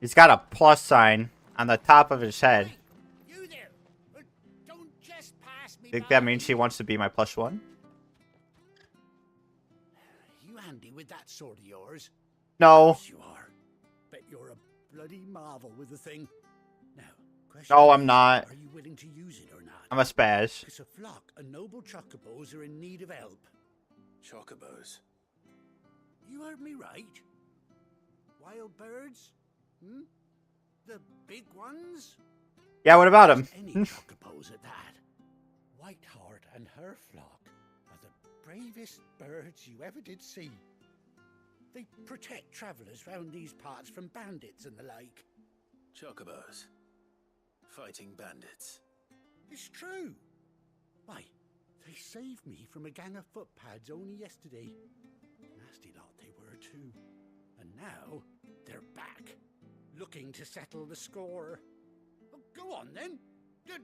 He's got a plus sign on the top of his head. Hey, you there! Don't just pass me Think by. that means he wants to be my +1? You handy with that sword of yours? No. Yes, you are. Bet you're a bloody marvel with the thing. Now, question No, I'm is, not. Are you willing to use it or not? I'm a spaz. Because a flock of noble chocobos are in need of help. Chocobos. You heard me right. Wild birds? Hmm? The big ones? Yeah, what about him? Any chocobos at that. Whiteheart and her flock are the bravest birds you ever did see. They protect travellers round these parts from bandits and the like. Chocobos. Fighting bandits. It's true. Why, they saved me from a gang of footpads only yesterday. Nasty lot they were too. And now they're back, looking to settle the score. Oh, go on then.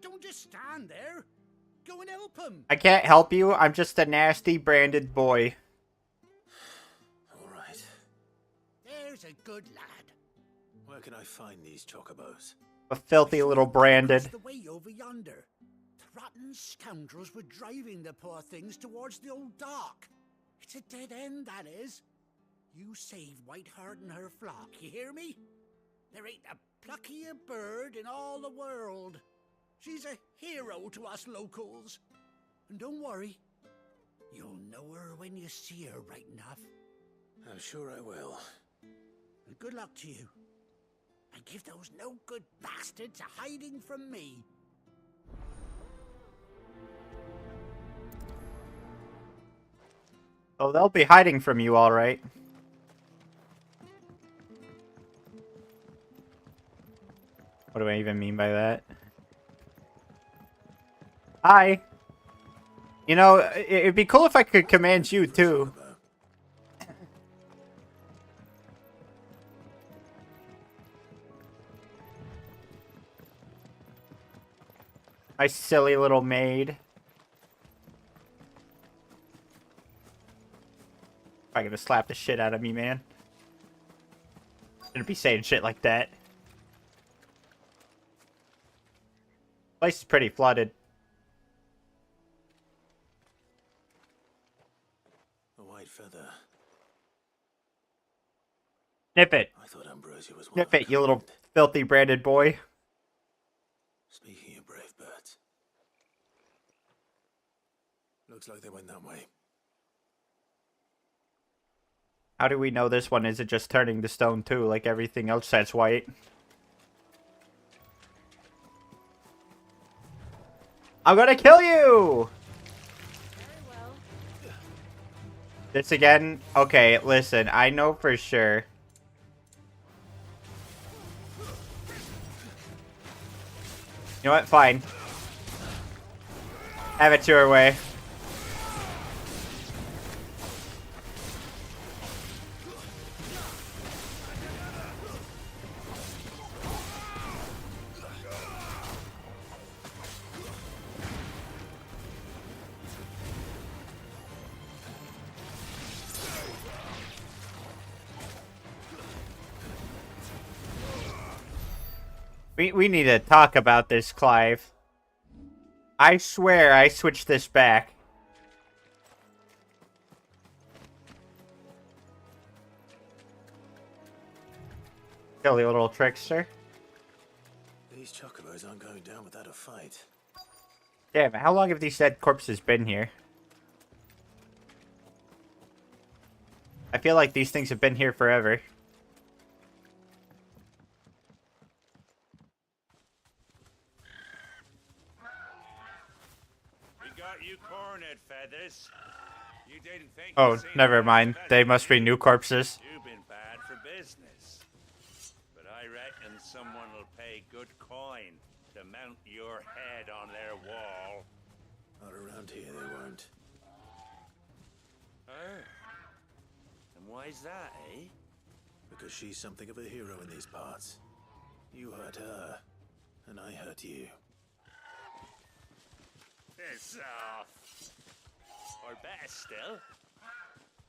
Don't just stand there. Go and help them. I can't help you. I'm just a nasty branded boy. All right. There's a good lad. Where can I find these chocobos? A filthy little branded. Across the way over yonder. The rotten scoundrels were driving the poor things towards the old dock. It's a dead end, that is. You save Whiteheart and her flock, you hear me? There ain't a pluckier bird in all the world. She's a hero to us locals. And don't worry, you'll know her when you see her right enough. I'm sure I will. And good luck to you. And give those no-good bastards a hiding from me. Oh, they'll be hiding from you, all right. What do I even mean by that? Hi. You know, it'd be cool if I could command you, too. My silly little maid. Probably gonna slap the shit out of me, man. Shouldn't be saying shit like that. Place is pretty flooded. A white feather. Nip it. I thought Ambrosia was one Nip of a it, you little kind. filthy branded boy. Speaking of brave birds. Looks like they went that way. How do we know this one isn't just turning to stone too, like everything else that's white? I'm gonna kill you! Very well. This again? Okay, listen, I know for sure. You know what? Fine. Have it your way. We need to talk about this, Clive. I swear I switched this back. Silly little trickster. These chocobos aren't going down without a fight. Damn, how long have these dead corpses been here? I feel like these things have been here forever. We got you cornered, Feathers. You didn't think Oh, you'd seen never the mind. last of They us, must did be you? new corpses. You've been bad for business. But I reckon someone will pay good coin to mount your head on their wall. Not around here, they won't. Oh. And why's that, eh? Because she's something of a hero in these parts. You hurt her, and I hurt you. Piss off. Or better still,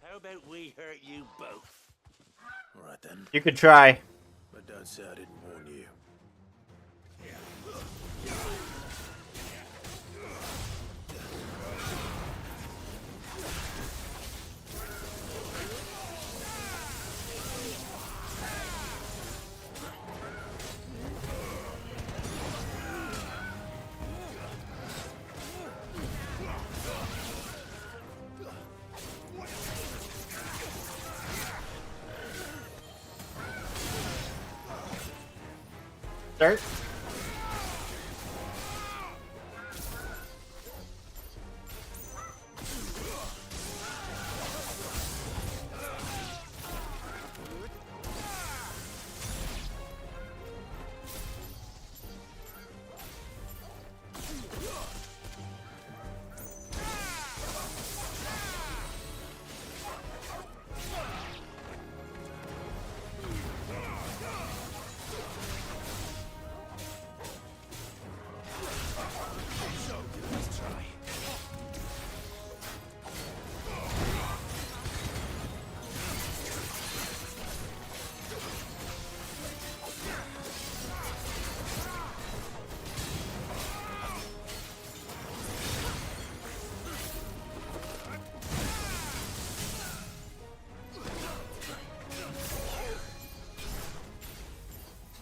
how about we hurt you both? All right then, You could try. but don't Don't say I didn't warn you. Start.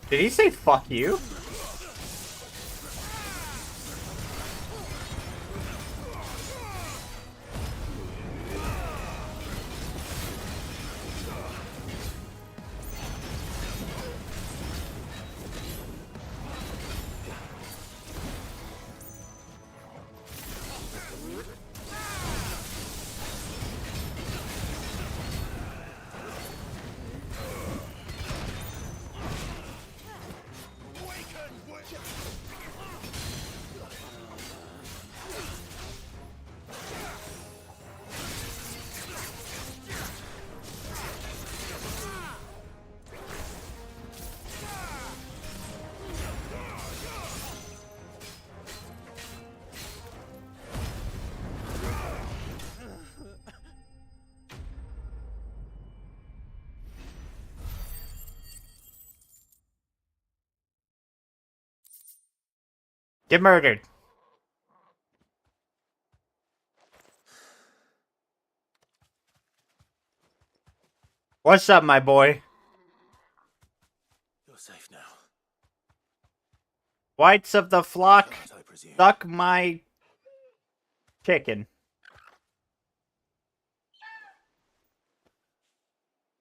Did he say fuck you? Get murdered. What's up, my boy? You're safe now. Whites of the flock, Right, I presume. suck my chicken.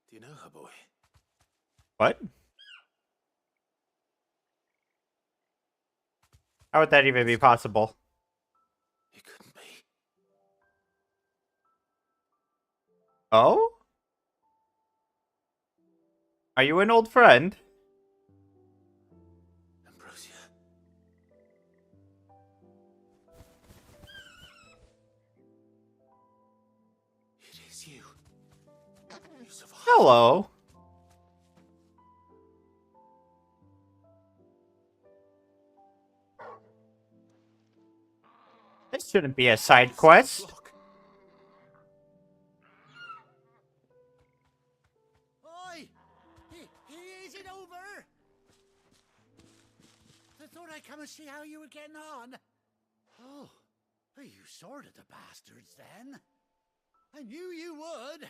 Do you know her, boy? What? How would that even be possible? It couldn't be. Oh? Are you an old friend? Ambrosia. It is you. You survived. Hello. This shouldn't be a side quest. Flock. Oi! Is it over? I thought I'd come and see how you were getting on. Oh, you sorted the bastards then. I knew you would.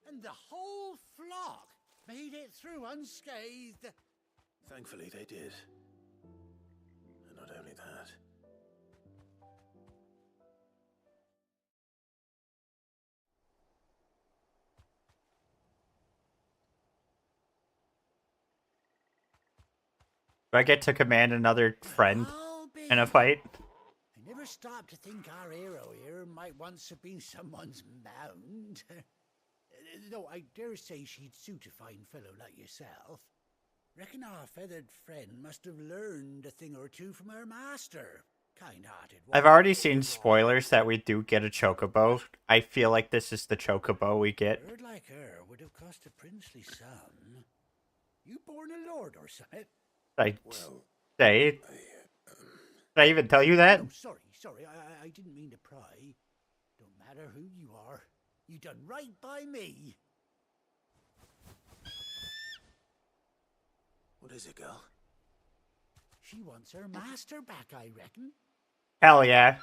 And the whole flock made it through unscathed. Thankfully, they did. And not only that. Do I get to command another friend I'll be- in a fight? I never stopped to think our hero here might once have been someone's mount. Though I dare say she'd suit a fine fellow like yourself. Reckon our feathered friend must have learned a thing or two from her master. Kind-hearted. I've already seen spoilers that we do get a chocobo. I feel like this is the chocobo we A get. bird like her would have cost a princely sum. You born a lord or something? I Well, say. Did I even tell you that? Oh, sorry, I didn't mean to pry. Don't matter who you are. You done right by me. is it, girl? She wants her master back, I reckon. Hell yeah.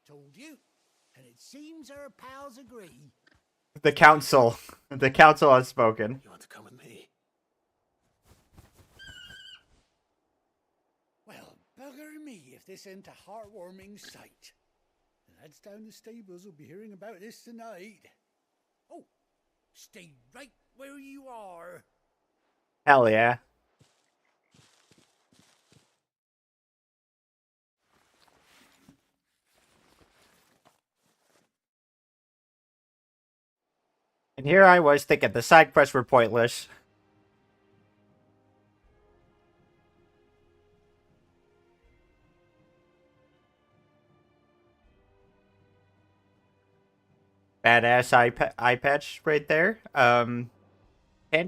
Told you. And it seems her pals agree. The council. The council has spoken. You want to come with me? Well, bugger me if this ain't a heartwarming sight. The lads down the stables will be hearing about this tonight. Oh, stay right where you are. Hell yeah. And here I was thinking the side quests were pointless. Badass eye patch right there. And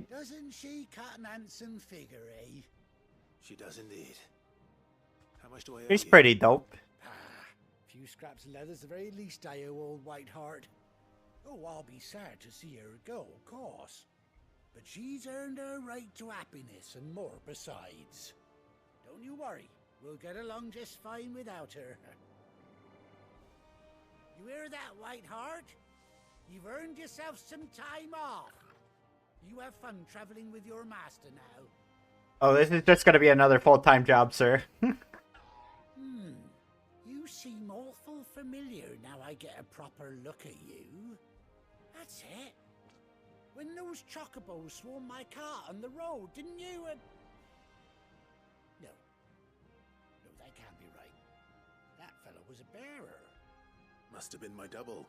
Doesn't she cut an handsome figure, eh? She does indeed. How much do I owe he's you? pretty dope. Ah, few scraps of leather's the very least I owe old Whiteheart. Oh, I'll be sad to see her go, of course. But she's earned her right to happiness and more besides. Don't you worry, we'll get along just fine without her. You hear that, Whiteheart? You've earned yourself some time off. You have fun traveling with your master now. Oh, this is just gonna be another full-time job, sir. You seem awful familiar now I get a proper look at you. That's it. When those chocobos swarmed my car on the road, didn't you? No. No, that can't be right. That fellow was a bearer. Must have been my double.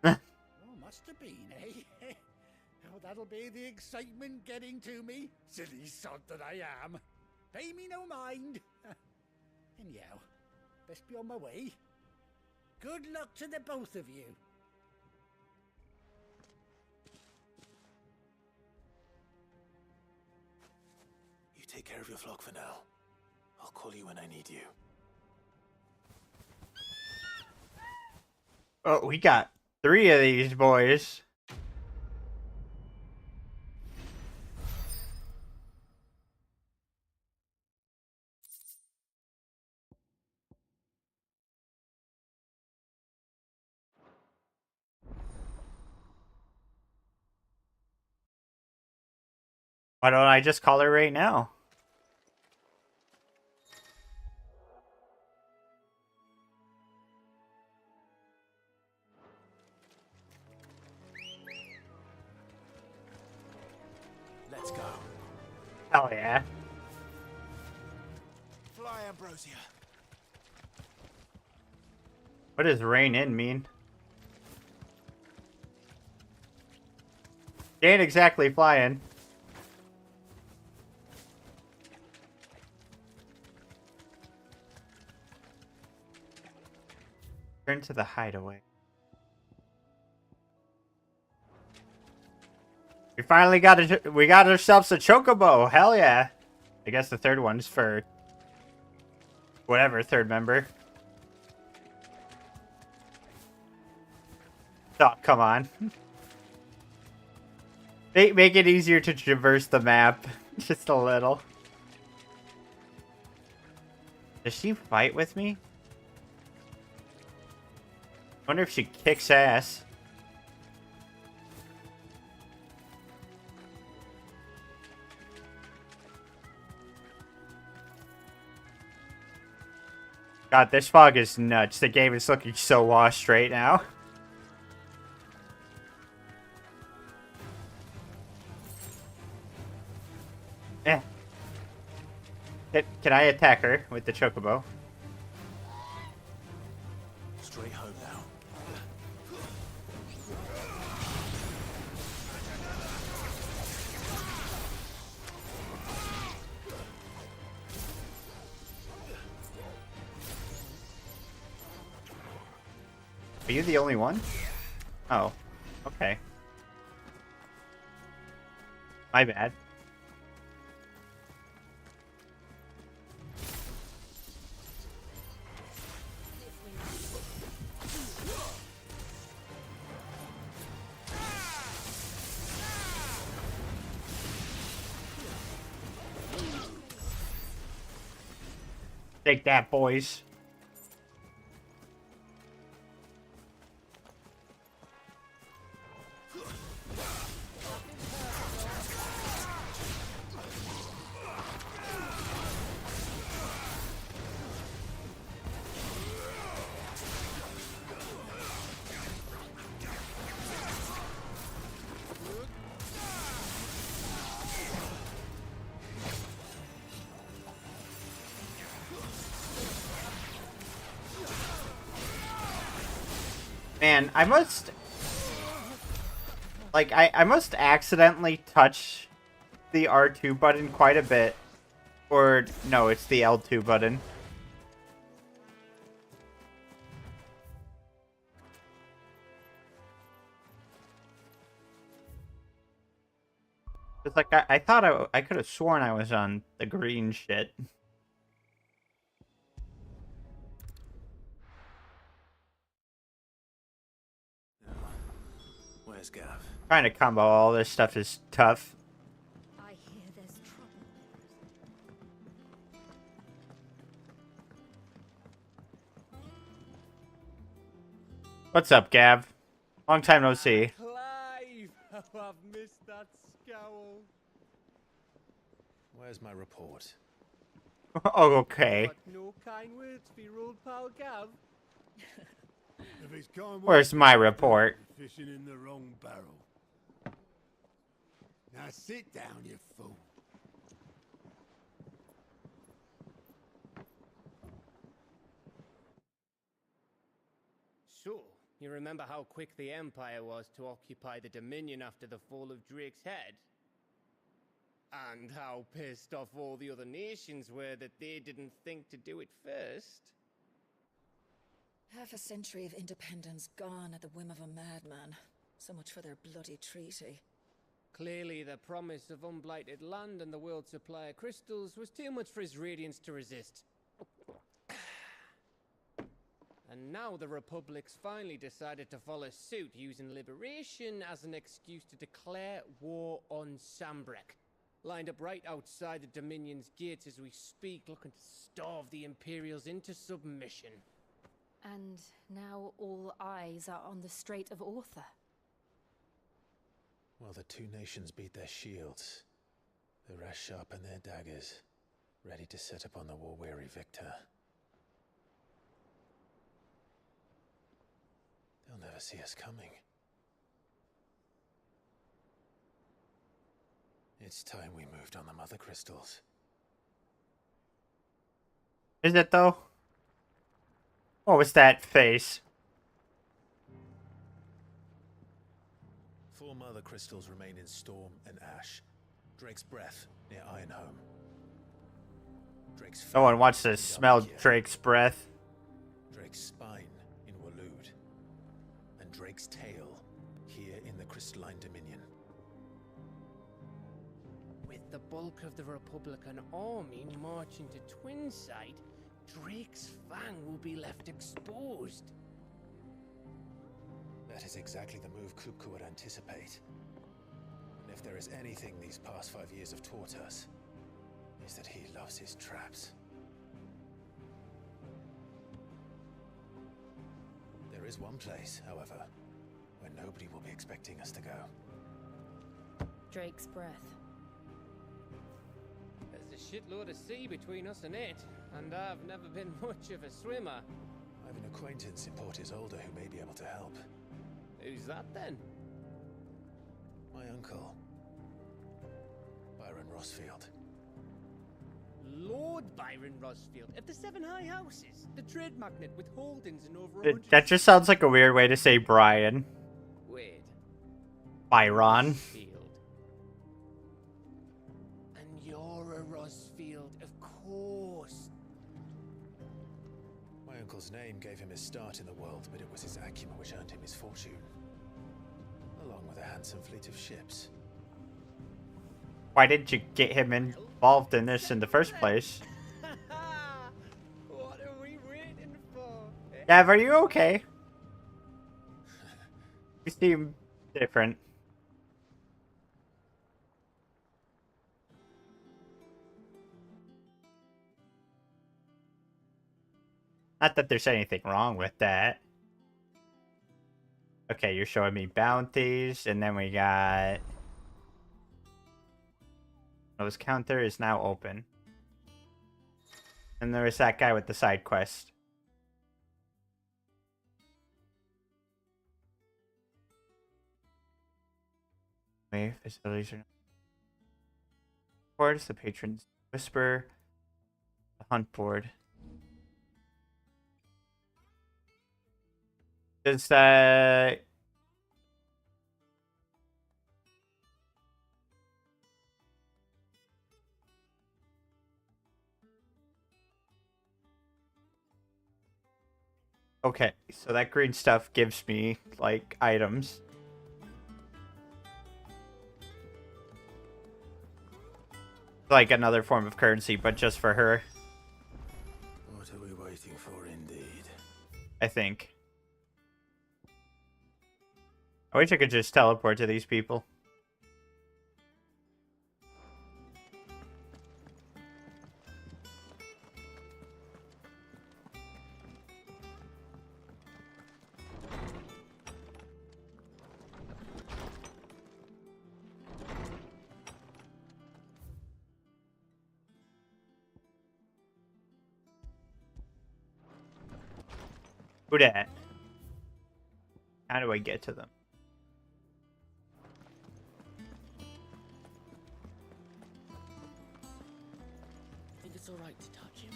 Oh, must have been, eh? Oh, that'll be the excitement getting to me. Silly sod that I am. Pay me no mind. Anyhow, best be on my way. Good luck to the both of you. You take care of your flock for now. I'll call you when I need you. Oh, we got 3 of these boys. Why don't I just call her right now? Let's go. Hell yeah. Fly, Ambrosia. What does rein in mean? She ain't exactly flying. Turn to the hideaway. We finally got it. We got ourselves a chocobo. Hell yeah! I guess the third one's for whatever third member. Oh, come on. Make it easier to traverse the map. Just a little. Does she fight with me? I wonder if she kicks ass. God, this fog is nuts. The game is looking so washed right now. Eh. Can I attack her with the chocobo? Straight home now. Are you the only one? Oh. Okay. My bad. Take that, boys. Man, I must... Like, I must accidentally touch the R2 button quite a bit. Or, no, it's the L2 button. It's like, I thought I could have sworn I was on the green shit. Where's Gav? Trying to combo all this stuff is tough. I hear there's trouble. What's up, Gav? Long time no see. Clive! How I've missed that scowl. Where's my report? Oh, okay. Got no kind words for your old pal Gav. If it's kind Where's my report? fishing in the wrong barrel. Now sit down, you fool. So, you remember how quick the Empire was to occupy the Dominion after the fall of Drake's Head? And how pissed off all the other nations were that they didn't think to do it first? Half a century of independence gone at the whim of a madman. So much for their bloody treaty. Clearly, the promise of unblighted land and the world's supply of crystals was too much for his radiance to resist. And now the Republic's finally decided to follow suit, using liberation as an excuse to declare war on Sambrek. Lined up right outside the Dominion's gates as we speak, looking to starve the Imperials into submission. And now all eyes are on the Strait of Author. While the two nations beat their shields, the rest sharpen their daggers, ready to set upon the war-weary victor. They'll never see us coming. It's time we moved on the Mother Crystals. Is it, though? What was that face? 4 Mother Crystals remain in Storm and Ash. Drake's Breath, near Ironhome. Drake's No one Fang wants to in smell Dalmakia. Drake's breath. Drake's Spine in Waloed. And Drake's Tail, here in the Crystalline Dominion. With the bulk of the Republican army marching to Twinside, Drake's Fang will be left exposed. That is exactly the move Kupka would anticipate. And if there is anything these past 5 years have taught us, is that he loves his traps. There is one place, however, where nobody will be expecting us to go. Drake's breath. There's a shitload of sea between us and it, and I've never been much of a swimmer. I have an acquaintance in Port Isolde who may be able to help. Who's that then? My uncle, Byron Rosfield. Lord Byron Rosfield of the Seven High Houses, the trade magnate with holdings in over That just sounds like a weird way to say Brian. Wait, Byron. Field. And you're a Rosfield, of course. My uncle's name gave him his start in the world, but it was his acumen which earned him his fortune. Along with a handsome fleet of ships. Why didn't you get him involved in this in the first place? What are we waiting for? Gav, are you okay? You seem different. Not that there's anything wrong with that. Okay, you're showing me bounties, and then we got... This counter is now open. And there was that guy with the side quest. Wait, facilities are... Boards, the patron's whisper, the hunt board. Does that... Okay, so that green stuff gives me, like, items. Like another form of currency, but just for her, What are we waiting for, indeed? I think. I wish I could just teleport to these people. Who dat? How do I get to them? Think it's alright to touch him?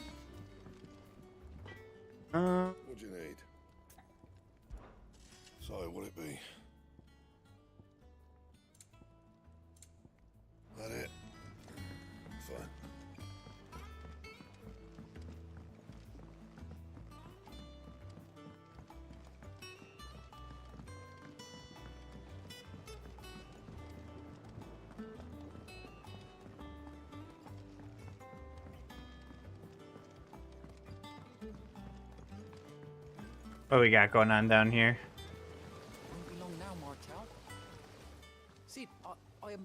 What do you need? So, what'll it be? That it? Fine. What we got going on down here? Won't be long now, Martel. Sid, I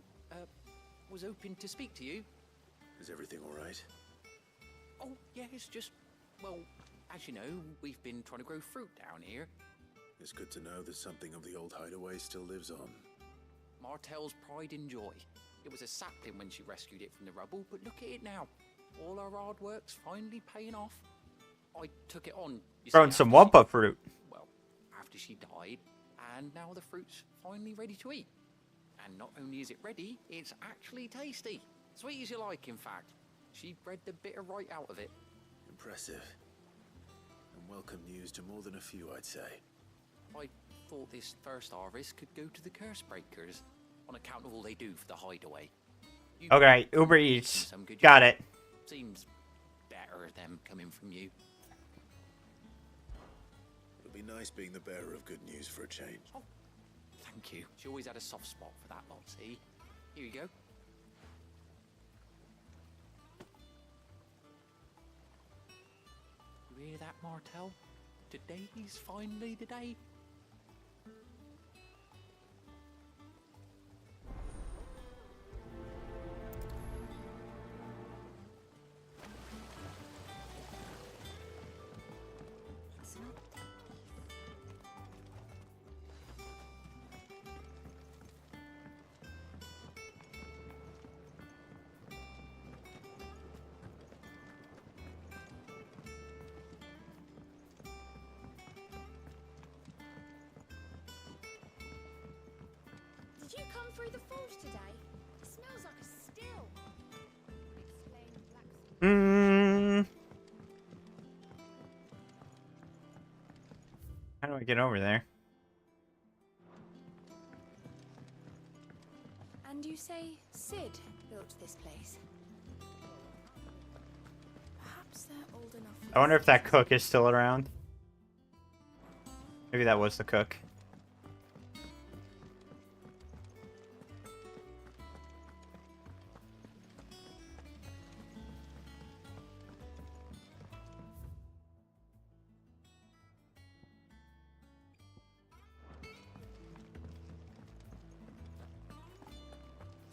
was hoping to speak to you. Is everything all right? Oh, yeah, it's just, well, as you know, we've been trying to grow fruit down here. It's good to know that something of the old hideaway still lives on. Martel's pride and joy. It was a sapling when she rescued it from the rubble, but look at it now. All our hard work's finally paying off. I took it on. You Growing see, some after wampa fruit. Well, after she died, and now the fruit's finally ready to eat. And not only is it ready, it's actually tasty. Sweet as you like, in fact. She bred the bitter right out of it. Impressive. And welcome news to more than a few, I'd say. I thought this first harvest could go to the curse breakers, on account of all they do for the hideaway. You Okay, Uber give them Eats. some good Got it. Seems better them coming from you. It'll be nice being the bearer of good news for a change. Oh, thank you. She always had a soft spot for that lot, see? Here you go. You hear that, Martel? Today's finally the day. It's not. Did you come through the forge today? It smells like a still. Explain blacksmith. How do I get over there? And you say Sid built this place? Perhaps they're old enough. I wonder if that cook is still around. Maybe that was the cook.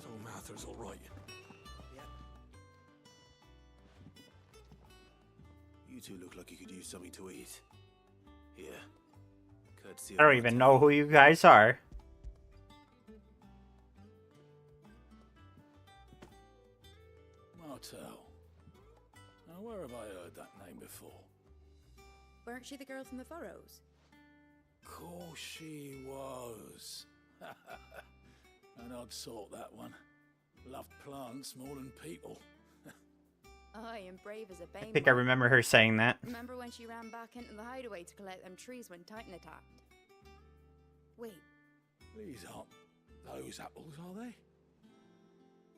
So Mather's all right. You two look like you could use something to eat. Here. Courtesy I don't of even Martel. know who you guys are. Martel. Now, where have I heard that name before? Weren't she the girl from the Furrows? Course she was. An odd sort, that one. Loved plants more than people. Aye, and brave as a I bane. think I remember her saying that. Remember when she ran back into the hideaway to collect them trees when Titan attacked? Wait, These aren't those apples, are they?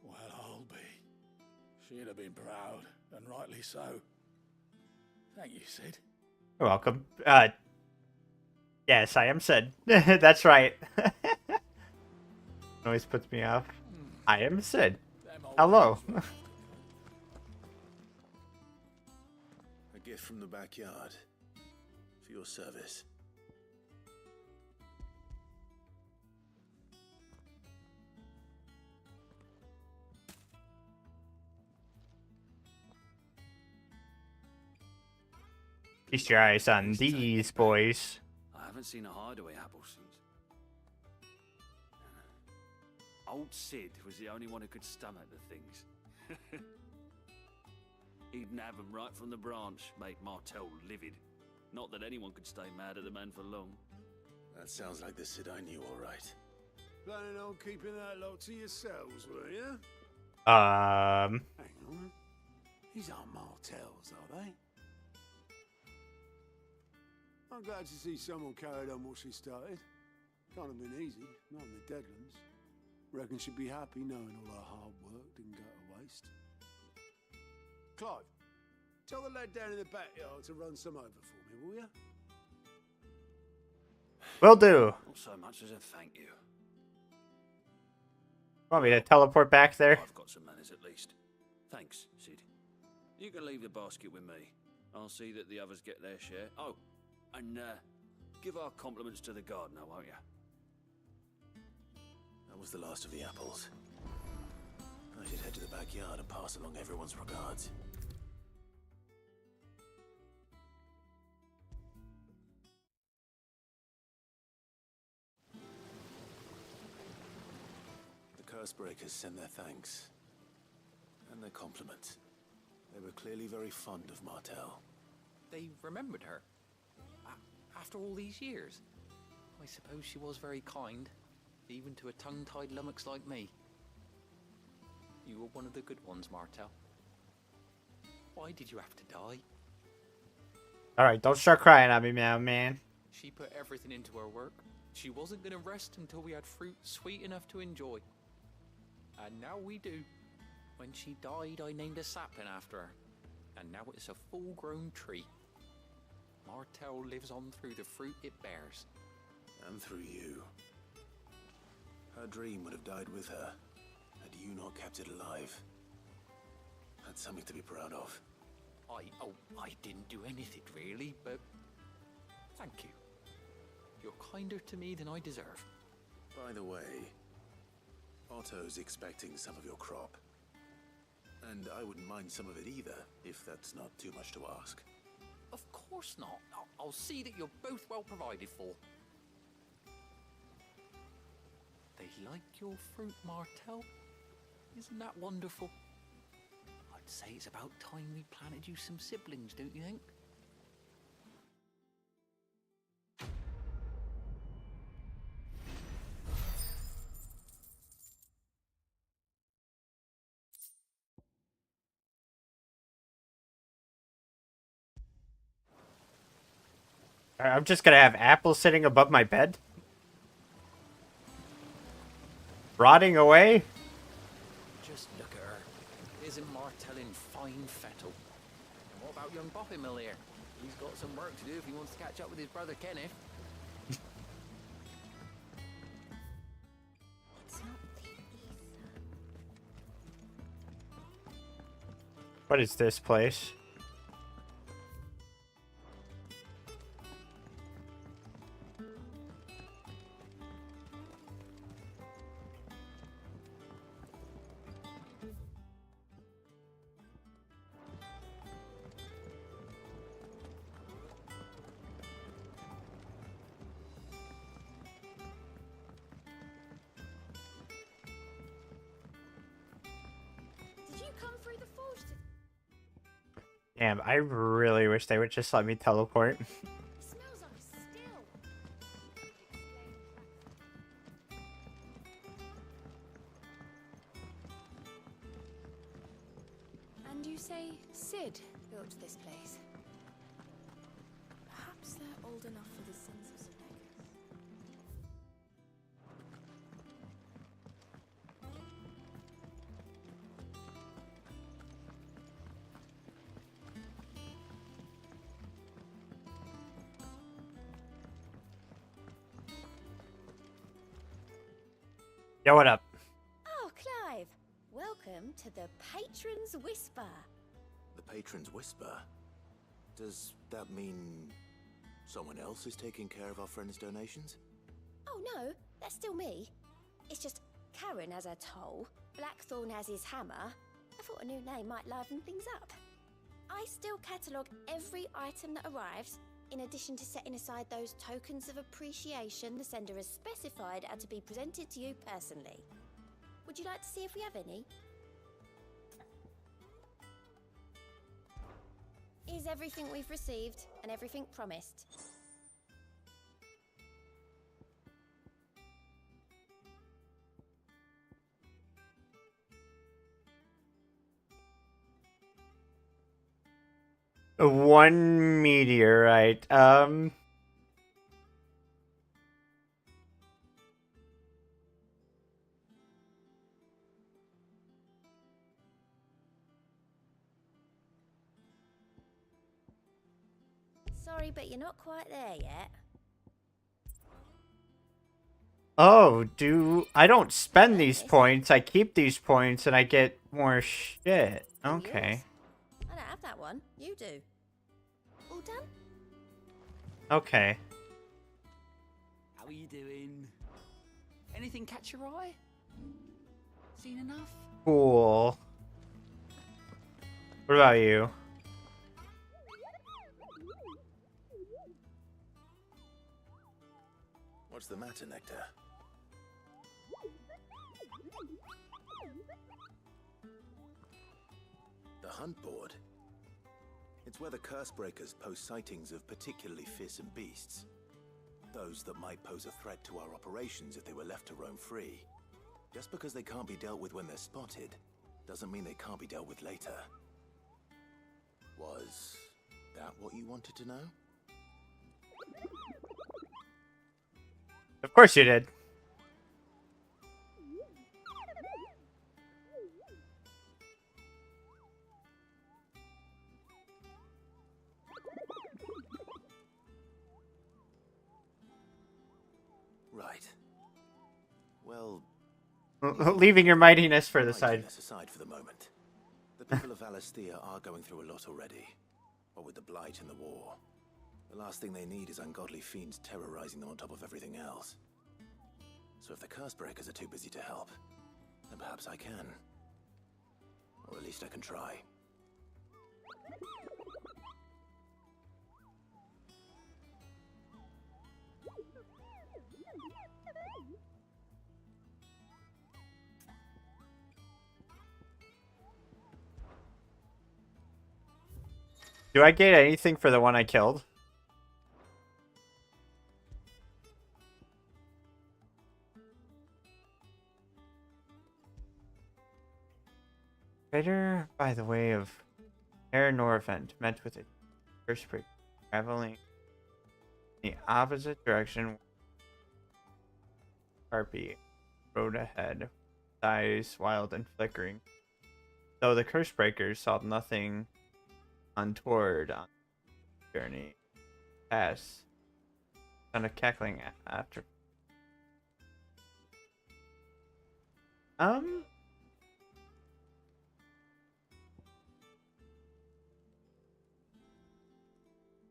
Well, I'll be. She'd have been proud, and rightly so. Thank you, Sid. You're welcome. Yes, I am Sid. That's right. Always puts me off. I am Sid. Them old Hello. things were- A gift from the backyard. For your service. Feast your eyes on these boys. I haven't seen a hideaway apple since. Old Sid was the only one who could stomach the things. He'd nab 'em right from the branch, made Martel livid. Not that anyone could stay mad at the man for long. That sounds like the Sid I knew, all right. Planning on keeping that lot to yourselves, were you? Um, Hang on. These aren't Martels, are they? I'm glad to see someone carried on what she started. Can't have been easy, not in the Deadlands. Reckon she'd be happy knowing all her hard work didn't go to waste. Clive, tell the lad down in the backyard to run some over for me, will you? will do. Not so much as a thank you. Want me to teleport back there? I've got some manners at least. Thanks, Sid. You can leave the basket with me. I'll see that the others get their share. Oh, and give our compliments to the gardener, won't you? That was the last of the apples. I should head to the backyard and pass along everyone's regards. The Cursebreakers send their thanks. And their compliments. They were clearly very fond of Martel. They remembered her. After all these years. I suppose she was very kind, even to a tongue-tied lummox like me. You were one of the good ones, Martel. Why did you have to die? Alright, don't start crying on me now, man. She put everything into her work. She wasn't going to rest until we had fruit sweet enough to enjoy. And now we do. When she died, I named a sapling after her. And now it's a full-grown tree. Martel lives on through the fruit it bears. And through you. Her dream would have died with her, had you not kept it alive. That's something to be proud of. I didn't do anything really, but thank you. You're kinder to me than I deserve. By the way, Otto's expecting some of your crop. And I wouldn't mind some of it either, if that's not too much to ask. Of course not. I'll see that you're both well provided for. They like your fruit, Martel. Isn't that wonderful? I'd say it's about time we planted you some siblings, don't you think? I'm just gonna have apples sitting above my bed? Rotting away? Just look at her. Isn't Martel in fine fettle? And what about young Boppy here? He's got some work to do if he wants to catch up with his brother Kenneth. it's not the Ether. What is this place? come through the forge to... Damn, I really wish they would just let me teleport. It smells like a still. And you say Sid built this place? Perhaps they're old enough for the sons of Zemeckis. Yo, what up? Oh, Clive. Welcome to the Patron's Whisper. The Patron's Whisper? Does that mean someone else is taking care of our friend's donations? Oh no, that's still me. It's just Karen has her toll, Blackthorn has his hammer. I thought a new name might liven things up. I still catalogue every item that arrives, in addition to setting aside those tokens of appreciation the sender has specified are to be presented to you personally. Would you like to see if we have any? Here's everything we've received and everything promised. One meteorite. Sorry, but you're not quite there yet. Oh, I don't spend these points. I keep these points and I get more shit. Okay. I don't have that one. You do. All done? Okay. How are you doing? Anything catch your eye? Seen enough? Cool. What about you? What's the matter, Nectar? The hunt board? It's where the curse breakers post sightings of particularly fearsome beasts. Those that might pose a threat to our operations if they were left to roam free. Just because they can't be dealt with when they're spotted, doesn't mean they can't be dealt with later. Was that what you wanted to know? Of course you did. Right. Well, Leaving your mightiness for the side. mightiness aside for the moment. The people of Valisthea are going through a lot already. What with the Blight and the war. The last thing they need is ungodly fiends terrorizing them on top of everything else. So if the curse breakers are too busy to help, then perhaps I can. Or at least I can try. Do I get anything for the one I killed? Trader by the way of Air Norvent met with a curse break traveling in the opposite direction. Harpy rode ahead, eyes wild and flickering. Though the curse breakers saw nothing untoward on the journey, pass on a cackling after.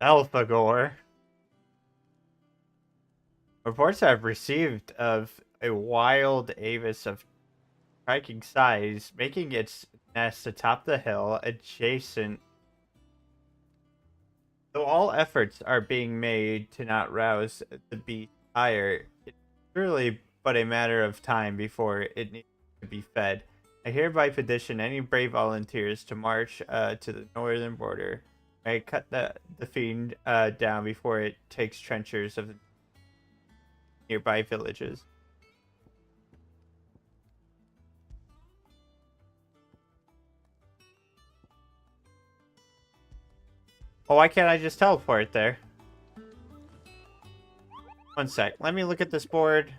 Alphagor. Reports I've received of a wild avis of striking size making its nest atop the hill adjacent. Though all efforts are being made to not rouse the beast higher, it's surely but a matter of time before it needs to be fed. I hereby petition any brave volunteers to march to the northern border. May cut the fiend down before it takes trenchers of the nearby villages. Oh, why can't I just teleport there? One sec. Let me look at this board.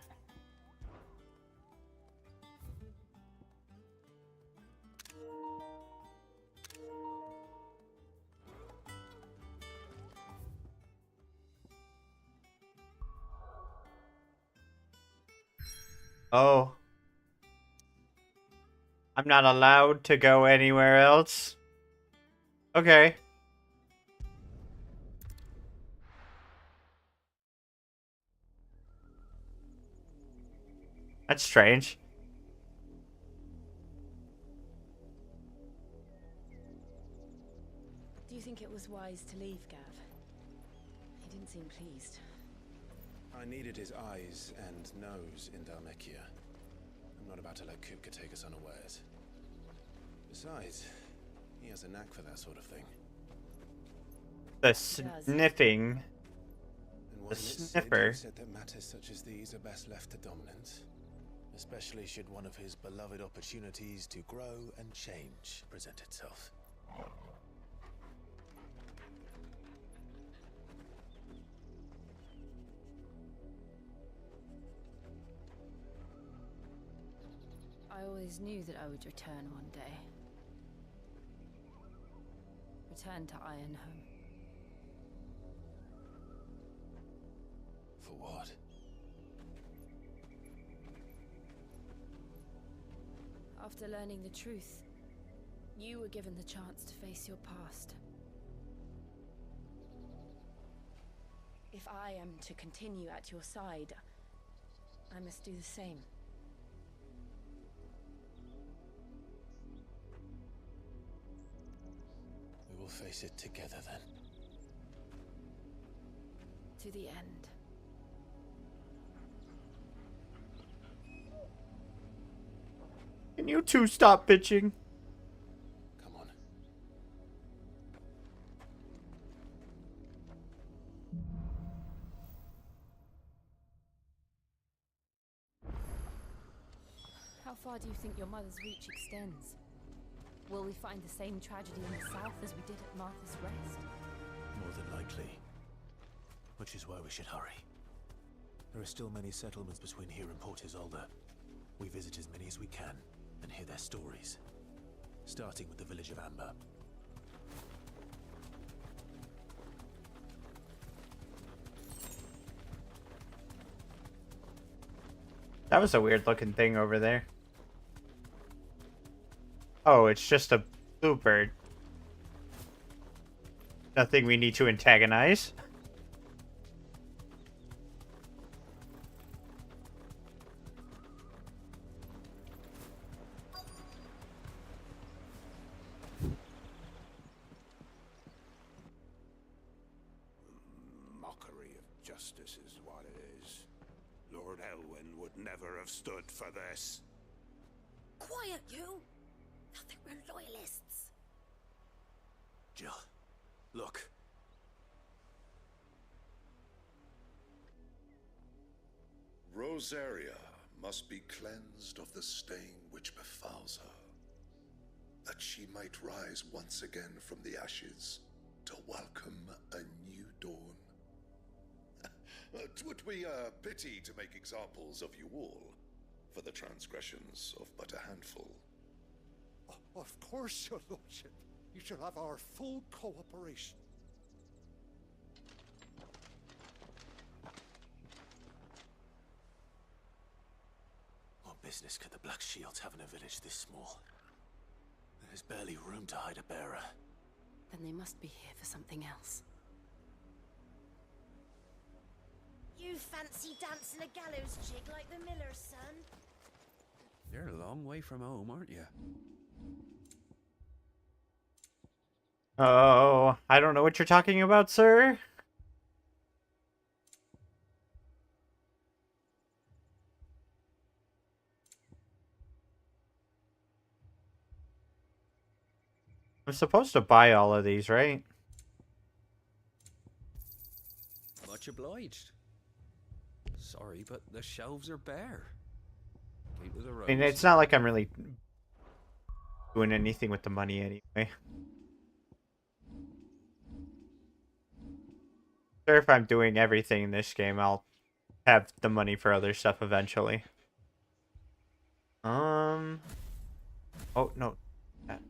Oh. I'm not allowed to go anywhere else? Okay. That's strange. Do you think it was wise to leave, Gav? He didn't seem pleased. I needed his eyes and nose in Dhalmekia. I'm not about to let Kupka take us unawares. Besides, he has a knack for that sort of thing. The sniffing. And The sniffer sniffer. said that matters such as these are best left to dominance, especially should one of his beloved opportunities to grow and change present itself. I always knew that I would return one day. Return to Ironhome. For what? After learning the truth, you were given the chance to face your past. If I am to continue at your side, I must do the same. We will face it together then. To the end. Can you two stop bitching? Come on. How far do you think your mother's reach extends? Will we find the same tragedy in the south as we did at Martha's Rest? More than likely. Which is why we should hurry. There are still many settlements between here and Port Isolde. We visit as many as we can and hear their stories. Starting with the village of Amber. That was a weird looking thing over there. Oh, it's just a bluebird. Nothing we need to antagonize. Mockery of justice is what it is. Lord Elwyn would never have stood for this. Quiet, you! I think we're loyalists. Jill, look. Rosaria must be cleansed of the stain which befouls her, that she might rise once again from the ashes to welcome a new dawn. 'Twould be a pity to make examples of you all, for the transgressions of but a handful. Of course, your lordship. You shall have our full cooperation. What business could the Black Shields have in a village this small? There's barely room to hide a bearer. Then they must be here for something else. You fancy dancing a gallows jig like the miller's son? You're a long way from home, aren't you? Oh, I don't know what you're talking about, sir. I'm supposed to buy all of these, right? Much obliged. Sorry, but the shelves are bare. Keep to the road. I mean, it's not like I'm really doing anything with the money anyway. Sure, if I'm doing everything in this game, I'll have the money for other stuff eventually. Oh, no. That.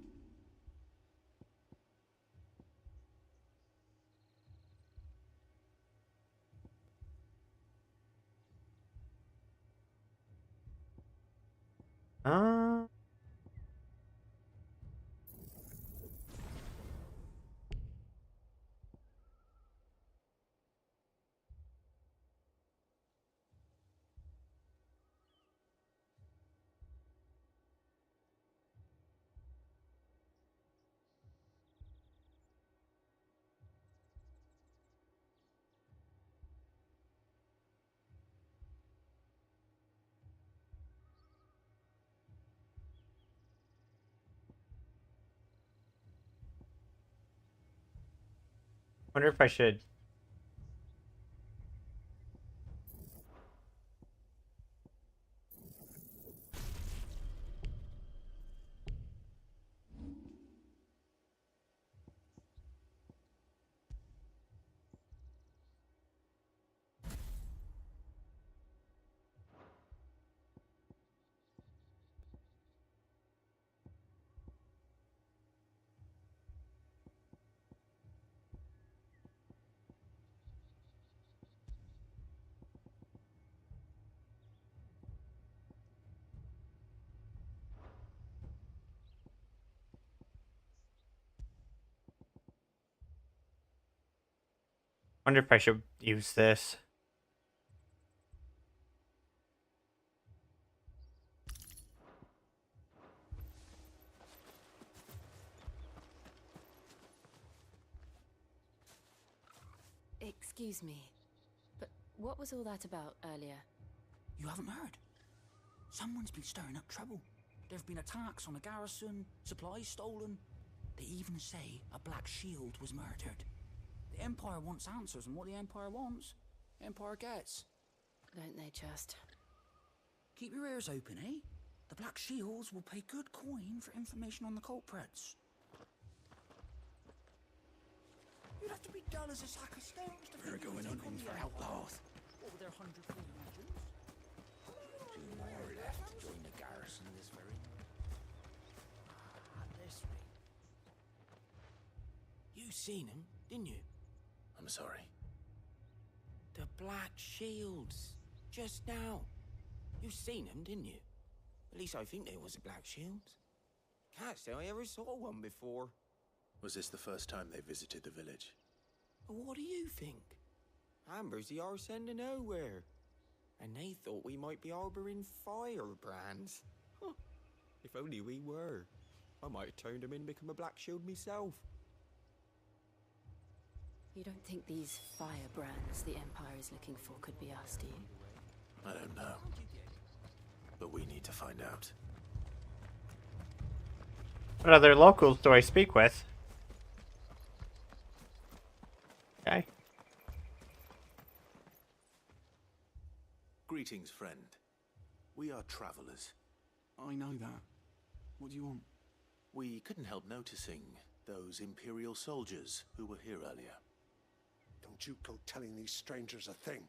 Wonder if I should. Wonder if I should use this. Excuse me, but what was all that about earlier? You haven't heard? Someone's been stirring up trouble. There have been attacks on the garrison, supplies stolen. They even say a Black Shield was murdered. The Empire wants answers, and what the Empire wants, Empire gets. Don't they just? Keep your ears open, eh? The Black Shields will pay good coin for information on the culprits. You'd have to be dull as a sack of stones to We're going hunting for outlaws. Over their 100 legions. 2 more left to join the garrison this very At this rate. You seen him, didn't you? I'm sorry. The Black Shields. Just now. You seen him, didn't you? At least I think there was a Black Shield. Can't say I ever saw one before. Was this the first time they visited the village? What do you think? Amber's the arse end of nowhere. And they thought we might be harboring firebrands. Huh. If only we were. I might have turned them in and become a Black Shield myself. You don't think these firebrands the Empire is looking for could be us, do you? I don't know. But we need to find out. What other locals do I speak with? Okay. Greetings, friend. We are travelers. I know that. What do you want? We couldn't help noticing those Imperial soldiers who were here earlier. Don't you go telling these strangers a thing.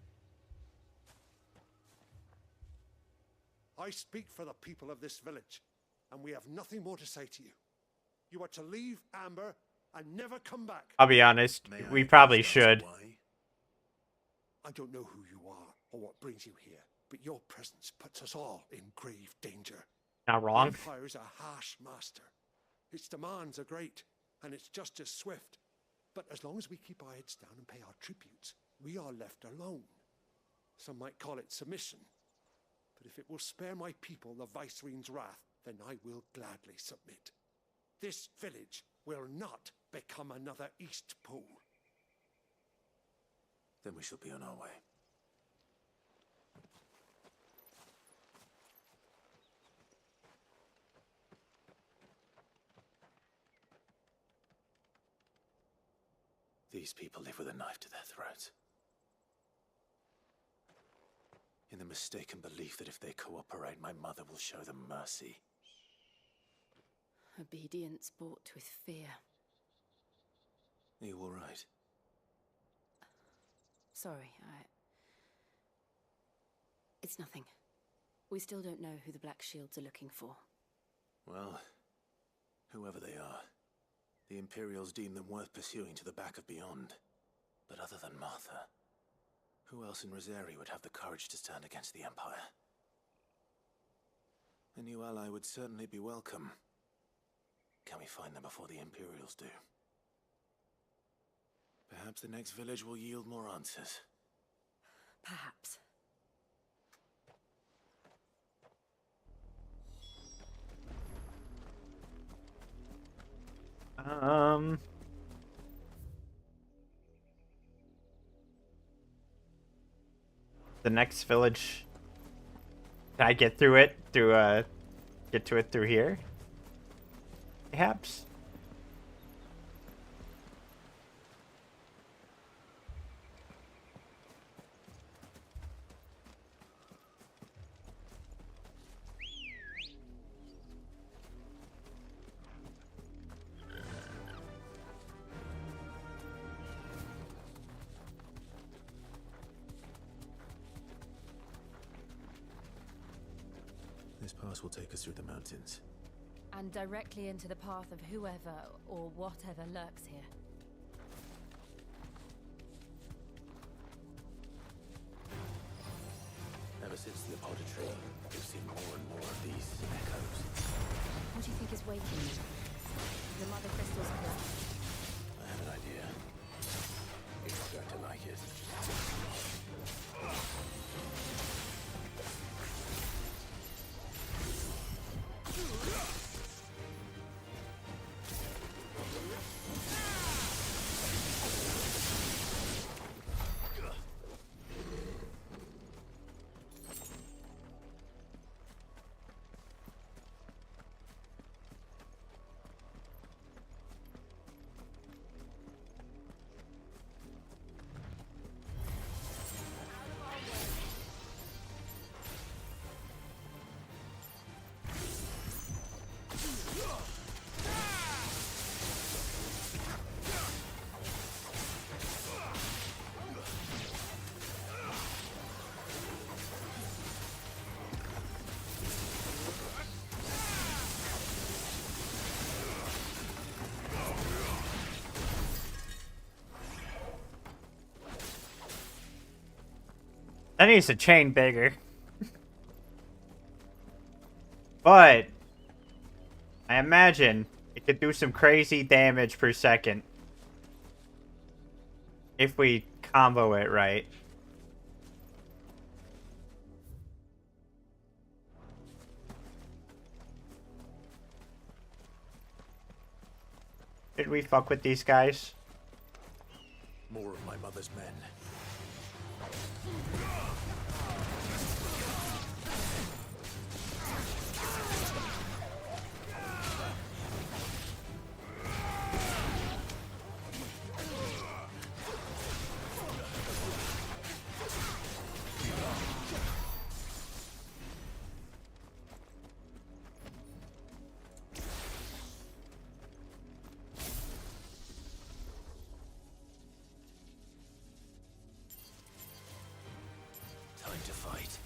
I speak for the people of this village, and we have nothing more to say to you. You are to leave Amber and never come back. I'll be honest, we probably should. I don't know who you are or what brings you here, but your presence puts us all in grave danger. Not wrong. The Empire's a harsh master. Its demands are great, and its justice swift. But as long as we keep our heads down and pay our tributes, we are left alone. Some might call it submission. But if it will spare my people the Viceroy's wrath, then I will gladly submit. This village will not become another Eastpool. Then we shall be on our way. These people live with a knife to their throats. In the mistaken belief that if they cooperate, my mother will show them mercy. Obedience bought with fear. Are you all right? Sorry, It's nothing. We still don't know who the Black Shields are looking for. Well, whoever they are, the Imperials deem them worth pursuing to the back of beyond. But other than Martha, who else in Rosari would have the courage to stand against the Empire? A new ally would certainly be welcome. Can we find them before the Imperials do? Perhaps the next village will yield more answers. Perhaps. The next village. Can I get through it? Get to it through here? Perhaps? This pass will take us through the mountains. And directly into the path of whoever or whatever lurks here. Ever since the Apollo tree, we've seen more and more of these echoes. What do you think is waiting you? The Mother Crystal's plan? I have an idea. You're not going to like it. That needs to chain bigger. But I imagine it could do some crazy damage per second if we combo it right. Did we fuck with these guys? More of my mother's men. Time to fight.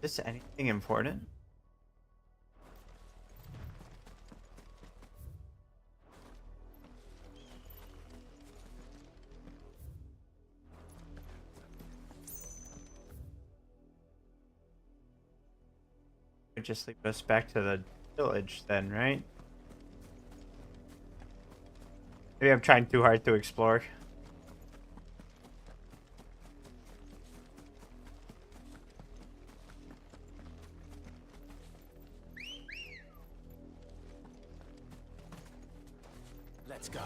Is this anything important? Could just lead us back to the village then, right? Maybe I'm trying too hard to explore. Let's go.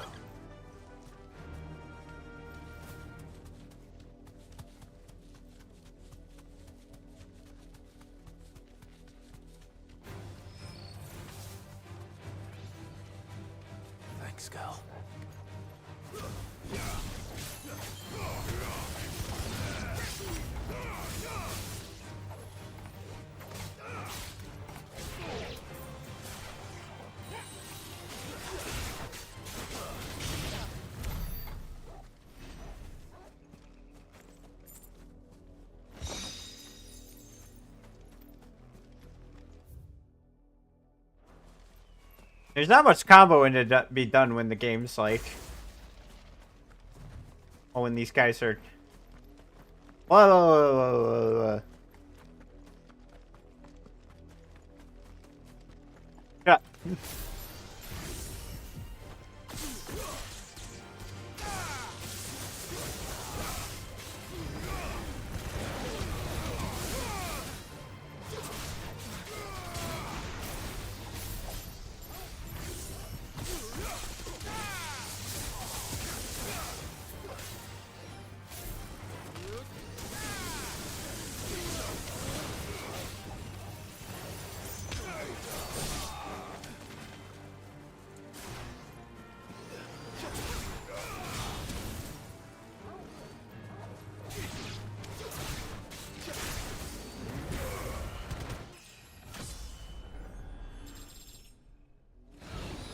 Thanks, girl. There's not much comboing to be done when the game's like... Oh, when these guys are... Whoa, whoa, whoa, whoa, whoa. Yeah.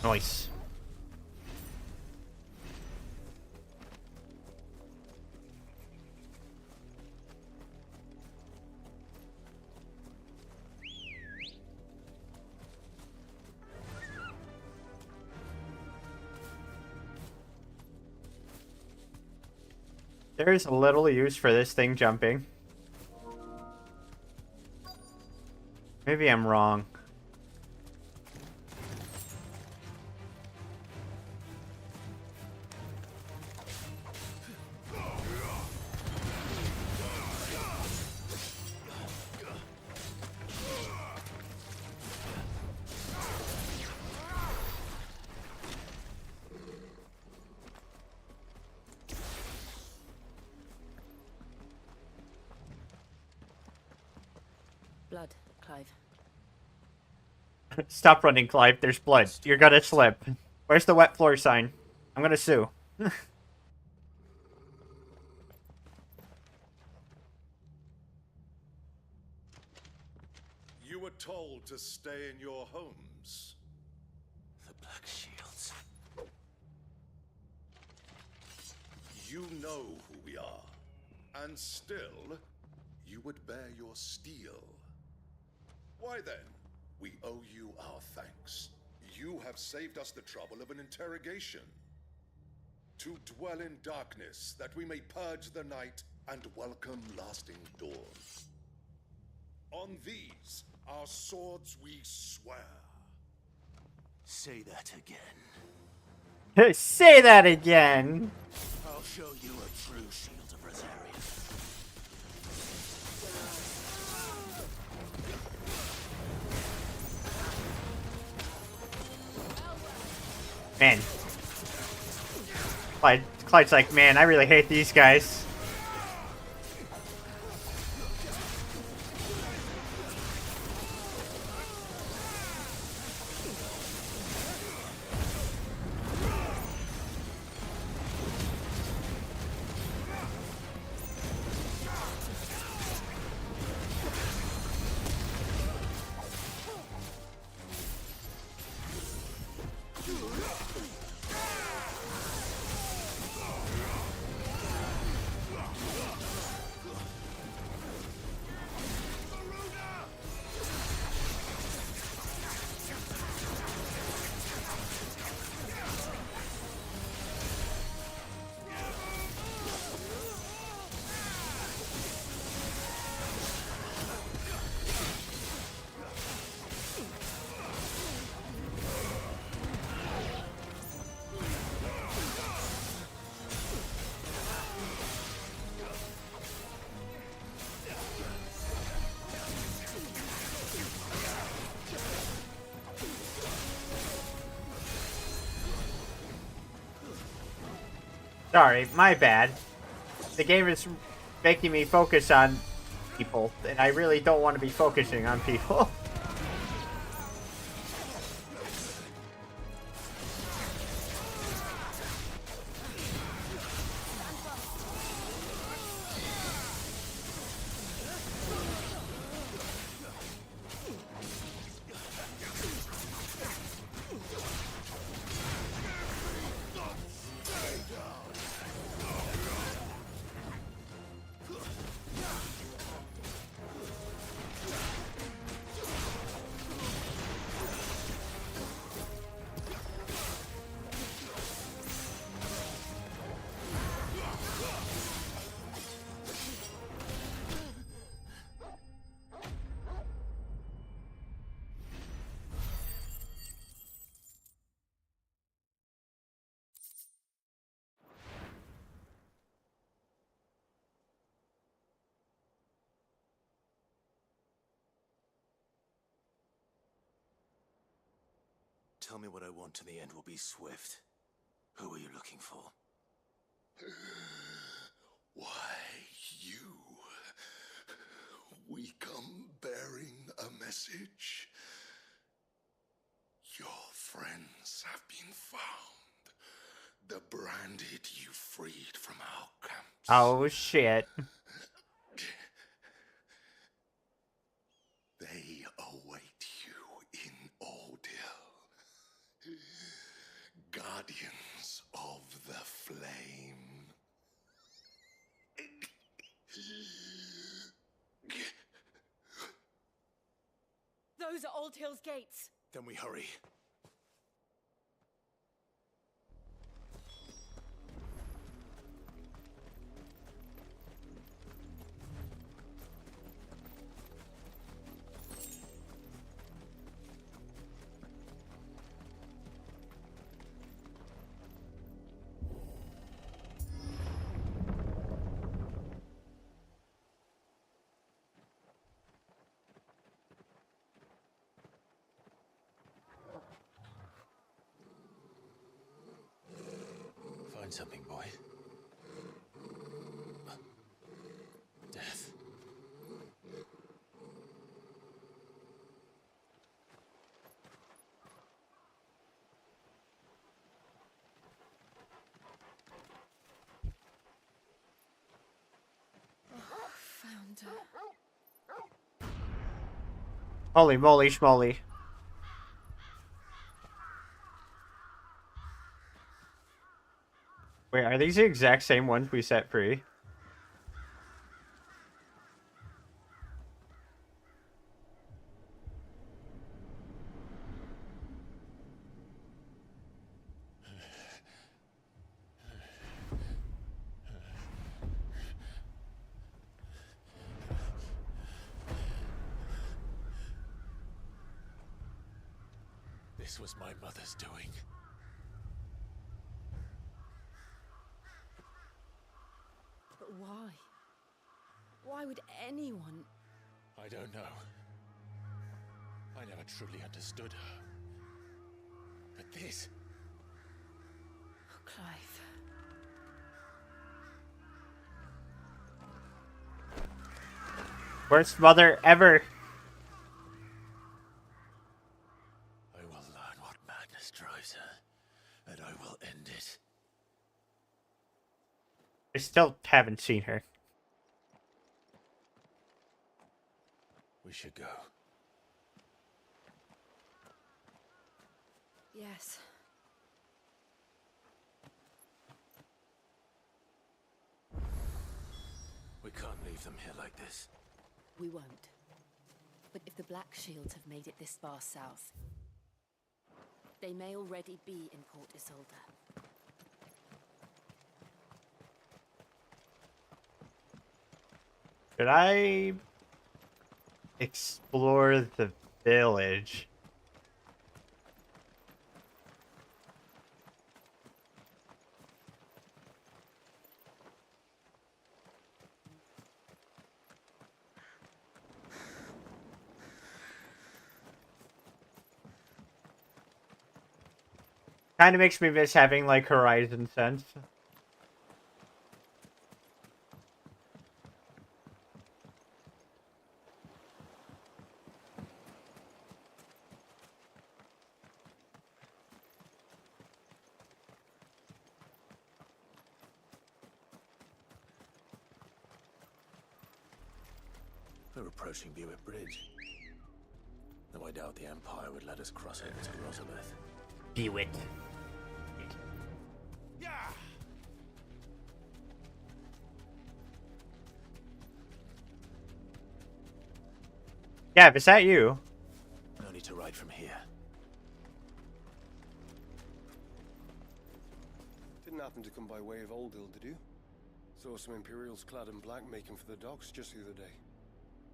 Nice. There's a little use for this thing jumping. Maybe I'm wrong. Blood, Clive. Stop running, Clive. There's blood. You're gonna slip. Where's the wet floor sign? I'm gonna sue. You were told to stay in your homes. The Black Shields. You know who we are, and still, you would bear your steel. Why then, we owe you our thanks. You have saved us the trouble of an interrogation. To dwell in darkness, that we may purge the night and welcome lasting dawn. On these, our swords we swear. Say that again. Say that again. I'll show you a true shield of Rosaria. Man. Clyde's like, man, I really hate these guys. Sorry, my bad. The game is making me focus on people, and I really don't want to be focusing on people. Tell me what I want and the end will be swift. Who are you looking for? Why, you. We come bearing a message. Your friends have been found. The branded you freed from our camps. Oh, shit. They await you in Ordil. Guardians of the Flame. Those are Old Hill's gates. Then we hurry. Find something, boy. Death. Found her. Holy moly schmoly. Wait, are these the exact same ones we set free? This was my mother's doing. But why? Why would anyone? I don't know. I never truly understood her. But this... Oh, Clive. Worst mother ever. I will learn what madness drives her, and I will end it. I still haven't seen her. We should go. Yes. We can't leave them here like this. We won't. But if the Black Shields have made it this far south, they may already be in Port Isolde. Should I explore the village? Kind of makes me miss having like Horizon Sense. We're approaching Buick Bridge. Though I doubt the Empire would let us cross over to Rosabeth. Buick. Yeah, is that you? No need to ride from here. Didn't happen to come by way of Oldhill, did you? Saw some Imperials clad in black making for the docks just the other day.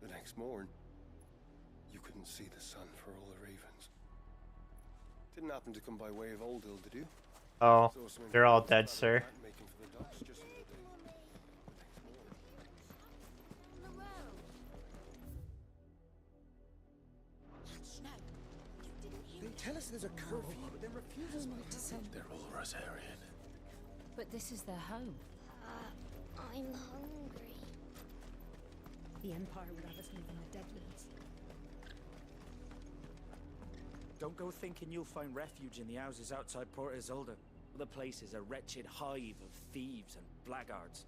The next morn, you couldn't see the sun for all the ravens. Didn't happen to come by way of Oldhill, did you? Oh, they're all dead, sir. Making for the docks just the other day. They tell us there's a curfew, but then refuses to send. They're all Rosarian. But this is their home. I'm hungry. The Empire would have us live in the Deadlands. Don't go thinking you'll find refuge in the houses outside Port Isolde. The place is a wretched hive of thieves and blackguards.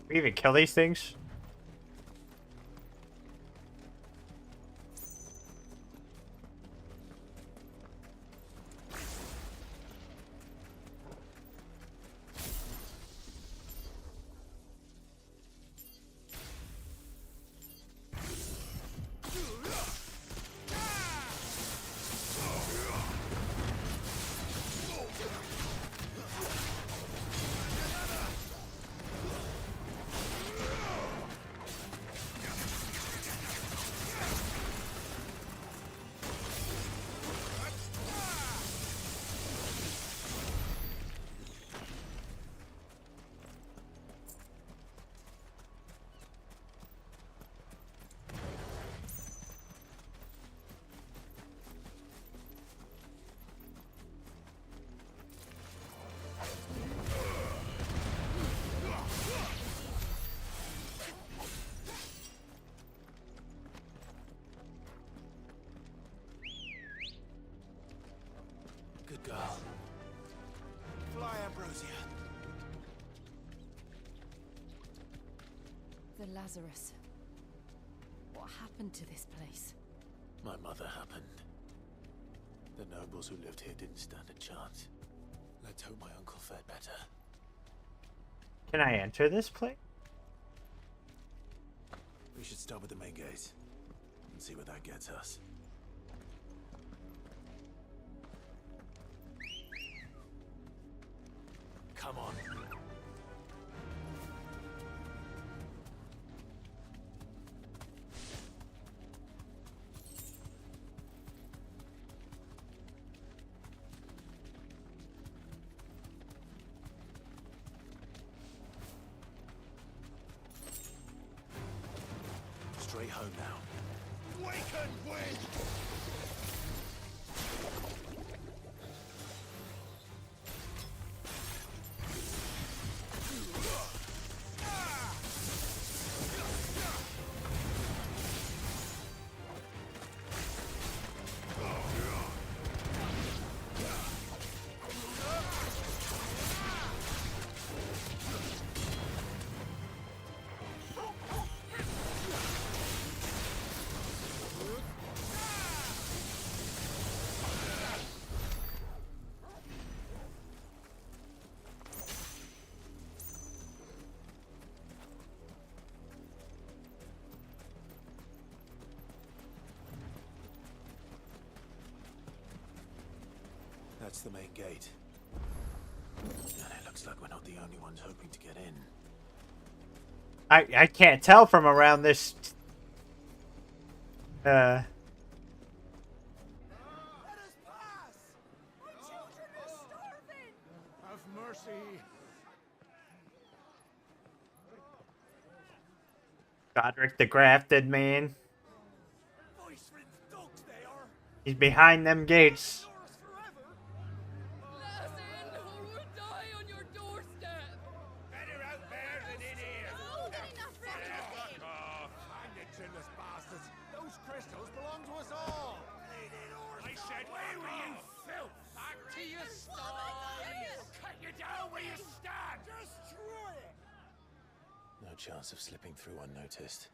We even kill these things? Good girl. Fly, Ambrosia. The Lazarus. What happened to this place? My mother happened. The nobles who lived here didn't stand a chance. Let's hope my uncle fared better. Can I enter this place? We should start with the main gate and see where that gets us. Come on. Straight home now. Wake and win! That's the main gate. And it looks like we're not the only ones hoping to get in. I can't tell from around this. Have mercy. Godric the Grafted Man. He's behind them gates. No chance of slipping through unnoticed.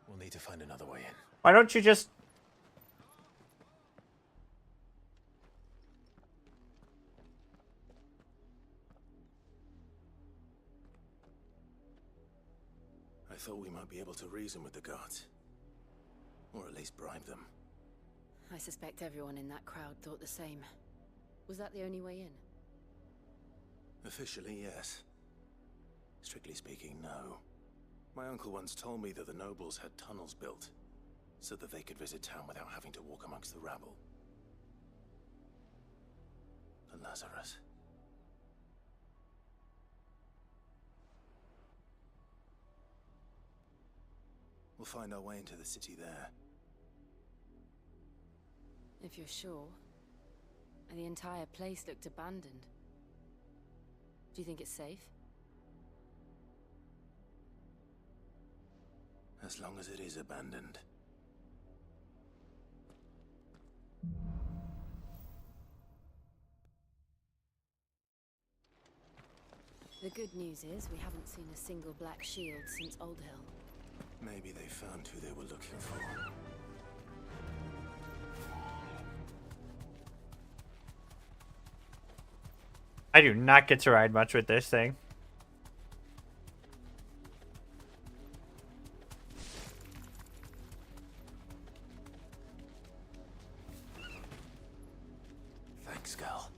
We'll need to find another way in. Why don't you just... I thought we might be able to reason with the guards. Or at least bribe them. I suspect everyone in that crowd thought the same. Was that the only way in? Officially, yes. Strictly speaking, no. My uncle once told me that the nobles had tunnels built, so that they could visit town without having to walk amongst the rabble. And Lazarus. We'll find our way into the city there. If you're sure. The entire place looked abandoned. Do you think it's safe? As long as it is abandoned. The good news is we haven't seen a single black shield since Old Hill. Maybe they found who they were looking for. I do not get to ride much with this thing. Thanks, Gal.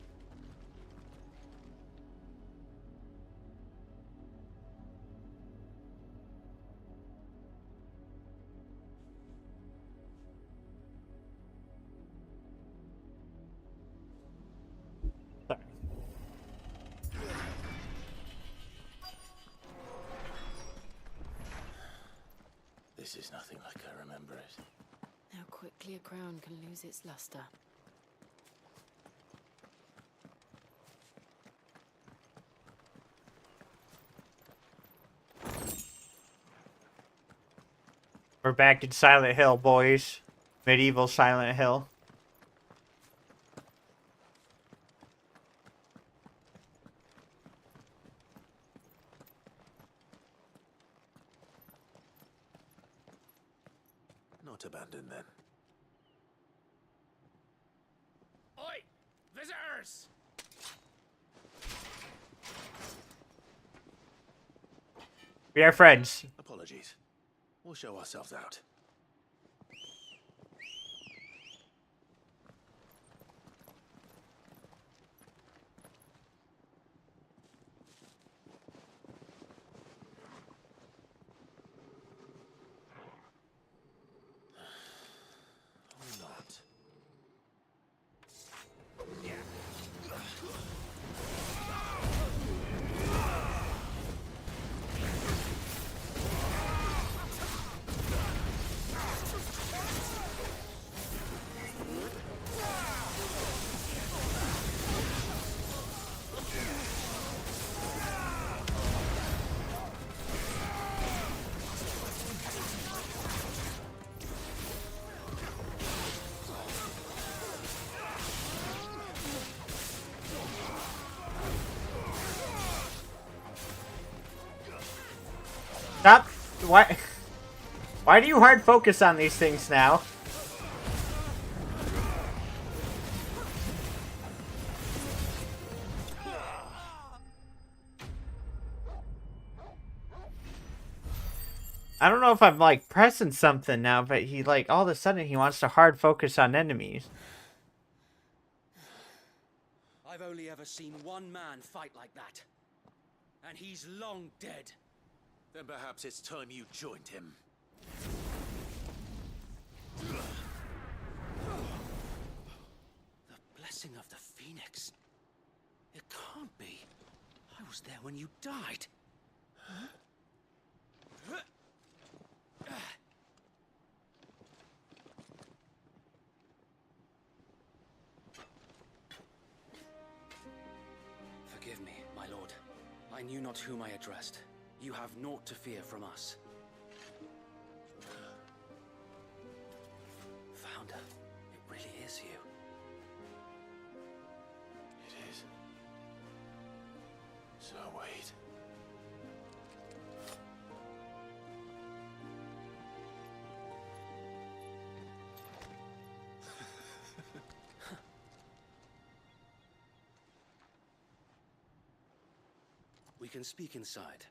This is nothing like I remember it. How quickly a crown can lose its luster. We're back in Silent Hill, boys. Medieval Silent Hill. Not abandoned then. Oi! Visitors! We are friends. Apologies. We'll show ourselves out. Stop. Why do you hard focus on these things now? I don't know if I'm like pressing something now, but he like all of a sudden he wants to hard focus on enemies. I've only ever seen one man fight like that. And he's long dead. Then perhaps it's time you joined him. The blessing of the Phoenix. It can't be. I was there when you died. Forgive me, my lord. I knew not whom I addressed. You have naught to fear from us. Founder, it really is you. It is. So wait. We can speak inside.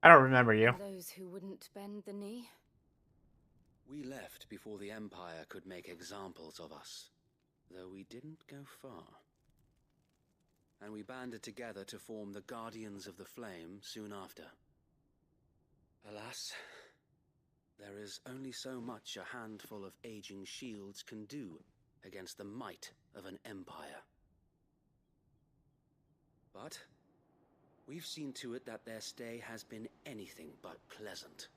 I don't remember you. Those who wouldn't bend the knee? We left before the Empire could make examples of us, though we didn't go far. And we banded together to form the Guardians of the Flame soon after. Alas, there is only so much a handful of aging shields can do against the might of an empire. But we've seen to it that their stay has been anything but pleasant.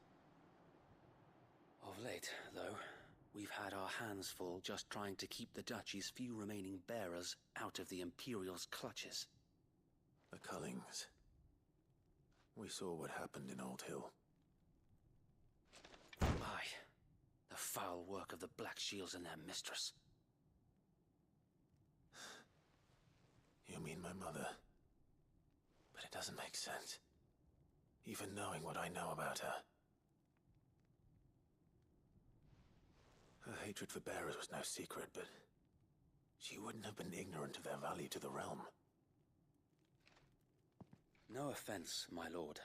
Of late, though, we've had our hands full just trying to keep the Duchy's few remaining bearers out of the Imperial's clutches. The Cullings. We saw what happened in Old Hill. Aye, the foul work of the Black Shields and their mistress. You mean my mother? But it doesn't make sense. Even knowing what I know about her. Her hatred for bearers was no secret, but she wouldn't have been ignorant of their value to the realm. No offense, my lord,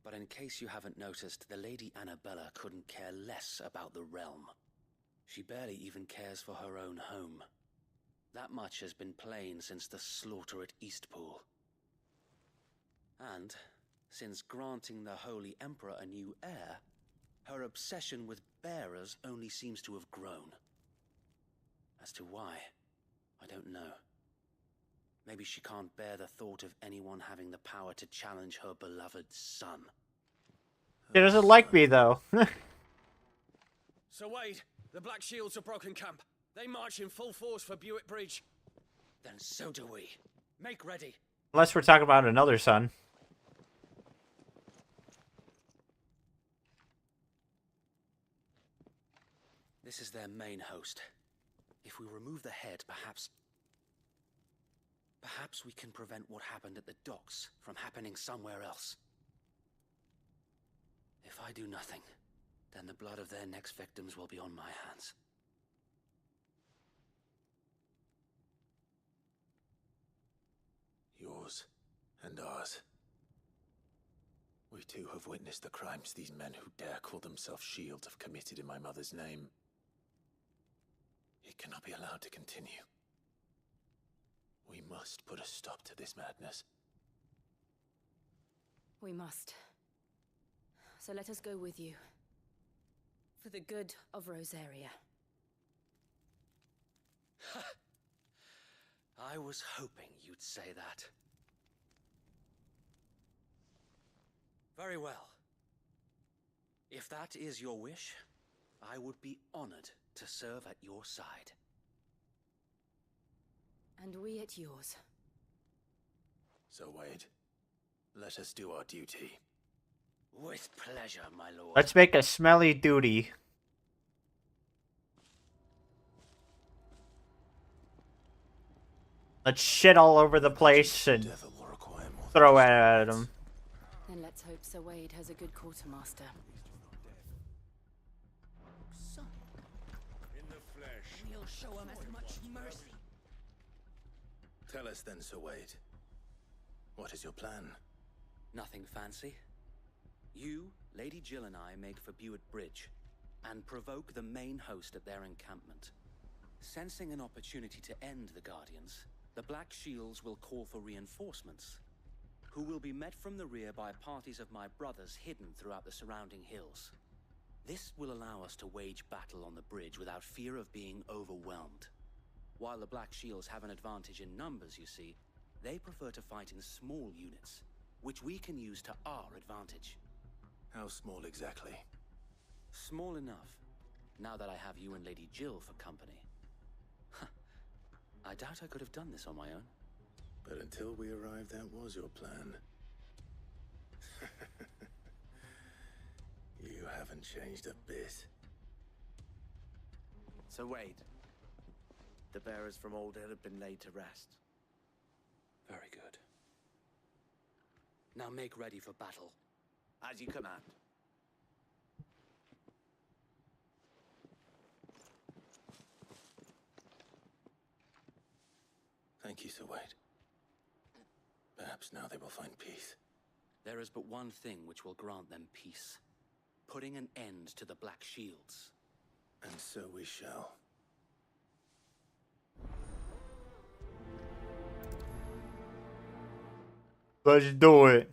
but in case you haven't noticed, the Lady Annabella couldn't care less about the realm. She barely even cares for her own home. That much has been plain since the slaughter at Eastpool. And, since granting the Holy Emperor a new heir, her obsession with bearers only seems to have grown. As to why, I don't know. Maybe she can't bear the thought of anyone having the power to challenge her beloved son. She doesn't like me, though. Sir Wade, the Black Shields have broken camp. They march in full force for Buick Bridge. Then so do we. Make ready. Unless we're talking about another son. This is their main host. If we remove the head, perhaps we can prevent what happened at the docks from happening somewhere else. If I do nothing, then the blood of their next victims will be on my hands. Yours and ours. We too have witnessed the crimes these men who dare call themselves shields have committed in my mother's name. It cannot be allowed to continue. We must put a stop to this madness. We must. So let us go with you. For the good of Rosaria. I was hoping you'd say that. Very well. If that is your wish, I would be honored to serve at your side. And we at yours. So, Wade, let us do our duty. With pleasure, my lord. Let's make a smelly duty. Let's shit all over the place and throw it at him. Then let's hope Sir Wade has a good quartermaster. In the flesh. We'll show him as much mercy. Tell us then, Sir Wade. What is your plan? Nothing fancy. You, Lady Jill and I make for Buett Bridge and provoke the main host at their encampment. Sensing an opportunity to end the Guardians, the Black Shields will call for reinforcements, who will be met from the rear by parties of my brothers hidden throughout the surrounding hills. This will allow us to wage battle on the bridge without fear of being overwhelmed. While the Black Shields have an advantage in numbers, you see, they prefer to fight in small units, which we can use to our advantage. How small exactly? Small enough, now that I have you and Lady Jill for company. I doubt I could have done this on my own. But until we arrived, that was your plan. You haven't changed a bit. So Wade, the bearers from Old Hill have been laid to rest. Very good. Now make ready for battle. As you command. Thank you, Sir Wade. Perhaps now they will find peace. There is but one thing which will grant them peace. Putting an end to the Black Shields. And so we shall. Let's do it.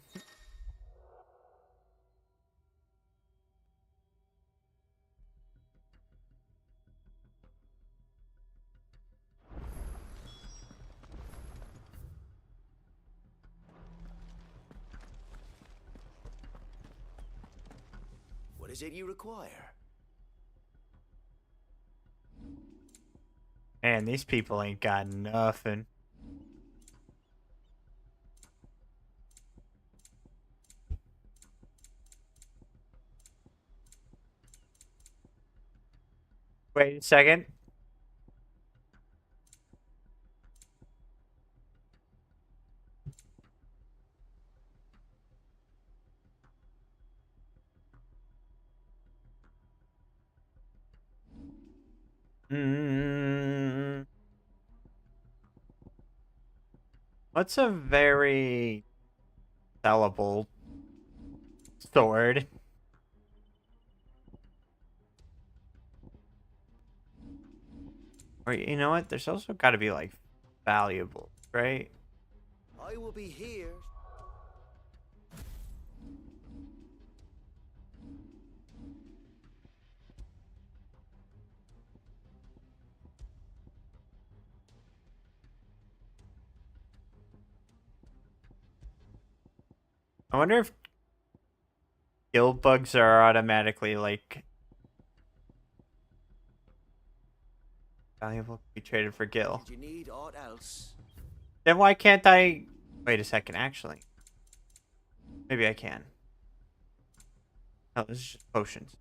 What is it you require? Man, these people ain't got nothing. Wait a second. What's a very sellable sword? Or you know what? There's also got to be like valuable, right? I will be here. I wonder if guild bugs are automatically like valuable to be traded for gil. Did you need aught else? Then why can't I? Wait a second, actually. Maybe I can. Oh, this is just potions.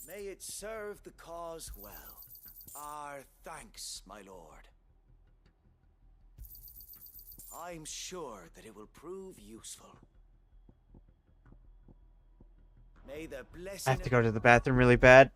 May it serve the cause well. Our thanks, my lord. I'm sure that it will prove useful. May the blessing I have to go to the bathroom really bad.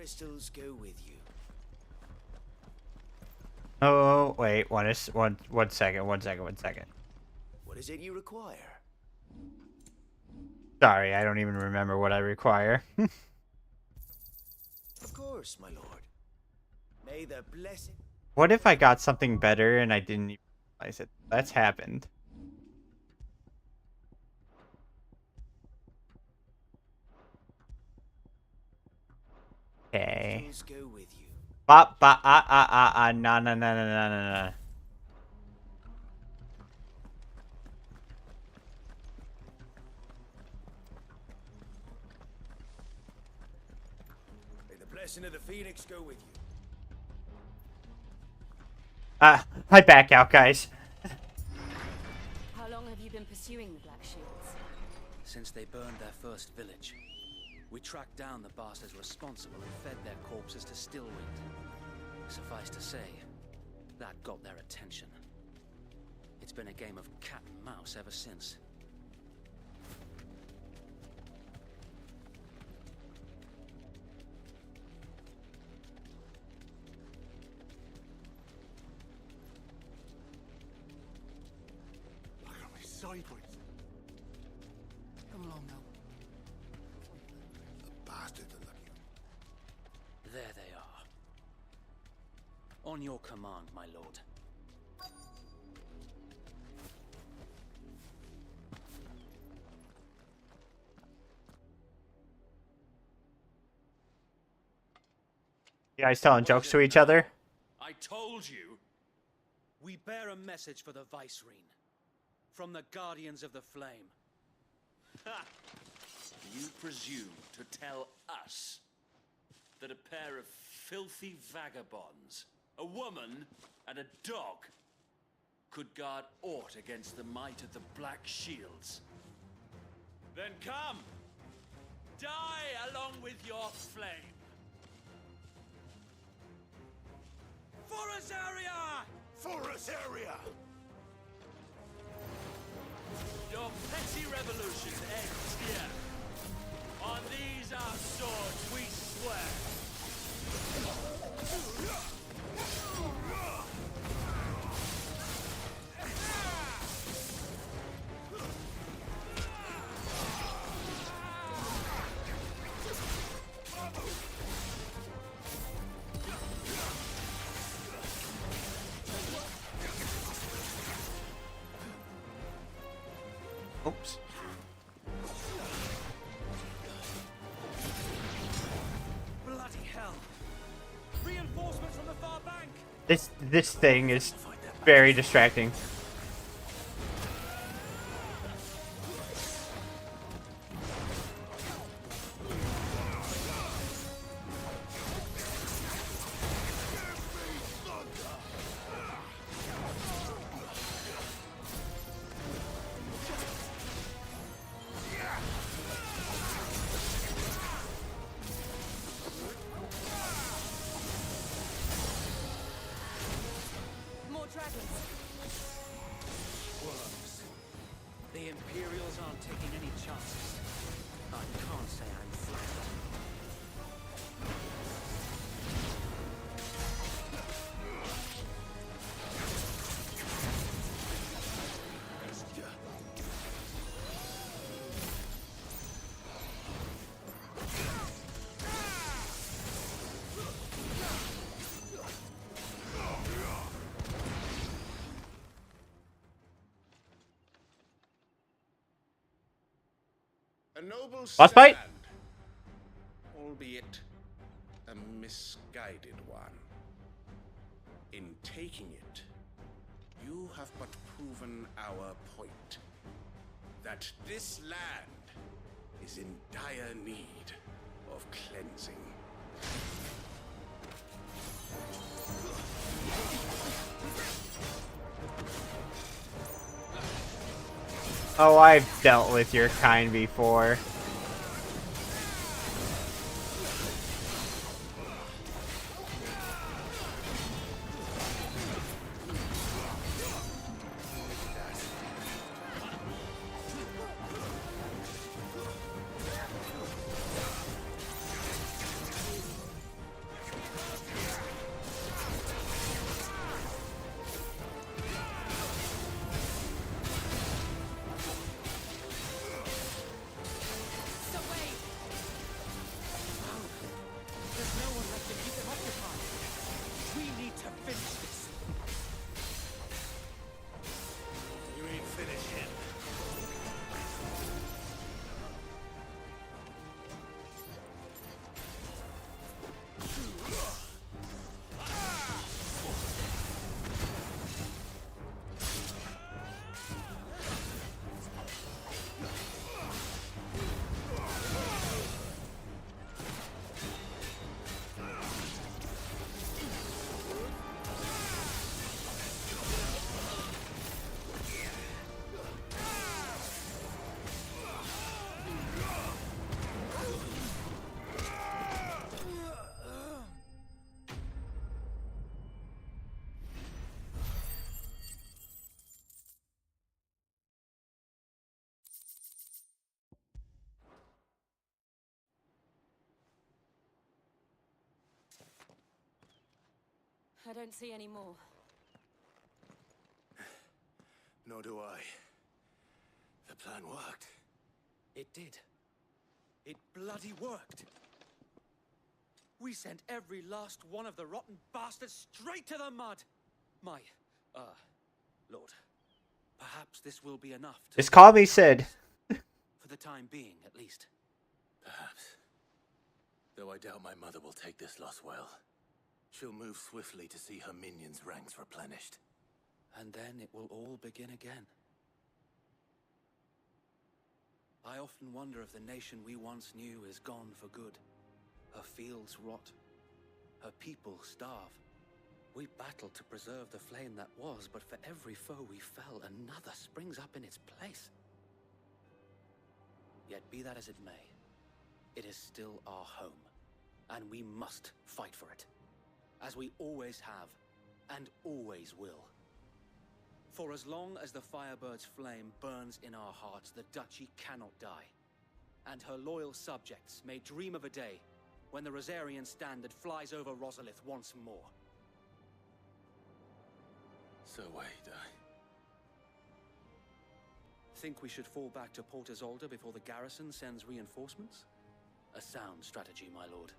crystals go with you. Oh, wait, one second. What is it you require? Sorry, I don't even remember what I require. Of course, my lord. May the blessing... What if I got something better and I didn't even realize it? That's happened. Okay. Crystals go with you. No. May the blessing of the Phoenix go with you. I back out, guys. How long have you been pursuing the Black Shields? Since they burned their first village, we tracked down the bastards responsible and fed their corpses to Stillwind. Suffice to say, that got their attention. It's been a game of cat and mouse ever since. Sideways. Come along now. The bastards are lucky. There they are. On your command, my lord. You guys telling jokes to each other? I told you. We bear a message for the Vicereine. From the Guardians of the Flame. Ha! You presume to tell us that a pair of filthy vagabonds, a woman and a dog, could guard aught against the might of the Black Shields? Then come! Die along with your flame! For Azaria! For Azaria! Your petty revolution ends here. On these our swords we swear. Oops. Bloody hell! Reinforcements from the far bank! This thing is very distracting. More dragons. Worms. The Imperials aren't taking any chances. I can't say I'm flattered. A noble Boss fight? stand, albeit a misguided one. In taking it, you have but proven our point. That this land is in dire need of cleansing. Oh, I've dealt with your kind before. I don't see any more. Nor do I. The plan worked. It did. It bloody worked. We sent every last one of the rotten bastards straight to the mud. My, Lord, perhaps this will be enough to... Just call me Sid. For the time being, at least. Perhaps. Though I doubt my mother will take this loss well. She'll move swiftly to see her minions' ranks replenished. And then it will all begin again. I often wonder if the nation we once knew is gone for good. Her fields rot. Her people starve. We battled to preserve the flame that was, but for every foe we fell, another springs up in its place. Yet be that as it may, it is still our home, and we must fight for it, as we always have, and always will. For as long as the Firebird's flame burns in our hearts, the Duchy cannot die, and her loyal subjects may dream of a day when the Rosarian standard flies over Rosalith once more. So wait, Think we should fall back to Port Isolde before the garrison sends reinforcements? A sound strategy, my lord.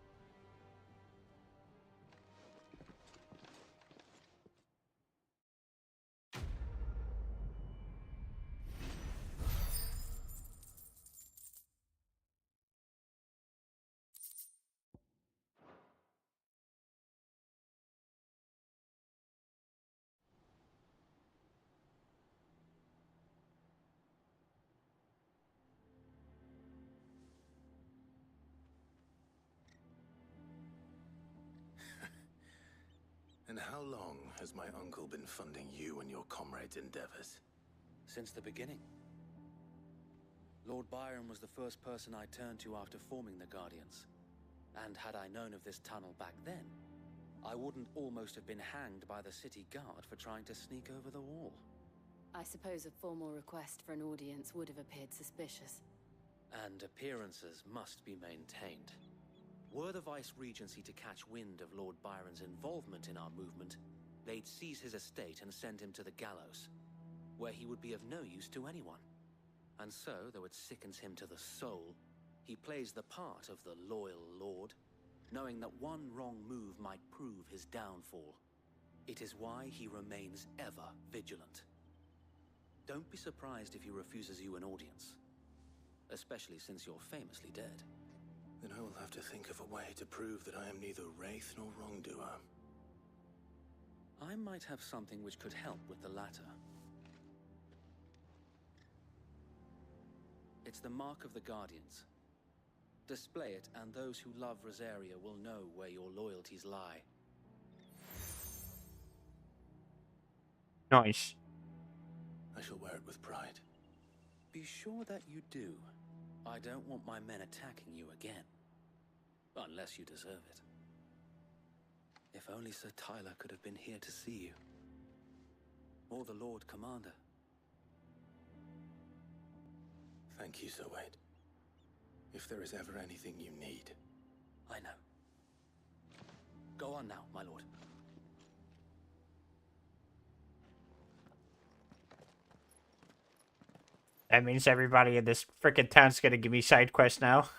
And how long has my uncle been funding you and your comrades' endeavors? Since the beginning. Lord Byron was the first person I turned to after forming the Guardians. And had I known of this tunnel back then, I wouldn't almost have been hanged by the city guard for trying to sneak over the wall. I suppose a formal request for an audience would have appeared suspicious. And appearances must be maintained. Were the Vice-Regency to catch wind of Lord Byron's involvement in our movement, they'd seize his estate and send him to the gallows, where he would be of no use to anyone. And so, though it sickens him to the soul, he plays the part of the loyal lord, knowing that one wrong move might prove his downfall. It is why he remains ever vigilant. Don't be surprised if he refuses you an audience, especially since you're famously dead. Then I will have to think of a way to prove that I am neither wraith nor wrongdoer. I might have something which could help with the latter. It's the mark of the Guardians. Display it, and those who love Rosaria will know where your loyalties lie. Nice. I shall wear it with pride. Be sure that you do. I don't want my men attacking you again. Unless you deserve it. If only Sir Tyler could have been here to see you. Or the Lord Commander. Thank you, Sir Wade. If there is ever anything you need. I know. Go on now, my lord. That means everybody in this frickin' town's gonna give me side quests now.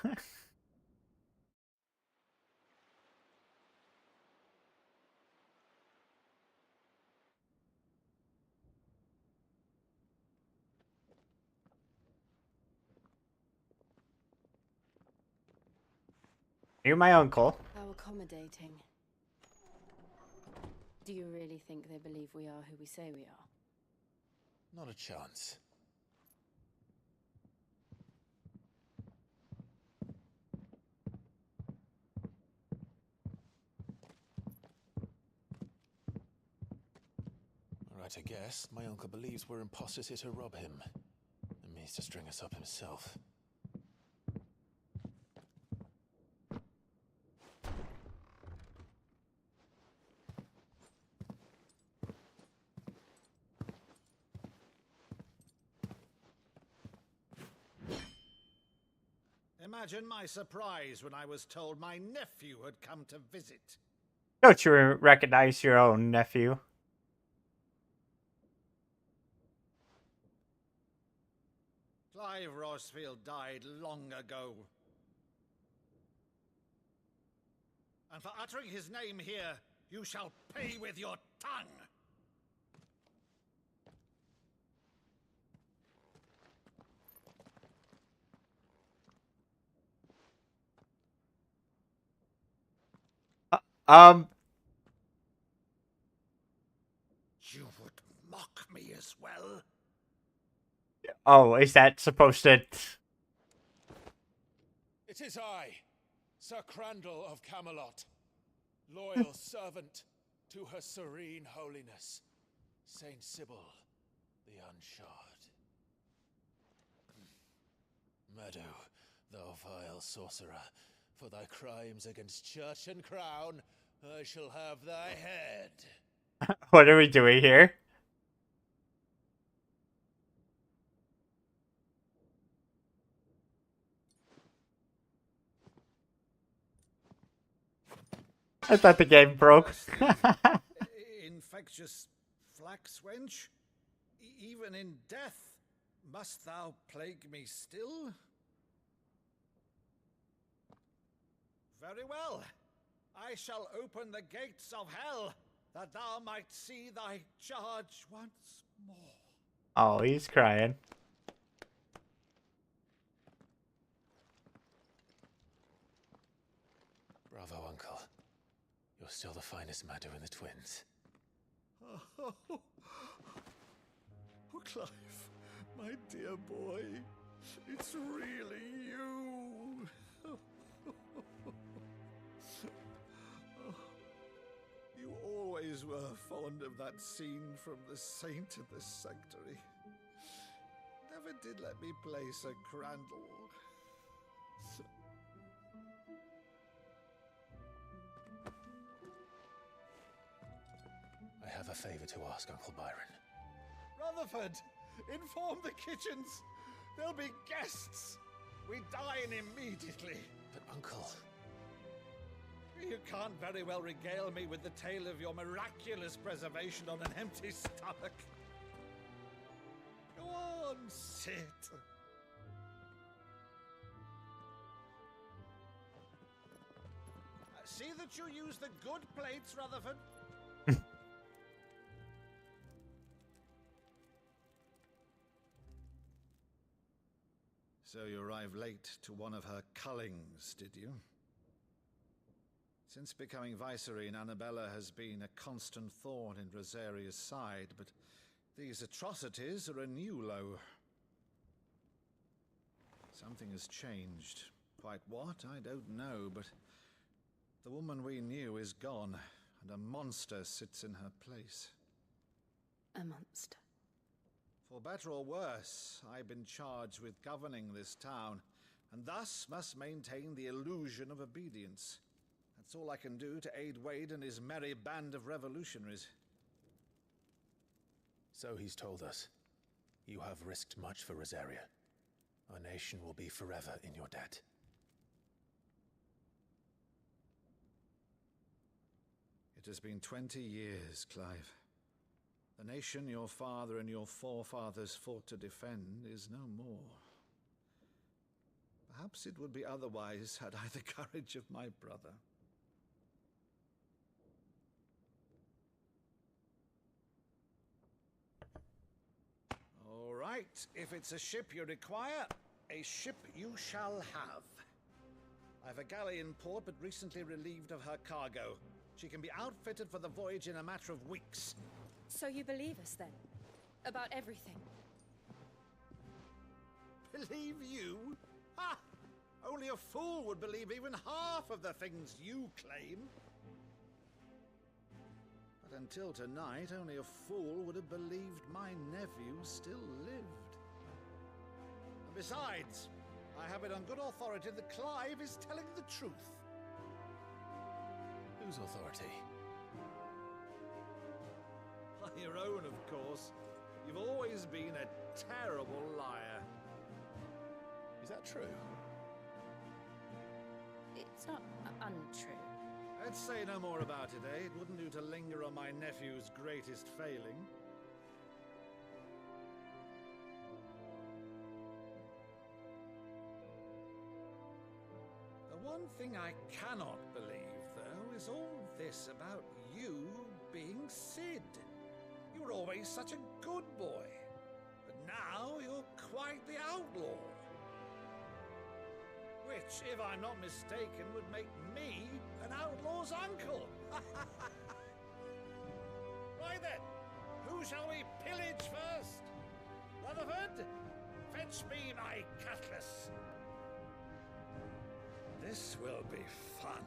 You're my uncle. How accommodating. Do you really think they believe we are who we say we are? Not a chance. Right, I guess. My uncle believes we're imposters here to rob him. And means to string us up himself. Imagine my surprise when I was told my nephew had come to visit. Don't you recognize your own nephew? Clive Rosfield died long ago. And for uttering his name here, you shall pay with your tongue! You would mock me as well? Oh, is that supposed to... It is I, Sir Crandall of Camelot, loyal servant to Her Serene Holiness, Saint Sybil the Unshod. Meadow, thou vile sorcerer, for thy crimes against church and crown, I shall have thy head. What are we doing here? I thought the game broke. Infectious flax wench? Even in death, must thou plague me still? Very well. I shall open the gates of hell, that thou might see thy charge once more. Oh, he's crying. Bravo, Uncle. You're still the finest Meadow in the twins. Oh, Clive, my dear boy, it's really you. You always were fond of that scene from The Saint in the Sanctuary. Never did let me play Sir Crandall. I have a favor to ask, Uncle Byron. Rutherford, inform the kitchens. There'll be guests. We dine immediately. But, Uncle... You can't very well regale me with the tale of your miraculous preservation on an empty stomach. Go on, sit. See that you use the good plates, Rutherford. So you arrived late to one of her cullings, did you? Since becoming Vicereine, Annabella has been a constant thorn in Rosaria's side, but these atrocities are a new low. Something has changed. Quite what, I don't know, but the woman we knew is gone, and a monster sits in her place. A monster. For better or worse, I've been charged with governing this town, and thus must maintain the illusion of obedience. That's all I can do to aid Wade and his merry band of revolutionaries. So he's told us. You have risked much for Rosaria. Our nation will be forever in your debt. It has been 20 years, Clive. The nation your father and your forefathers fought to defend is no more. Perhaps it would be otherwise had I the courage of my brother. All right, if it's a ship you require, a ship you shall have. I've a galley in port, but recently relieved of her cargo. She can be outfitted for the voyage in a matter of weeks. So you believe us then? About everything? Believe you? Ha! Only a fool would believe even half of the things you claim. But until tonight, only a fool would have believed my nephew still lived. And besides, I have it on good authority that Clive is telling the truth. Whose authority? Your own, of course. You've always been a terrible liar. Is that true? It's not untrue. Let's say no more about it, eh? It wouldn't do to linger on my nephew's greatest failing. The one thing I cannot believe, though, is all this about you being Cid. You were always such a good boy, but now you're quite the outlaw. Which, if I'm not mistaken, would make me an outlaw's uncle. Right then, who shall we pillage first? Rutherford, fetch me my cutlass. This will be fun.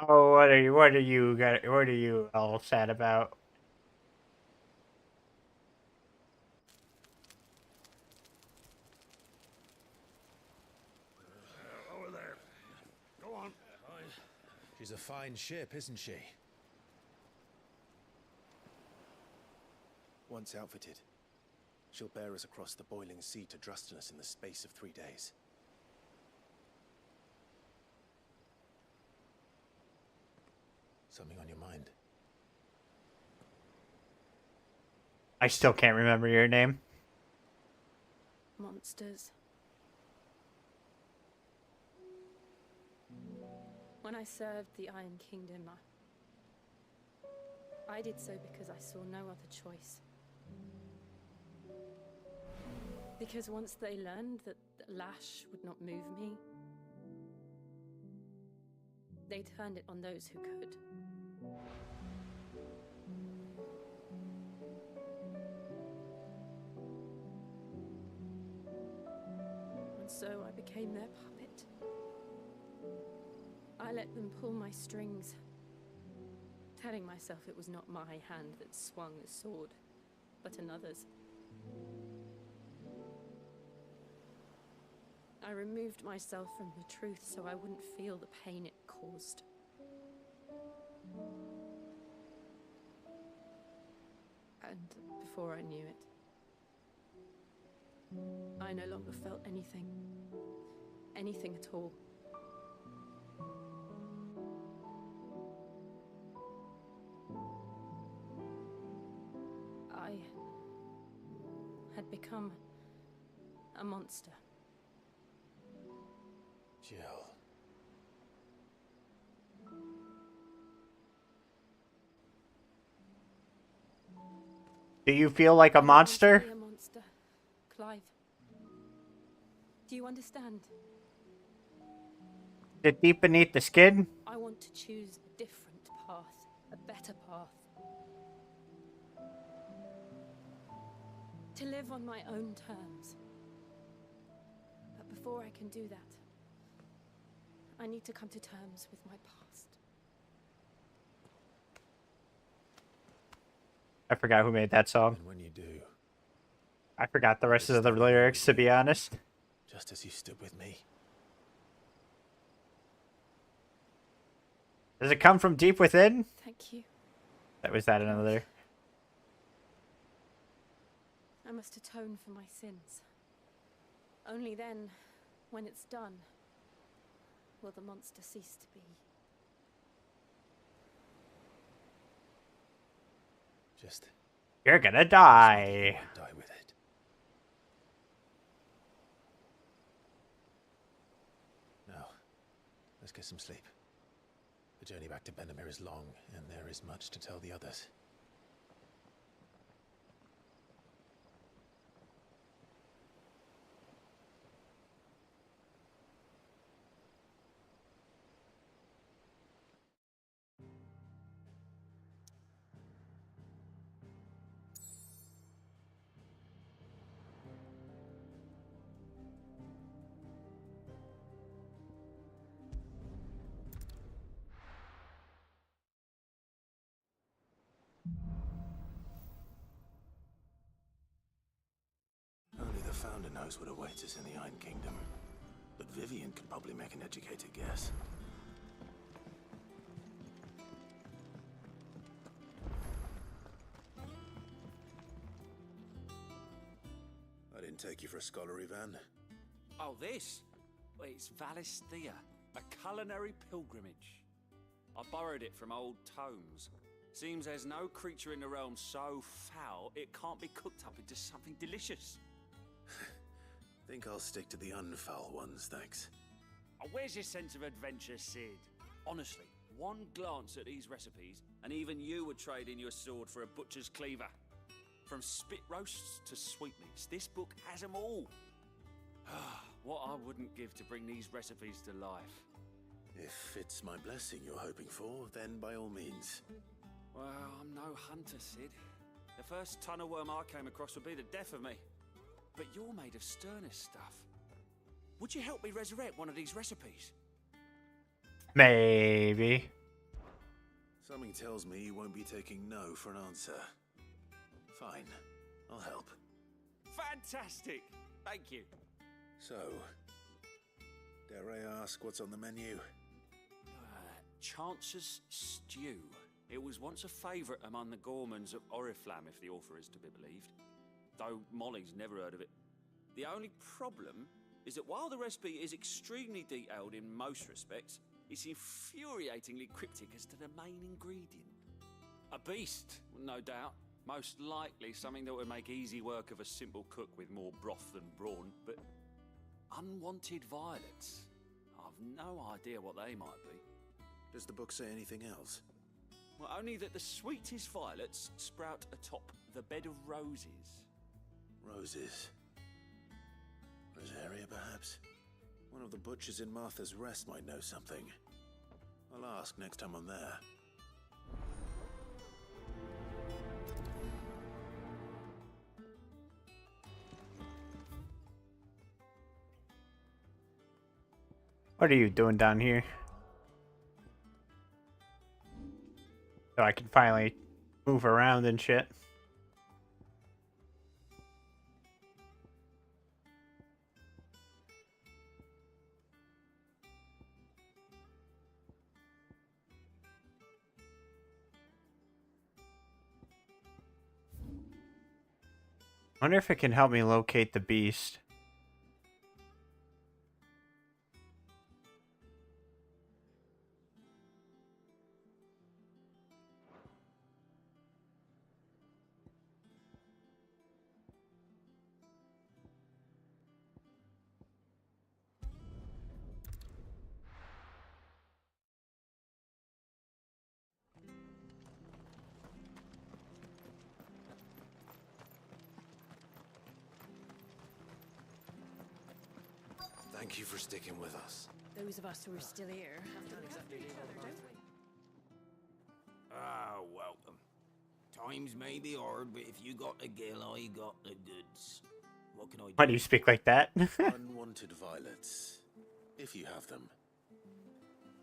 Oh, what are you all sad about? Over there. Go on. She's a fine ship, isn't she? Once outfitted, she'll bear us across the boiling sea to Drustinus in the space of 3 days. Something on your mind? I still can't remember your name. Monsters. When I served the Iron Kingdom, I did so because I saw no other choice. Because once they learned that Lash would not move me, they turned it on those who could. And so I became their puppet. I let them pull my strings, telling myself it was not my hand that swung the sword, but another's. I removed myself from the truth so I wouldn't feel the pain it caused. And before I knew it, I no longer felt anything. Anything at all. I had become a monster. Jill. Do you feel like a monster? A monster, Clive. Do you understand? Is it deep beneath the skin? I want to choose a different path, a better path. To live on my own terms. But before I can do that, I need to come to terms with my past. I forgot who made that song. And when you do, I forgot the rest of the lyrics, to be honest. just as you stood with me. Does it come from deep within? Thank you. Was that another? I must atone for my sins. Only then, when it's done, will the monster cease to be. Just... You're gonna die. Die with it. Now, let's get some sleep. The journey back to Benamir is long, and there is much to tell the others. Only the Founder knows what awaits us in the Iron Kingdom. But Vivian could probably make an educated guess. take you for a scholar, Ivan. Oh, this? Well, it's Valisthea, a culinary pilgrimage. I borrowed it from old tomes. Seems there's no creature in the realm so foul it can't be cooked up into something delicious. Think I'll stick to the unfoul ones, thanks. Oh, where's your sense of adventure, Sid? Honestly, one glance at these recipes, and even you would trade in your sword for a butcher's cleaver. From spit roasts to sweetmeats, this book has them all. What I wouldn't give to bring these recipes to life. If it's my blessing you're hoping for, then by all means. Well, I'm no hunter, Sid. The first ton of worm I came across would be the death of me. But you're made of sterner stuff. Would you help me resurrect one of these recipes? Maybe. Something tells me you won't be taking no for an answer. Fine, I'll help. Fantastic! Thank you. So, dare I ask what's on the menu? Chance's Stew. It was once a favourite among the Gormans of Oriflamme, if the author is to be believed. Though Molly's never heard of it. The only problem is that while the recipe is extremely detailed in most respects, it's infuriatingly cryptic as to the main ingredient. A beast, no doubt. Most likely something that would make easy work of a simple cook with more broth than brawn, but unwanted violets. I've no idea what they might be. Does the book say anything else? Well, only that the sweetest violets sprout atop the bed of roses. Roses. Rosaria, perhaps? One of the butchers in Martha's Rest might know something. I'll ask next time I'm there. What are you doing down here? So I can finally move around and shit. Wonder if it can help me locate the beast. Thank you for sticking with us. Those of us who are still here have to look after each other, don't we? Ah, welcome. Times may be hard, but if you got the gill, I got the goods. What can I do? Why do you speak like that? Unwanted violets, if you have them.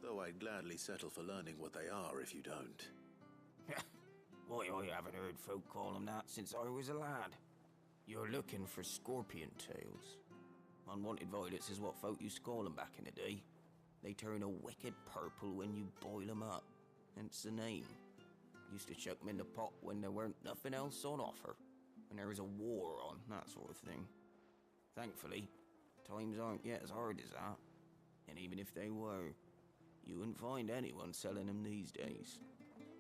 Though I'd gladly settle for learning what they are if you don't. Why, I haven't heard folk call them that since I was a lad. You're looking for scorpion tails. Unwanted violets is what folk used to call them back in the day. They turn a wicked purple when you boil them up, hence the name. Used to chuck them in the pot when there weren't nothing else on offer, when there was a war on, that sort of thing. Thankfully, times aren't yet as hard as that, and even if they were, you wouldn't find anyone selling them these days.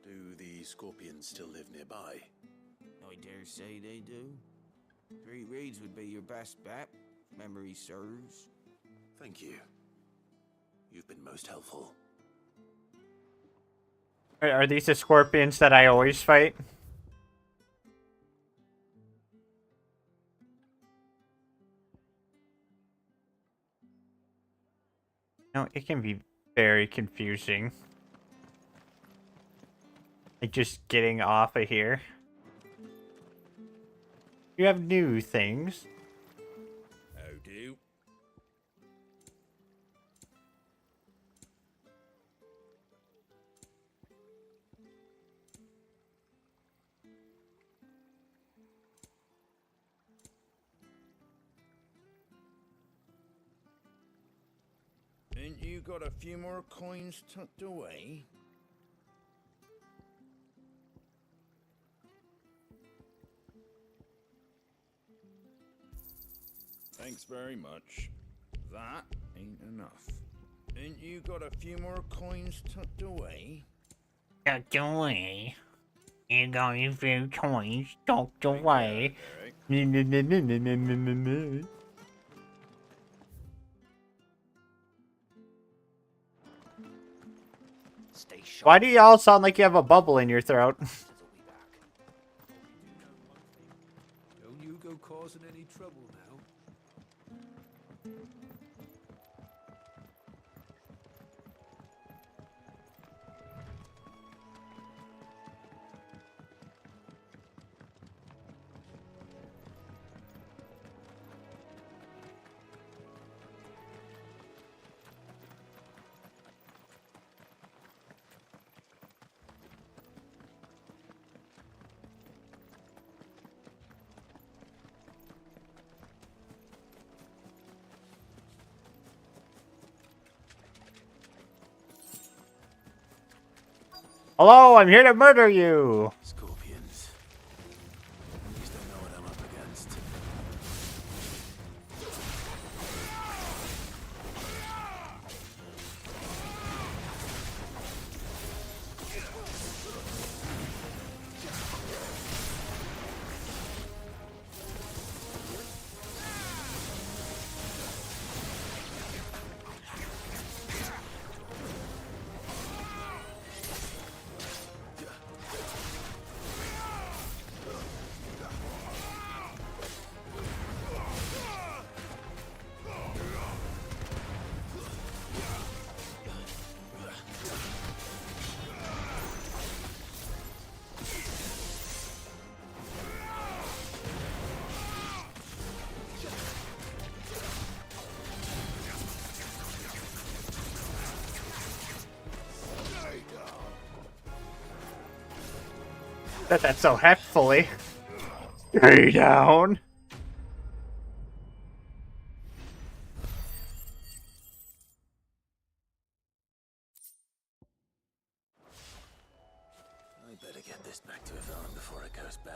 Do the scorpions still live nearby? I dare say they do. Three Reeds would be your best bet. Memory serves. Thank you. You've been most helpful. Are these the scorpions that I always fight? No, it can be very confusing. Like just getting off of here. You have new things. How do? Ain't you got a few more coins tucked away? Thanks very much. That ain't enough. Ain't you got a few more coins tucked away? Tucked away. You got a few coins tucked away. Why do y'all sound like you have a bubble in your throat? Don't you go causing any trouble now. Hello, I'm here to murder you. Scorpions. At least I know what I'm up against. Said that so heftfully. Stay down. I better get this back to Yvonne before it goes bad.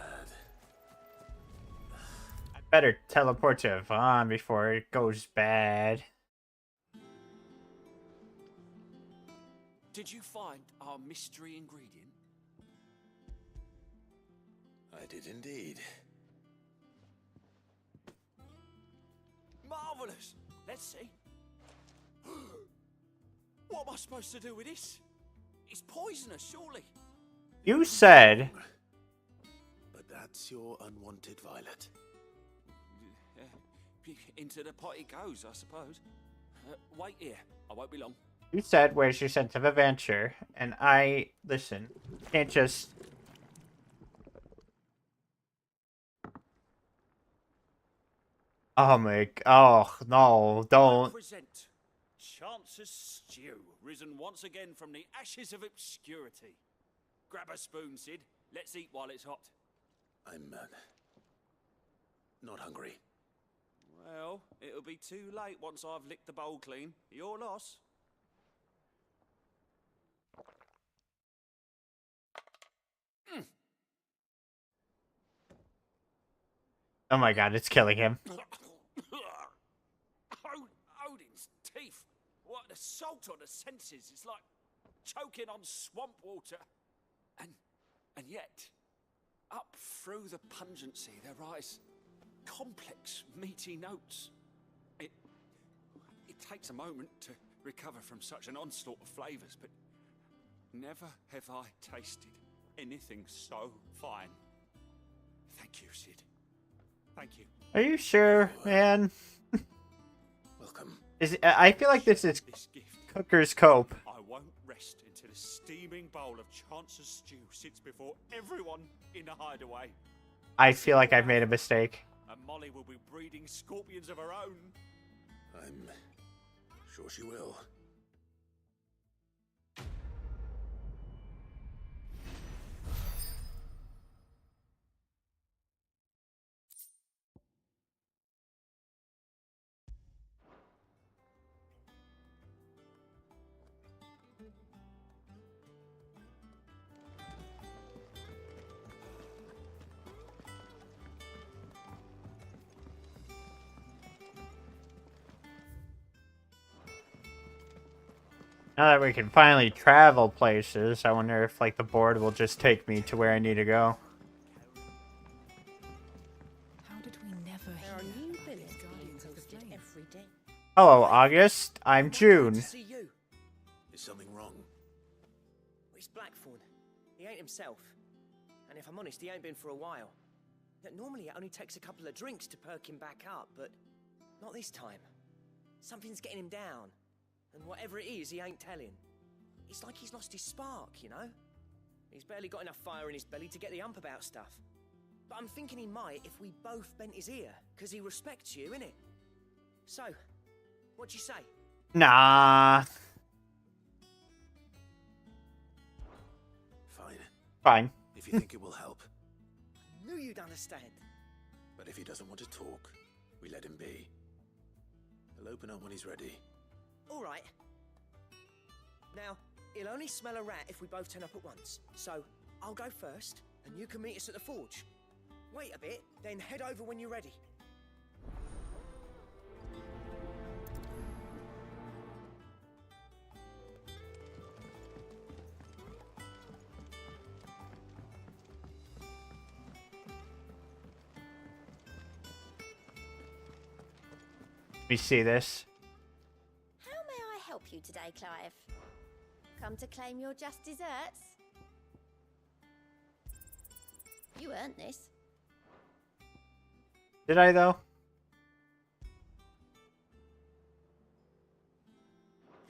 I better teleport to Yvonne before it goes bad. Did you find our mystery ingredient? I did indeed. Marvelous! Let's see. What am I supposed to do with this? It's poisonous, surely. You said. But that's your unwanted violet. Into the pot it goes, I suppose. Wait here. I won't be long. You said, where's your sense of adventure? And listen, can't just... Oh no, don't. Present Chance's stew, risen once again from the ashes of obscurity. Grab a spoon, Sid. Let's eat while it's hot. I'm not hungry. Well, it'll be too late once I've licked the bowl clean. Your loss. Oh my god, it's killing him. Odin's teeth. What an assault on the senses. It's like choking on swamp water. And yet, up through the pungency there rise complex, meaty notes. It takes a moment to recover from such an onslaught of flavors, but never have I tasted anything so fine. Thank you, Sid. Thank you. Are you sure, man? Welcome. I feel like this is Cooker's Cope. I won't rest until a steaming bowl of Chance's stew sits before everyone in the hideaway. I feel like I've made a mistake. And Molly will be breeding scorpions of her own. I'm sure she will. Now that we can finally travel places, I wonder if, like, the board will just take me to where I need to go. How did we never There are hear new about villas these being guardians of the posted flame? every day. Hello, August. I'm June. Is something wrong? It's Blackthorn. He ain't himself. And if I'm honest, he ain't been for a while. Normally it only takes a couple of drinks to perk him back up, but not this time. Something's getting him down. And whatever it is, he ain't telling. It's like he's lost his spark, you know? He's barely got enough fire in his belly to get the ump about stuff. But I'm thinking he might if we both bent his ear, because he respects you, innit? So, what you say? Nah. Fine. Fine. If you think it will help. Knew you'd understand. But if he doesn't want to talk, we let him be. He'll open up when he's ready. All right. Now, he'll only smell a rat if we both turn up at once. So, I'll go first, and you can meet us at the forge. Wait a bit, then head over when you're ready. We see this. How may I help you today, Clive? Come to claim your just desserts? You earned this. Did I, though?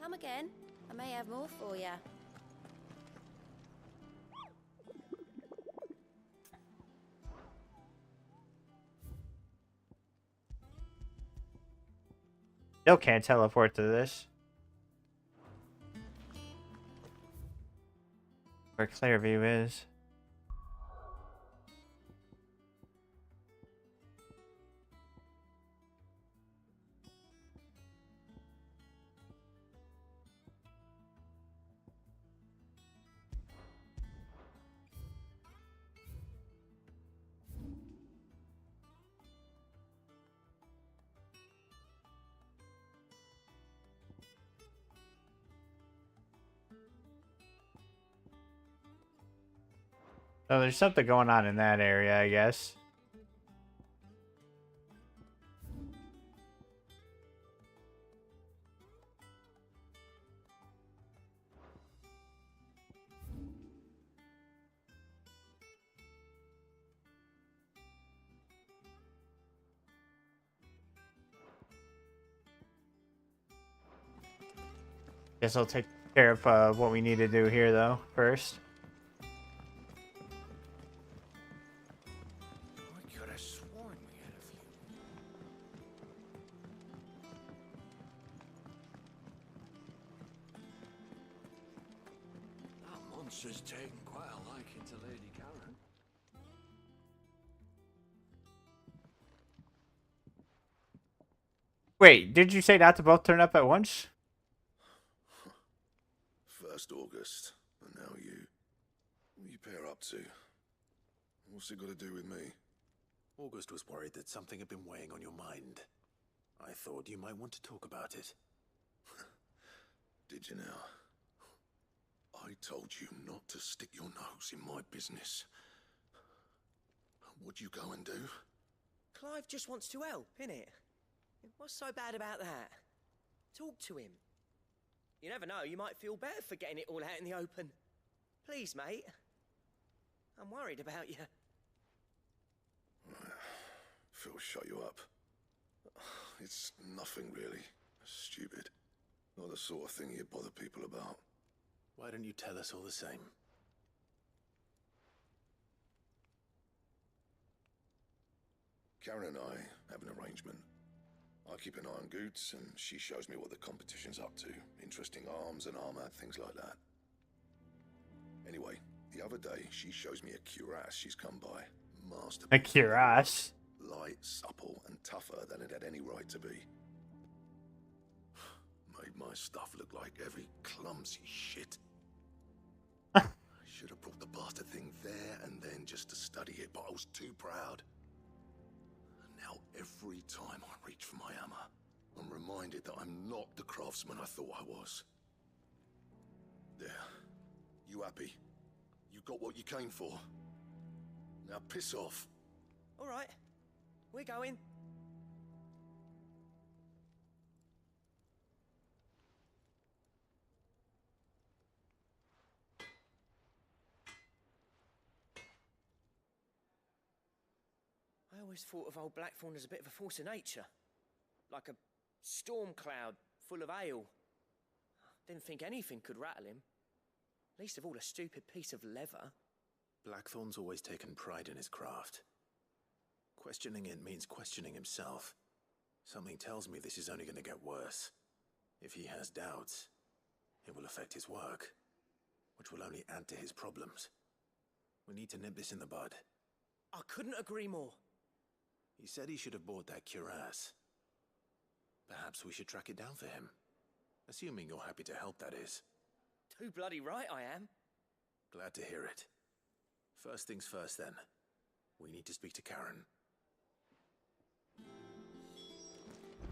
Come again. I may have more for you. Still can't teleport to this. Where Clearview is. So there's something going on in that area, I guess. Guess I'll take care of what we need to do here, though, first. I could have sworn we had a few. That monster's taken quite a liking to Lady Karen. Wait, did you say not to both turn up at once? First August, and now you. What are you pair up to? What's it got to do with me? August was worried that something had been weighing on your mind. I thought you might want to talk about it. Did you now? I told you not to stick your nose in my business. What'd you go and do? Clive just wants to help, innit? What's so bad about that? Talk to him. You never know, you might feel better for getting it all out in the open. Please, mate. I'm worried about you. Phil shut you up. It's nothing really. Stupid. Not the sort of thing you bother people about. Why don't you tell us all the same? Karen and I have an arrangement. I keep an eye on Goots, and she shows me what the competition's up to. Interesting arms and armor, things like that. Anyway, the other day, she shows me a cuirass she's come by. Masterpiece. A cuirass? Light, supple, and tougher than it had any right to be. Made my stuff look like every clumsy shit. I should have brought the bastard thing there and then just to study it, but I was too proud. Now, every time I reach for my hammer, I'm reminded that I'm not the craftsman I thought I was. you happy? You got what you came for. Now piss off. All right, we're going. I always thought of old Blackthorn as a bit of a force of nature. Like a storm cloud full of hail. Didn't think anything could rattle him. Least of all a stupid piece of leather. Blackthorn's always taken pride in his craft. Questioning it means questioning himself. Something tells me this is only going to get worse. If he has doubts, it will affect his work, which will only add to his problems. We need to nip this in the bud. I couldn't agree more. He said he should have bought that cuirass. Perhaps we should track it down for him. Assuming you're happy to help, that is. Too bloody right I am. Glad to hear it. First things first, then. We need to speak to Karen.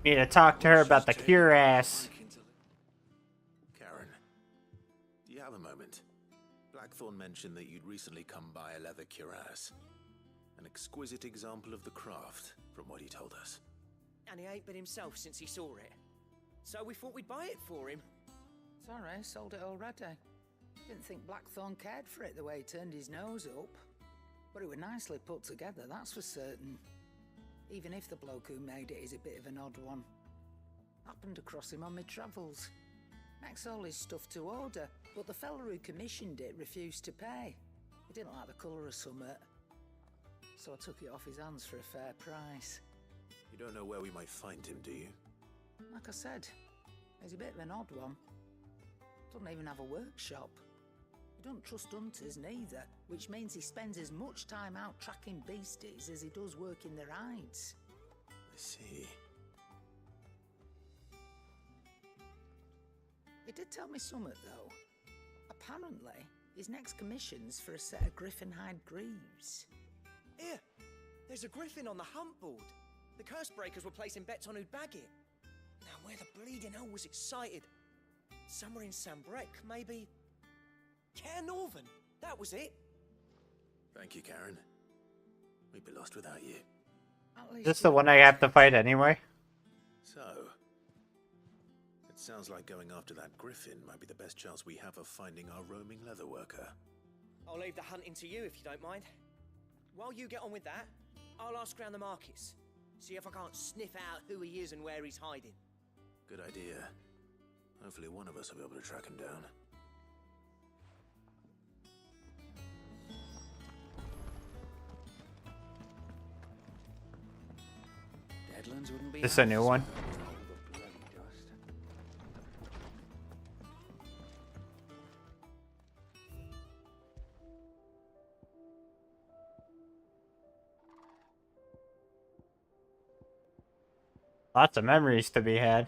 Need to talk to her about the cuirass. Karen, do you have a moment? Blackthorn mentioned that you'd recently come by a leather cuirass. An exquisite example of the craft, from what he told us. And he ain't been himself since he saw it. So we thought we'd buy it for him. Sorry, sold it already. Didn't think Blackthorn cared for it the way he turned his nose up. But it was nicely put together, that's for certain. Even if the bloke who made it is a bit of an odd one. Happened across him on my travels. Makes all his stuff to order, but the fella who commissioned it refused to pay. He didn't like the colour of summit. So I took it off his hands for a fair price. You don't know where we might find him, do you? Like I said, he's a bit of an odd one. Doesn't even have a workshop. He don't trust hunters neither, which means he spends as much time out tracking beasties as he does working their hides. I see. He did tell me something, though. Apparently, his next commission's for a set of griffin hide greaves. Here, there's a griffin on the hunt board. The curse breakers were placing bets on who'd bag it. Now, where the bleeding hell was it sighted? Somewhere in Sambrec, maybe. Care Northern, that was it. Thank you, Karen. We'd be lost without you. Is this the one I have to fight anyway? So, it sounds like going after that griffin might be the best chance we have of finding our roaming leatherworker. I'll leave the hunting to you if you don't mind. While you get on with that, I'll ask around the markets. See if I can't sniff out who he is and where he's hiding. Good idea. Hopefully one of us will be able to track him down. Deadlands wouldn't be This is a new one. Lots of memories to be had.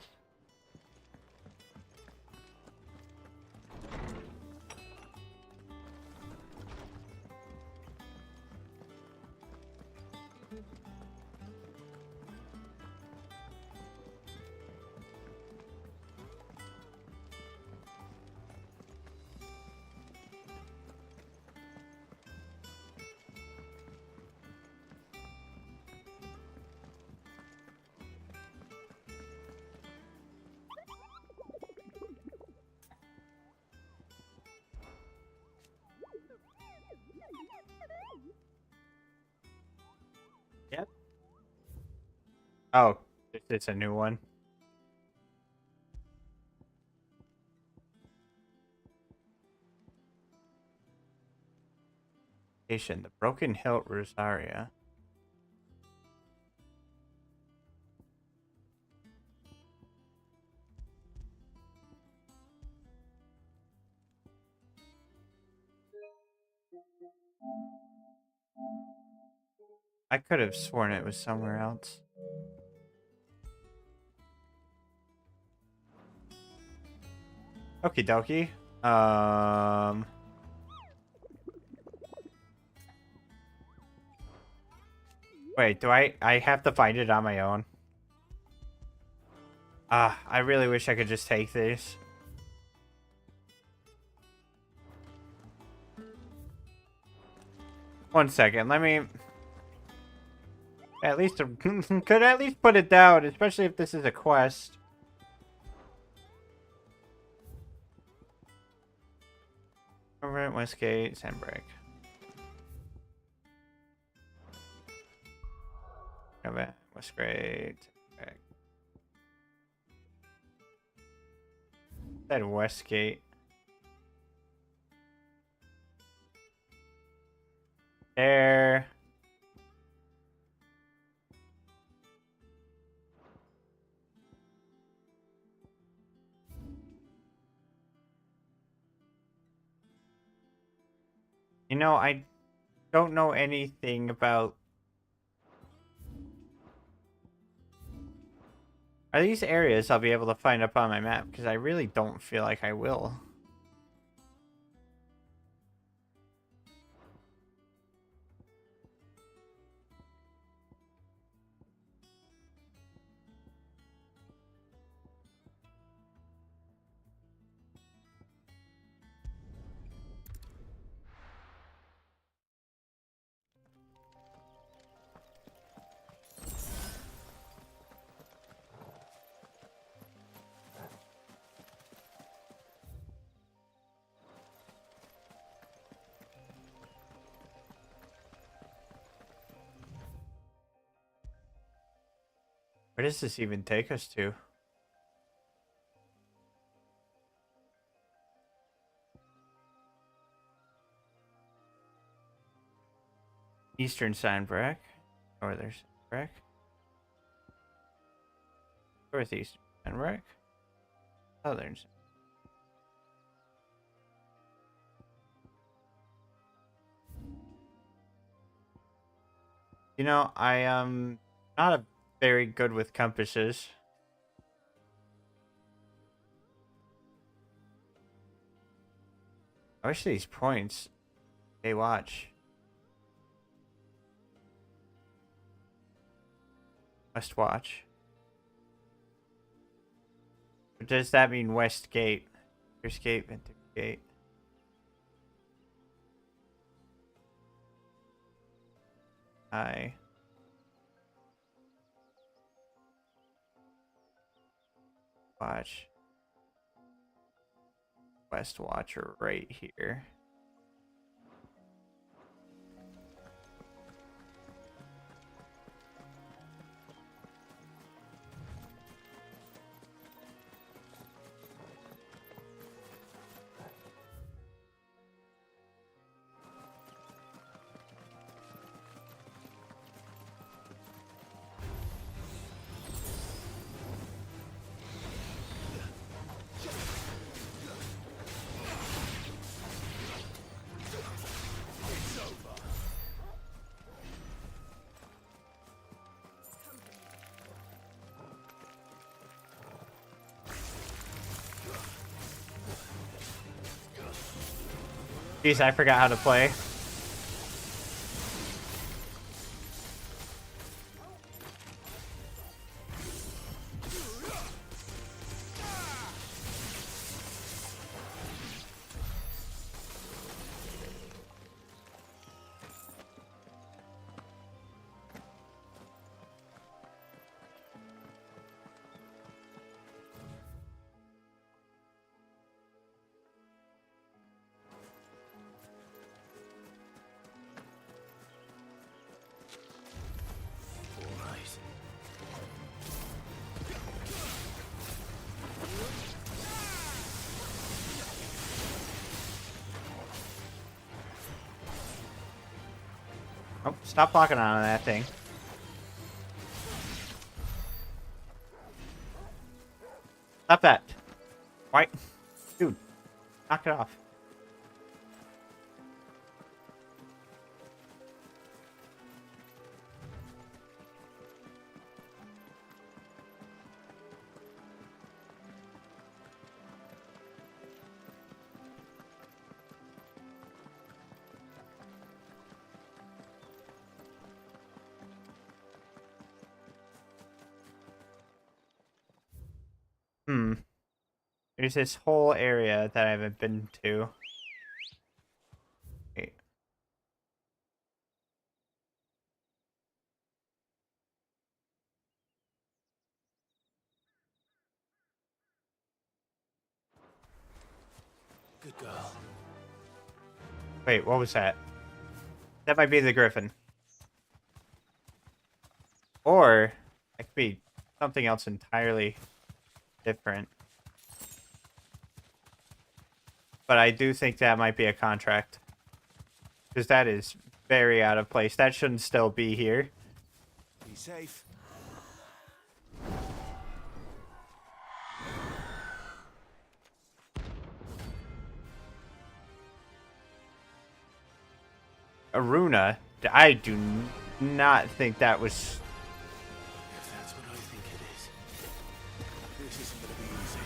Yep. Oh, it's a new one. The Broken Hilt Rosaria. I could have sworn it was somewhere else. Okie dokie. Wait, do I have to find it on my own? I really wish I could just take these. 1 second, let me... At least, could at least put it down, especially if this is a quest. Over at Westgate, Sandbreak. Over at Westgate, Sandbreak. Said Westgate. There. You know, I don't know anything about... Are these areas I'll be able to find up on my map? Because I really don't feel like I will. Where does this even take us to? Eastern Sandbreak. Northern Sandbreak. Northeast Sandbreak. Southern Sandbreak. You know, I am not very good with compasses. I wish these points. Hey, watch. Must watch. But does that mean West Gate? West Gate, Vintage Gate. Hi. Watch. West Watcher right here. Jeez, I forgot how to play. Oh, stop locking on that thing. Stop that. Why? Dude, knock it off. There's this whole area that I haven't been to. Wait. Good girl. Wait, what was that? That might be the griffin. Or it could be something else entirely different. But I do think that might be a contract. Because that is very out of place. That shouldn't still be here. Be safe. Aruna, I do not think that was... If that's what I think it is, this isn't gonna be easy.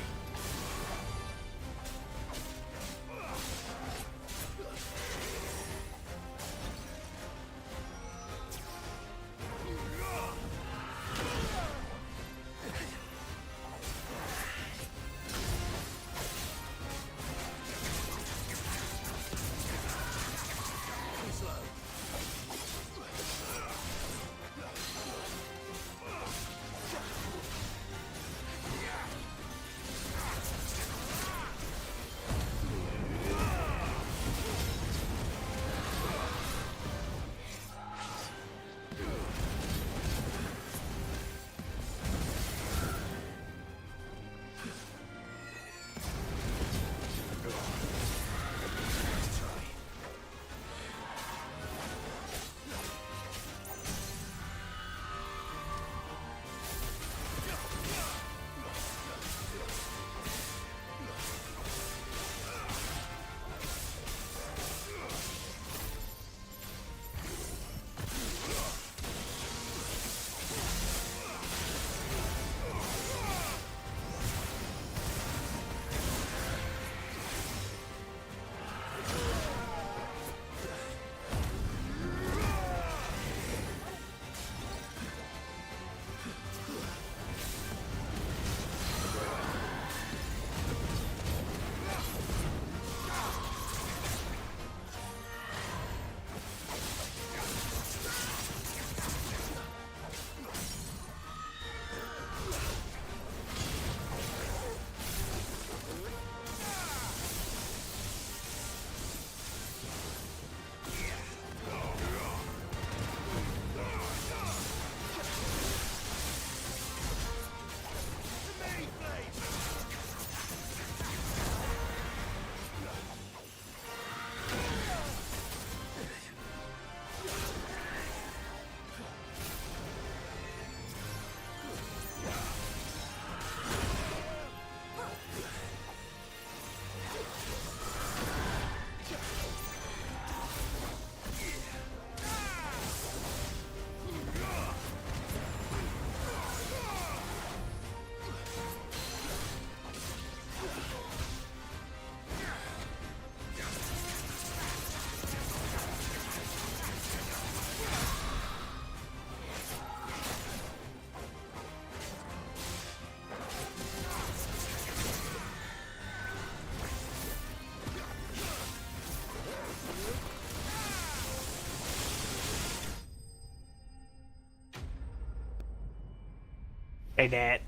Hey, Dad.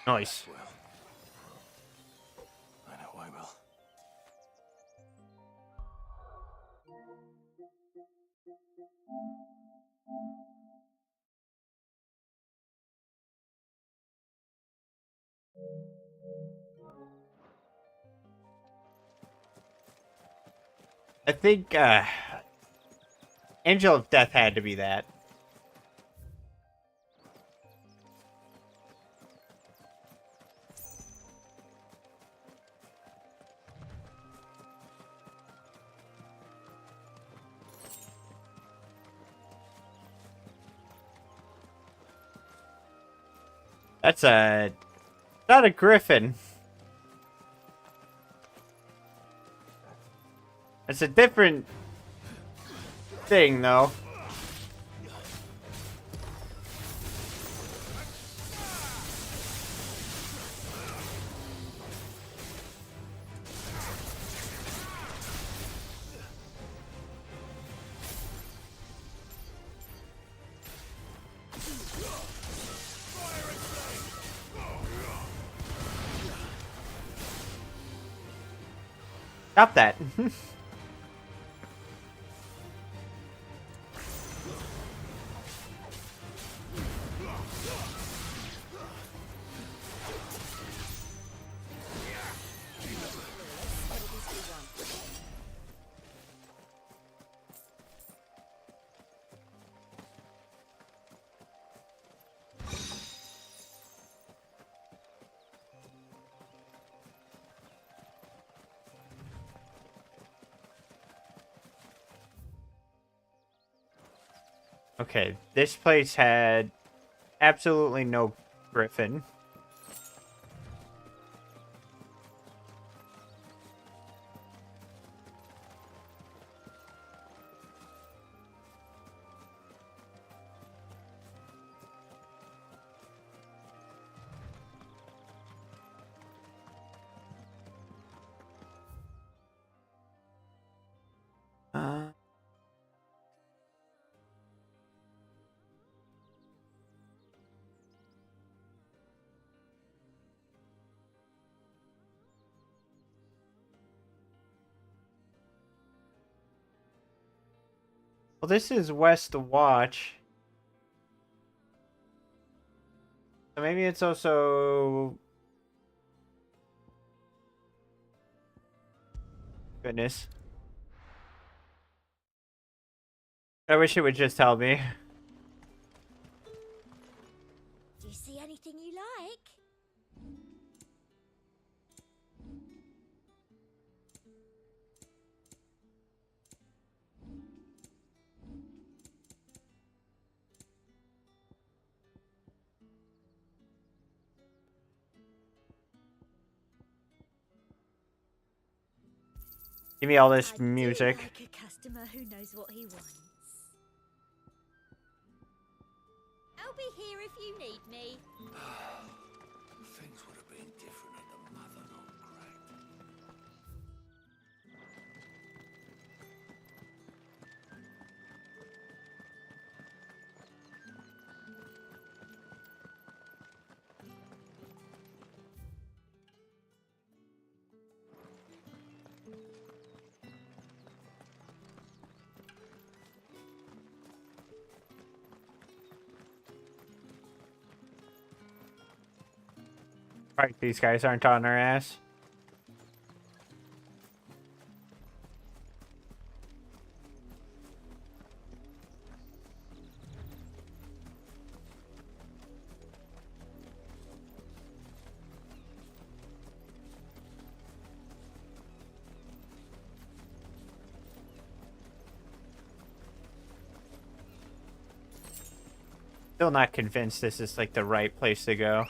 Nice. Well, I know I will. I think, Angel of Death had to be that. That's not a griffin. It's a different thing, though. Stop that. Okay, this place had absolutely no griffin. Well, this is West Watch. So maybe it's also... Goodness. I wish it would just tell me. Do you see anything you like? Give me all this music. Like a customer who knows what he wants. I'll be here if you need me. Things would have been different at the Mother not cracked. Right, these guys aren't on our ass. Still not convinced this is like the right place to go.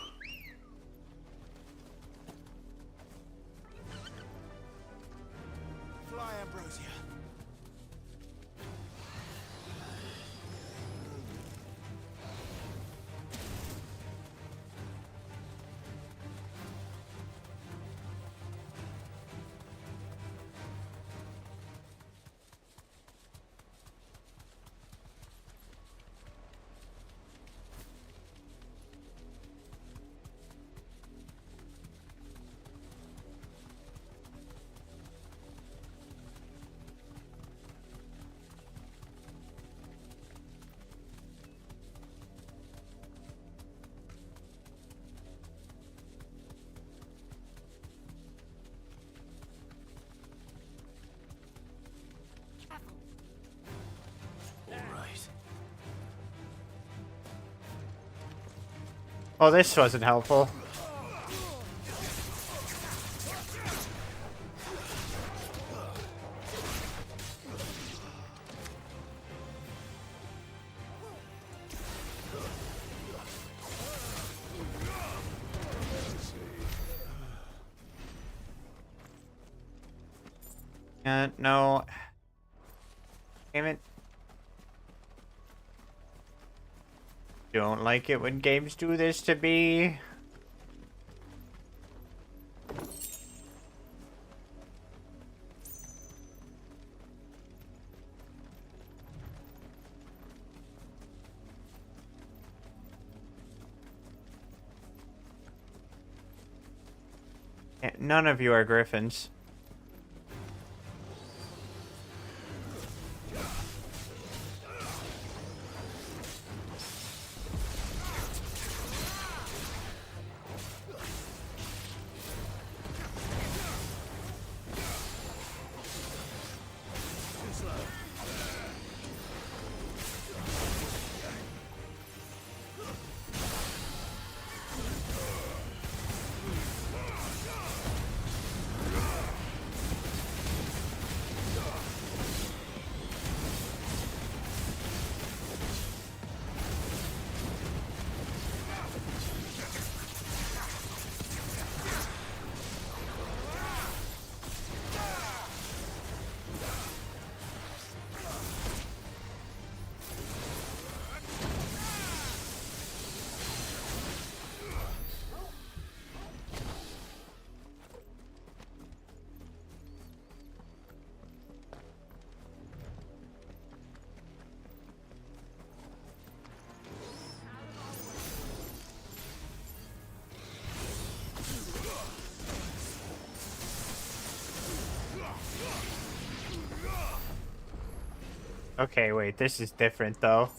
Fly, Ambrosia. Oh, this wasn't helpful. No. Damn it. Don't like it when games do this to me. None of you are griffins. Okay, wait, this is different though.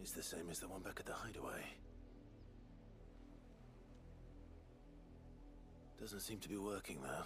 It's the same as the one back at the hideaway. Doesn't seem to be working though.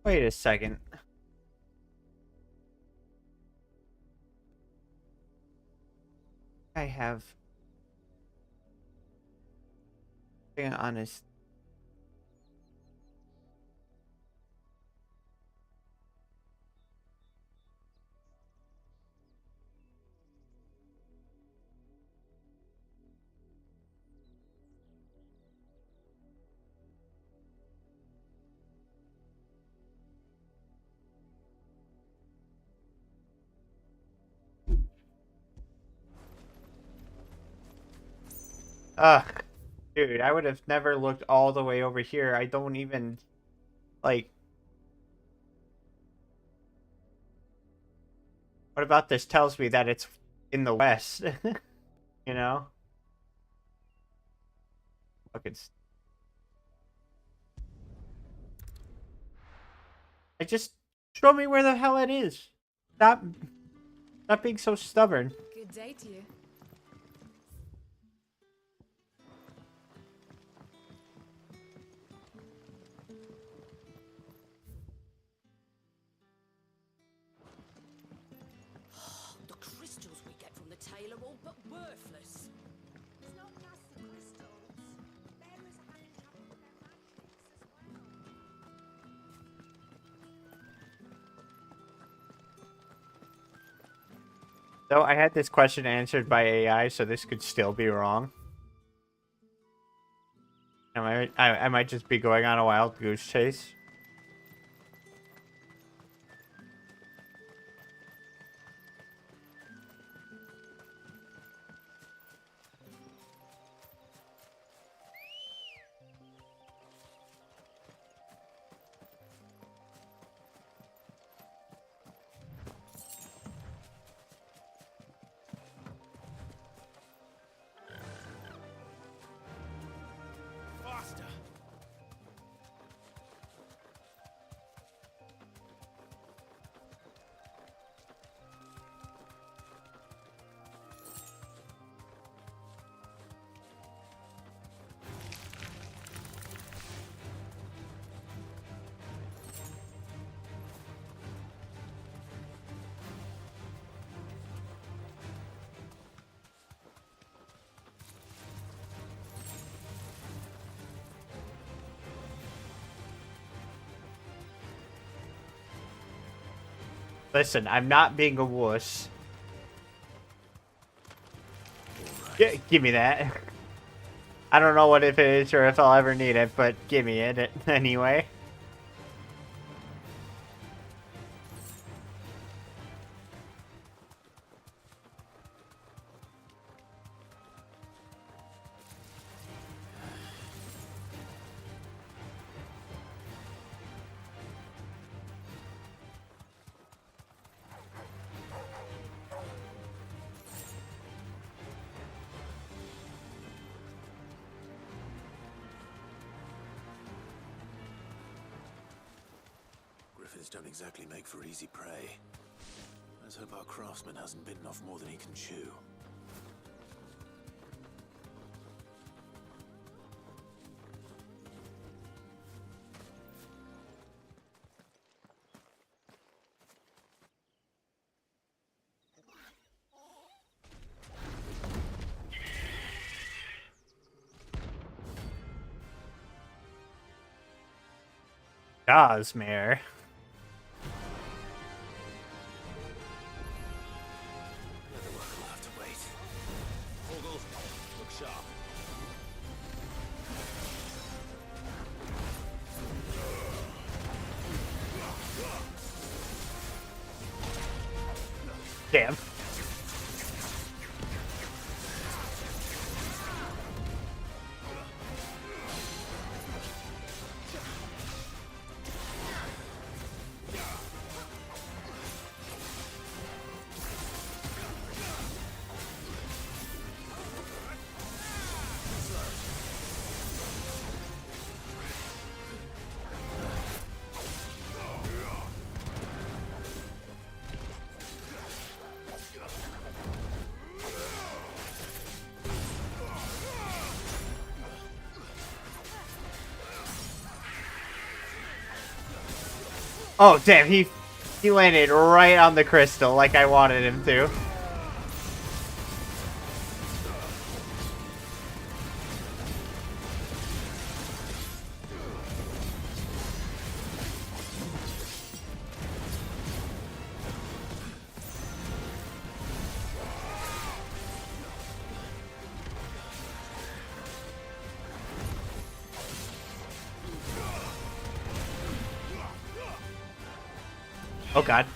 Wait a second. I have being honest. Ugh, dude, I would have never looked all the way over here. I don't even, like... What about this tells me that it's in the west? You know? Fucking... just show me where the hell it is. Stop being so stubborn. Good day to you. The crystals we get from the tailor all but worthless. It's not just the crystals. Bearers are having trouble with their magics as well. So I had this question answered by AI, so this could still be wrong. I might just be going on a wild goose chase. Listen, I'm not being a wuss. Give me that. I don't know what it is or if I'll ever need it, but give me it anyway. Griffins don't exactly make for easy prey. Let's hope our craftsman hasn't bitten off more than he can chew. Gosmere. We'll have to wait. Vogel, look sharp. Damn. Oh, damn, he landed right on the crystal like I wanted him to. Oh god.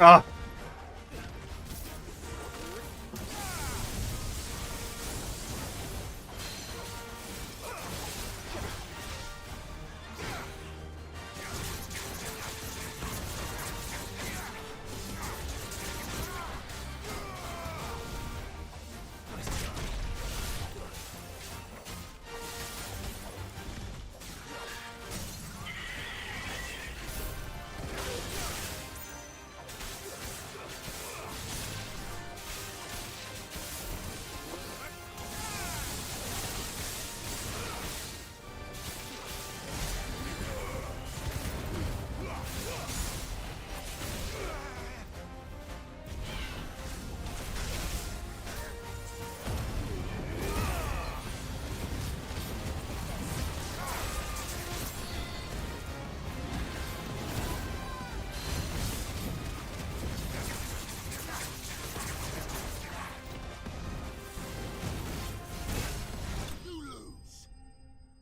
Oh.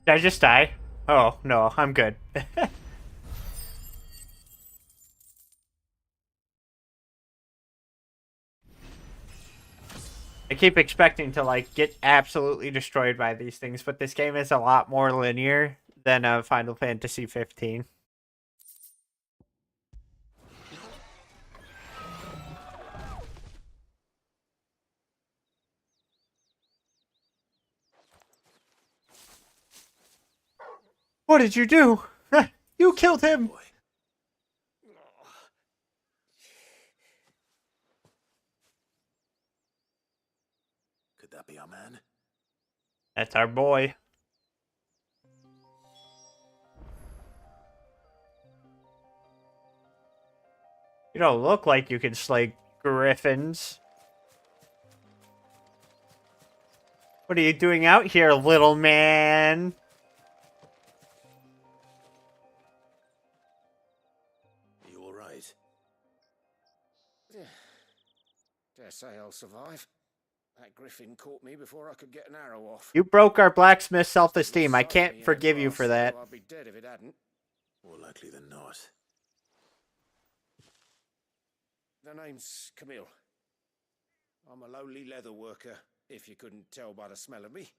Did I just die? Oh, no, I'm good. I keep expecting to, like, get absolutely destroyed by these things, but this game is a lot more linear than Final Fantasy 15. What did you do? You killed him! Could that be our man? That's our boy. You don't look like you can slay griffins. What are you doing out here, little man? You all right? Dare say I'll survive. That griffin caught me before I could get an arrow off. You broke our blacksmith's self-esteem. I can't forgive you for that. I'd be dead if it hadn't. More likely than not. The name's Camille. I'm a lowly leather worker, if you couldn't tell by the smell of me.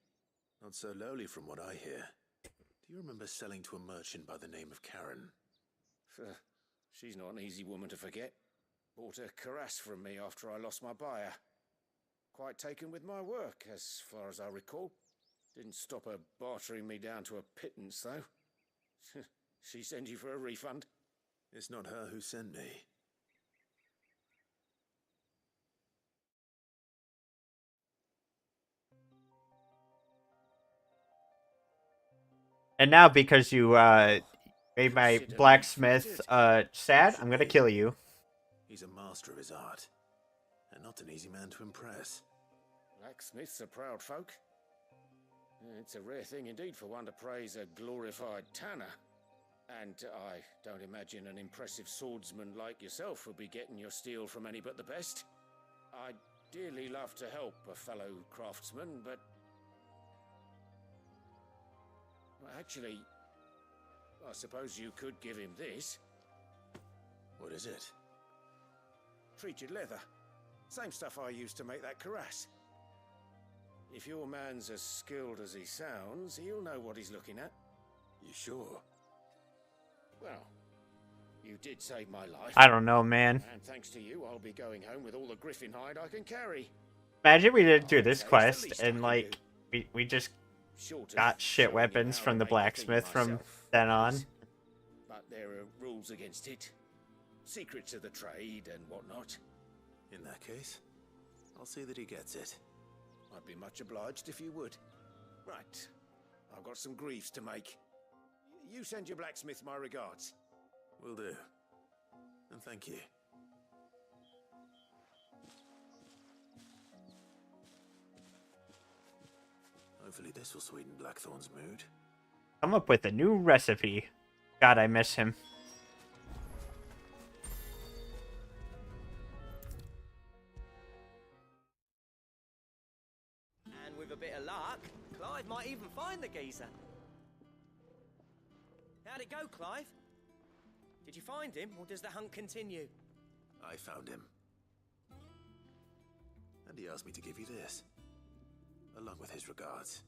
Not so lowly from what I hear. Do you remember selling to a merchant by the name of Karen? She's not an easy woman to forget. Bought a cuirass from me after I lost my buyer. Quite taken with my work, as far as I recall. Didn't stop her bartering me down to a pittance, though. She sends you for a refund? It's not her who sent me. And now, because you made my blacksmith sad, I'm gonna kill you. He's a master of his art, and not an easy man to impress. Blacksmiths are proud folk. It's a rare thing indeed for one to praise a glorified tanner. And I don't imagine an impressive swordsman like yourself would be getting your steel from any but the best. I'd dearly love to help a fellow craftsman, but... well, actually, I suppose you could give him this. What is it? Treated leather. Same stuff I used to make that cuirass. If your man's as skilled as he sounds, he'll know what he's looking at. You sure? Well, you did save my life. I don't know, man. And thanks to you, I'll be going home with all the griffin hide I can carry. Imagine we didn't do this quest and, like, we just got shit weapons from the blacksmith from then on. But there are rules against it. Secrets of the trade and whatnot. In that case, I'll see that he gets it. I'd be much obliged if you would. Right. I've got some greaves to make. You send your blacksmith my regards. Will do. And thank you. Hopefully this will sweeten Blackthorn's mood. Come up with a new recipe. God, I miss him. And with a bit of luck, Clive might even find the geezer. How'd it go, Clive? Did you find him, or does the hunt continue? I found him. And he asked me to give you this, along with his regards.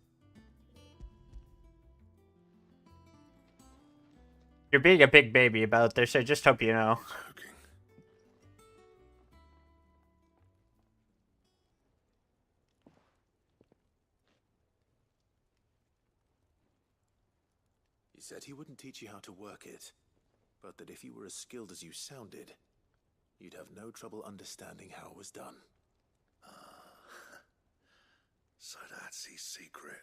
You're being a big baby about this, I just hope you know. He said he wouldn't teach you how to work it, but that if you were as skilled as you sounded, you'd have no trouble understanding how it was done. So that's his secret.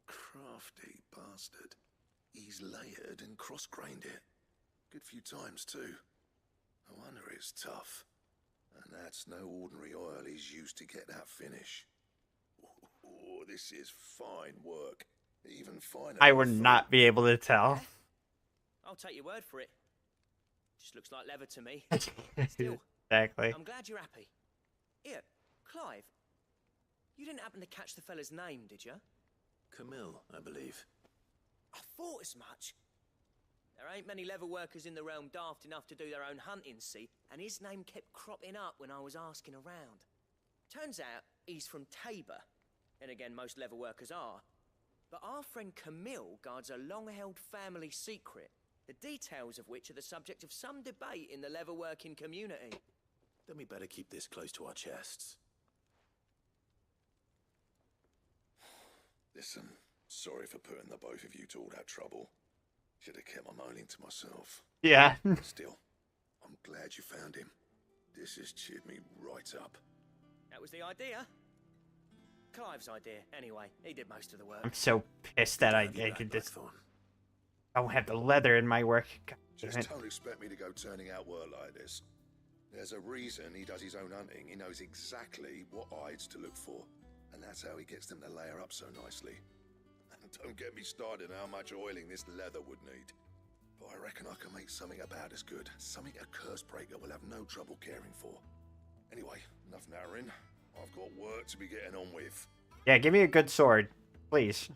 Crafty bastard. He's layered and cross-grained it. Good few times, too. No wonder it's tough. And that's no ordinary oil he's used to get that finish. Oh, this is fine work. Even finer. I would not be able to tell. I'll take your word for it. Just looks like leather to me. Still, exactly. I'm glad you're happy. Here, Clive, you didn't happen to catch the fella's name, did you? Camille, I believe. I thought as much. There ain't many leather workers in the realm daft enough to do their own hunting, see, and his name kept cropping up when I was asking around. Turns out he's from Tabor, and again, most leather workers are. But our friend Camille guards a long-held family secret, the details of which are the subject of some debate in the leather-working community. Then we better keep this close to our chests. Listen, sorry for putting the both of you to all that trouble. Should have kept my moaning to myself. Yeah. Still, I'm glad you found him. This has cheered me right up. That was the idea. Clive's idea, anyway. He did most of the work. I'm so pissed that I could just... I don't have the leather in my work. God damn Just it. don't expect me to go turning out work like this. There's a reason he does his own hunting. He knows exactly what hides to look for. And that's how he gets them to layer up so nicely. And don't get me started on how much oiling this leather would need. But I reckon I can make something about as good. Something a Cursebreaker will have no trouble caring for. Anyway, enough nattering. I've got work to be getting on with. Yeah, give me a good sword, please.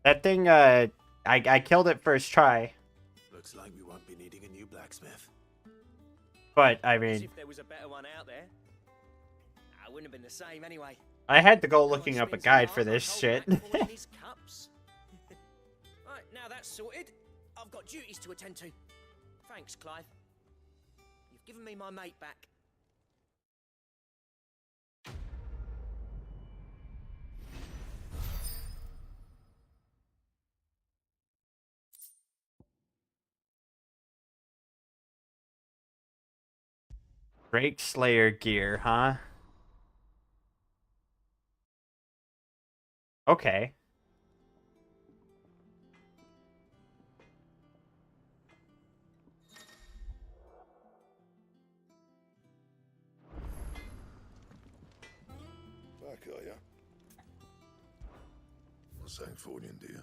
That thing, I killed it first try. Looks like we won't be needing a new blacksmith. But, I As mean, if there was a better one out there. I wouldn't have been the same anyway. I had to go looking up a guide for this shit. Right, now that's sorted. I've got duties to attend to. Thanks, Clive. You've given me my mate back. Drake Slayer gear, huh? Okay. Back, are ya? What's that for you, dear?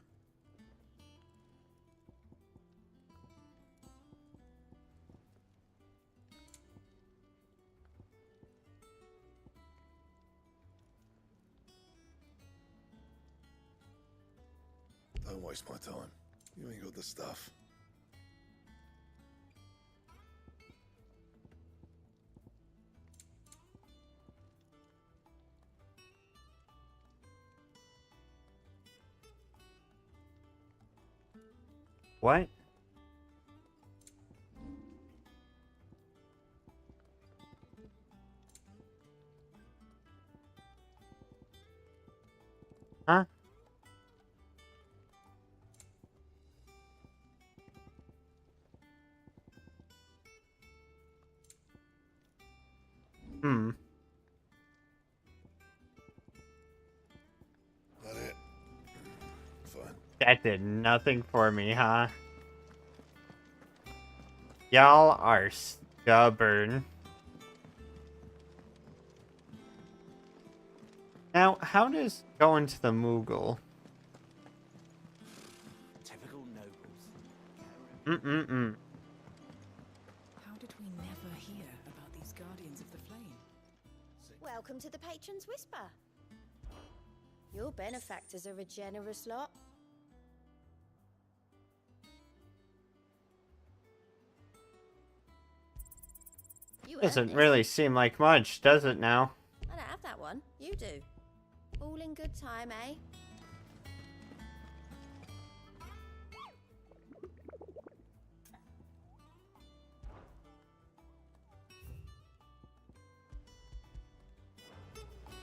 Don't waste my time. You ain't got the stuff. What? Huh? Hmm. That it? Fine. That did nothing for me, huh? Y'all are stubborn. Now, how does going to the Moogle? Typical nobles. Mm-mm-mm. How did we never hear about these Guardians of the Flame? Welcome to the Patron's Whisper. Your benefactors are a generous lot. You earned Doesn't this. really seem like much, does it now? I don't have that one. You do. All in good time, eh?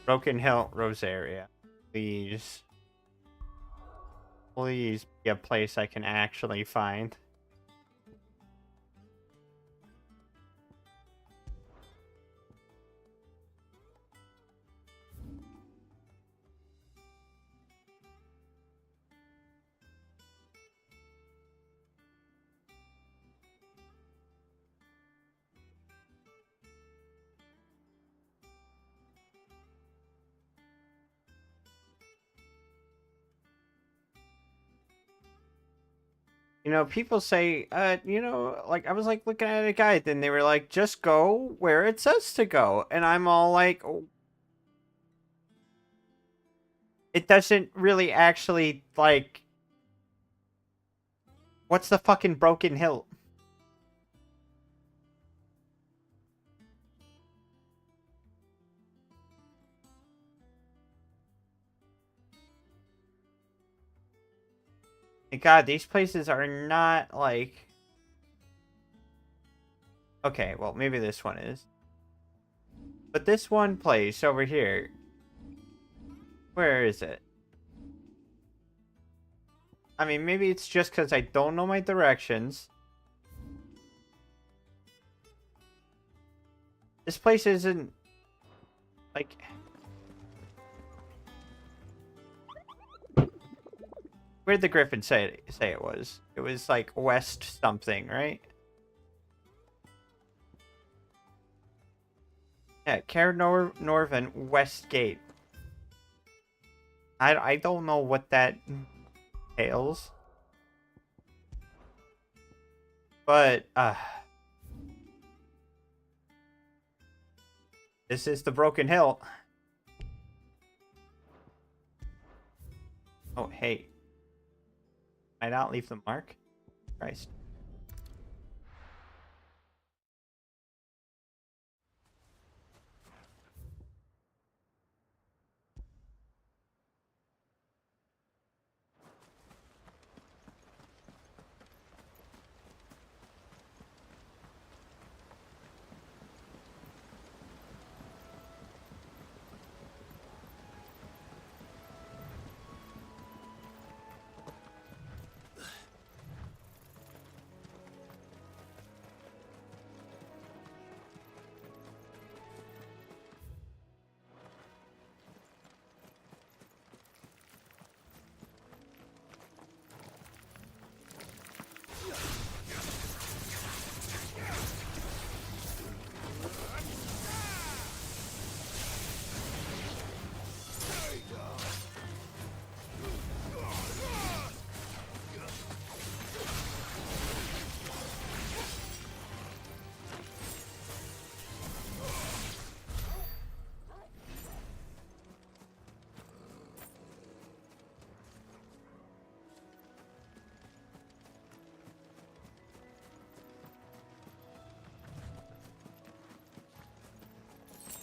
Broken Hill Rosaria. Please. Please be a place I can actually find. You know, people say, you know, like, I was, like, looking at a guide, and they were like, just go where it says to go. And I'm all like, oh. It doesn't really actually, like, what's the fucking Broken Hill? God, these places are not, like... Okay, well, maybe this one is. But this one place over here... Where is it? I mean, maybe it's just because I don't know my directions. This place isn't... Like... Where'd the Griffin say it was? It was like west something, right? Yeah, Caer Norvin West Gate. I don't know what that entails. But, this is the Broken Hill. Oh, hey. Did I not leave the mark? Christ.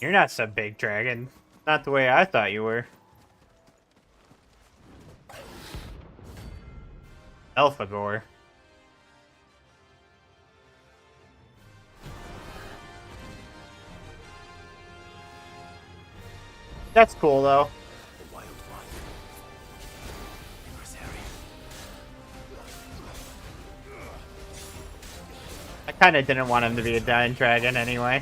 You're not some big dragon. Not the way I thought you were. Elphagor. That's cool, though. The Wild One. I kind of didn't want him to be a giant dragon anyway.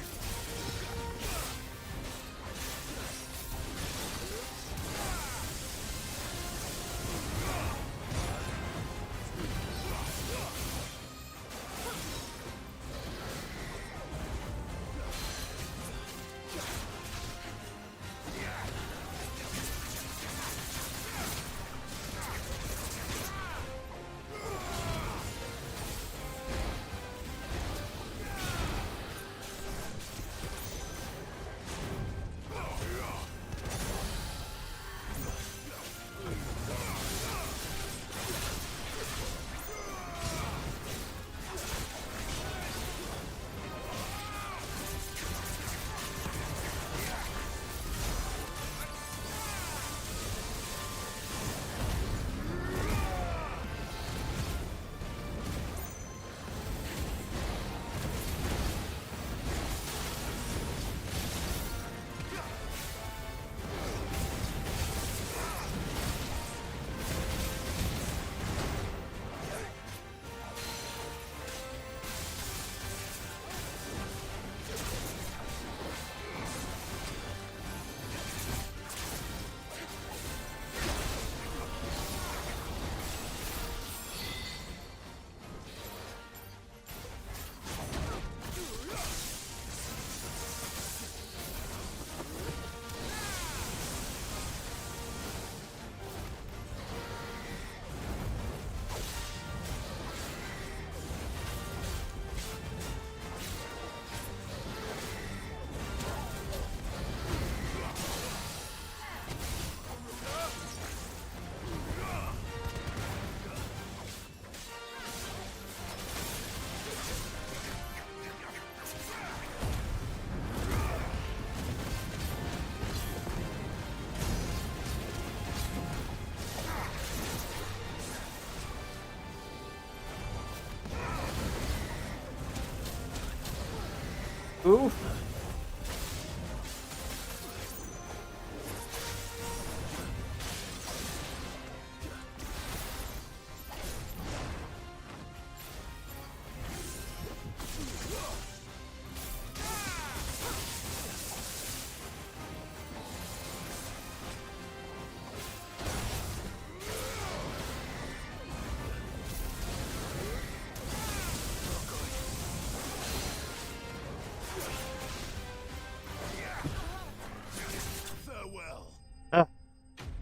Oof.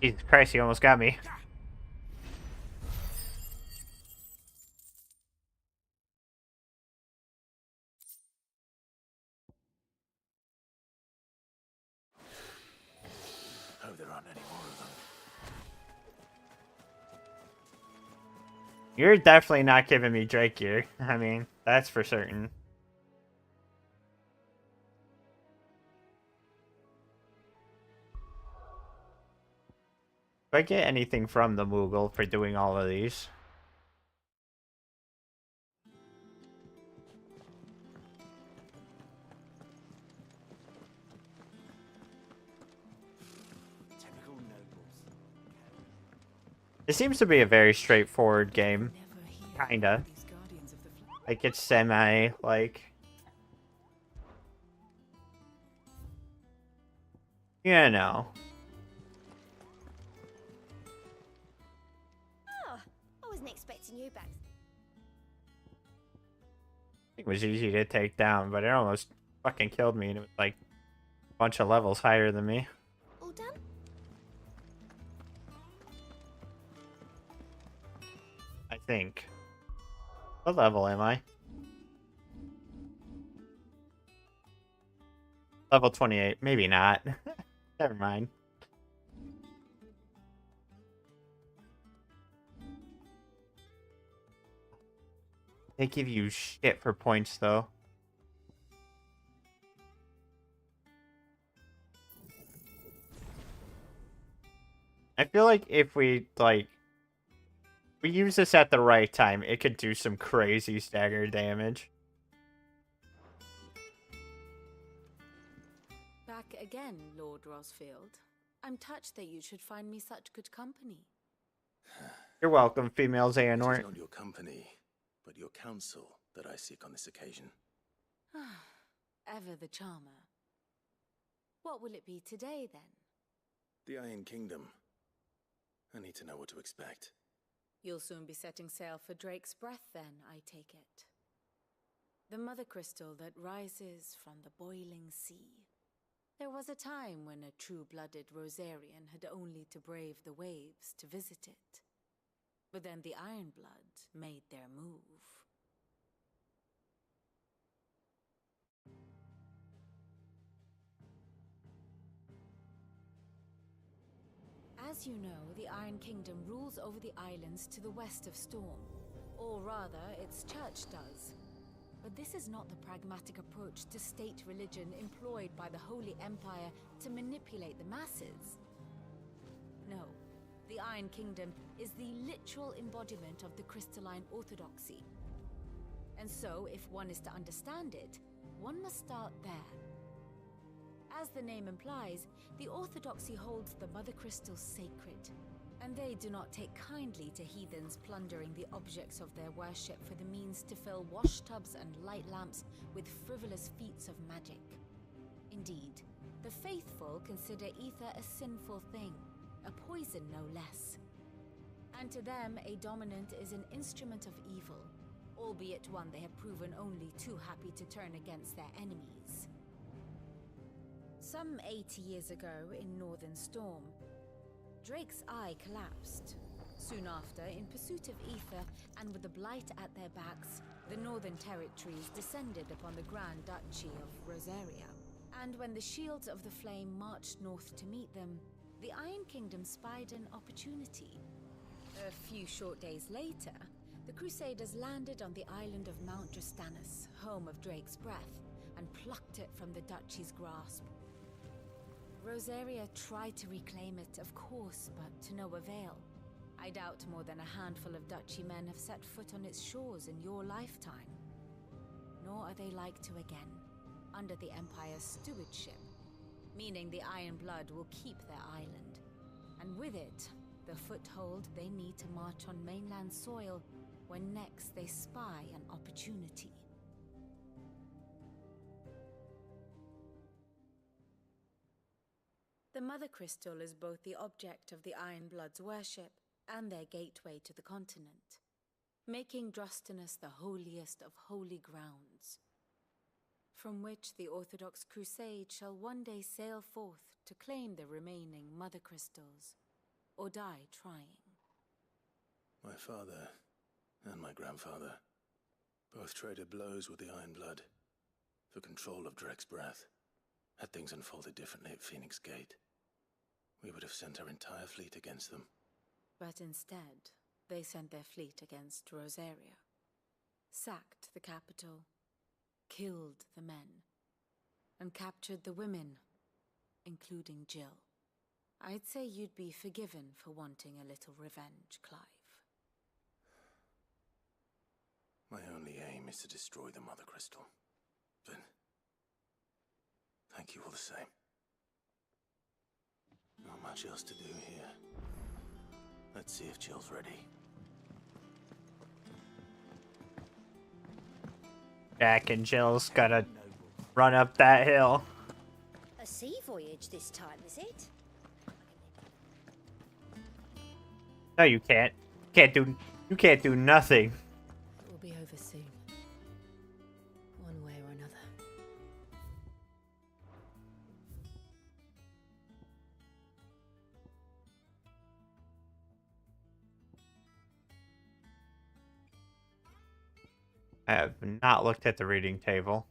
Jesus Christ, he almost got me. Hope there aren't any more of them. You're definitely not giving me Drake gear. I mean, that's for certain. Do I get anything from the Moogle for doing all of these? Typical nobles. It seems to be a very straightforward game. Kinda. Like, it's semi, like... You know. Oh, I wasn't expecting you back. It was easy to take down, but it almost fucking killed me, and it was like a bunch of levels higher than me. All done? I think. What level am I? Level 28. Maybe not. Never mind. They give you shit for points, though. I feel like if we, like... we use this at the right time, it could do some crazy stagger damage. Back again, Lord Rosfield. I'm touched that you should find me such good company. You're welcome, female It is Xehanort. not your company, but your counsel that I seek on this occasion. Ever the charmer. What will it be today, then? The Iron Kingdom. I need to know what to expect. You'll soon be setting sail for Drake's Breath, then, I take it. The mother crystal that rises from the boiling sea. There was a time when a true-blooded Rosarian had only to brave the waves to visit it. But then the Ironblood made their move. As you know, the Iron Kingdom rules over the islands to the west of Storm. Or rather, its church does. But this is not the pragmatic approach to state religion employed by the Holy Empire to manipulate the masses. No, the Iron Kingdom is the literal embodiment of the crystalline orthodoxy. And so, if one is to understand it, one must start there. As the name implies, the orthodoxy holds the Mother Crystal sacred, and they do not take kindly to heathens plundering the objects of their worship for the means to fill washtubs and light lamps with frivolous feats of magic. Indeed, the faithful consider ether a sinful thing, a poison no less. And to them, a dominant is an instrument of evil, albeit one they have proven only too happy to turn against their enemies. Some 80 years ago in Northern Storm, Drake's Eye collapsed. Soon after, in pursuit of ether and with the Blight at their backs, the Northern Territories descended upon the Grand Duchy of Rosaria. And when the Shields of the Flame marched north to meet them, the Iron Kingdom spied an opportunity. A few short days later, the Crusaders landed on the island of Mount Drastanus, home of Drake's Breath, and plucked it from the Duchy's grasp. Rosaria tried to reclaim it, of course, but to no avail. I doubt more than a handful of Duchy men have set foot on its shores in your lifetime. Nor are they like to again, under the Empire's stewardship, meaning the Iron Blood will keep their island, and with it, the foothold they need to march on mainland soil when next they spy an opportunity. The Mother Crystal is both the object of the Ironblood's worship and their gateway to the continent, making Drastanus the holiest of holy grounds, from which the Orthodox Crusade shall one day sail forth to claim the remaining Mother Crystals, or die trying. My father and my grandfather both traded blows with the Iron Blood for control of Drek's breath. Had things unfolded differently at Phoenix Gate, we would have sent our entire fleet against them. But instead, they sent their fleet against Rosaria, sacked the capital, killed the men, and captured the women, including Jill. I'd say you'd be forgiven for wanting a little revenge, Clive. My only aim is to destroy the Mother Crystal. But thank you all the same. Not much else to do here. Let's see if Jill's ready. Jack and Jill's gotta run up that hill. A sea voyage this time, is it? No, you can't. You can't do nothing. It will be over soon. One way or another. I have not looked at the reading table.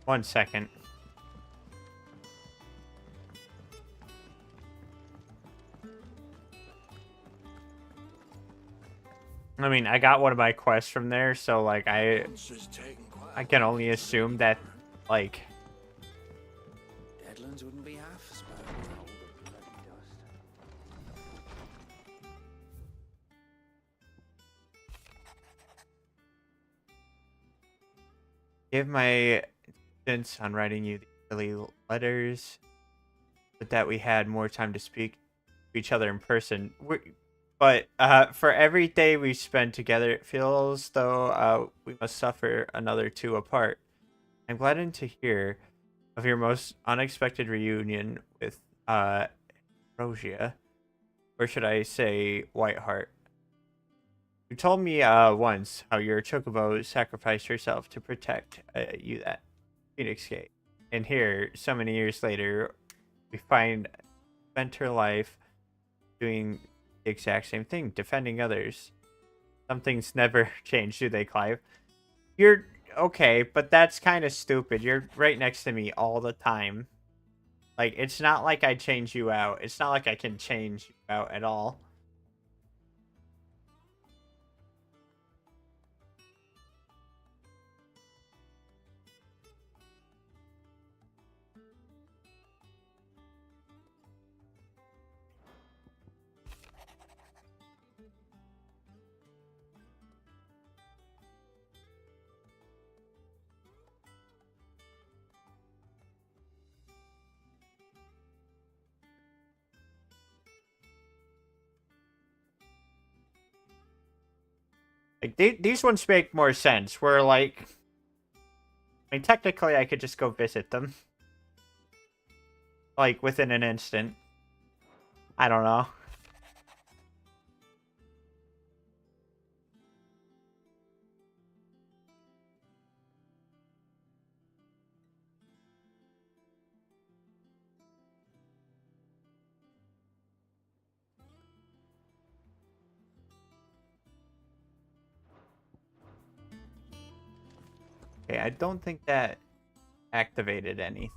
1 second. I mean, I got one of my quests from there, so like I can only assume that like Deadlands wouldn't be half as bad with all the bloody dust. give my sense on writing you the early letters, but that we had more time to speak to each other in person. But for every day we spend together, it feels though we must suffer another two apart. I'm gladdened to hear of your most unexpected reunion with Rosia, or should I say Whiteheart. You told me once how your chocobo sacrificed herself to protect you at Phoenix Gate. And here, so many years later, we spent her life doing the exact same thing, defending others. Some things never change, do they, Clive? You're okay, but that's kind of stupid. You're right next to me all the time. Like, it's not like I change you out. It's not like I can change you out at all. Like, these ones make more sense, where, like, I mean, technically I could just go visit them. Like, within an instant. I don't know. Okay, I don't think that activated anything.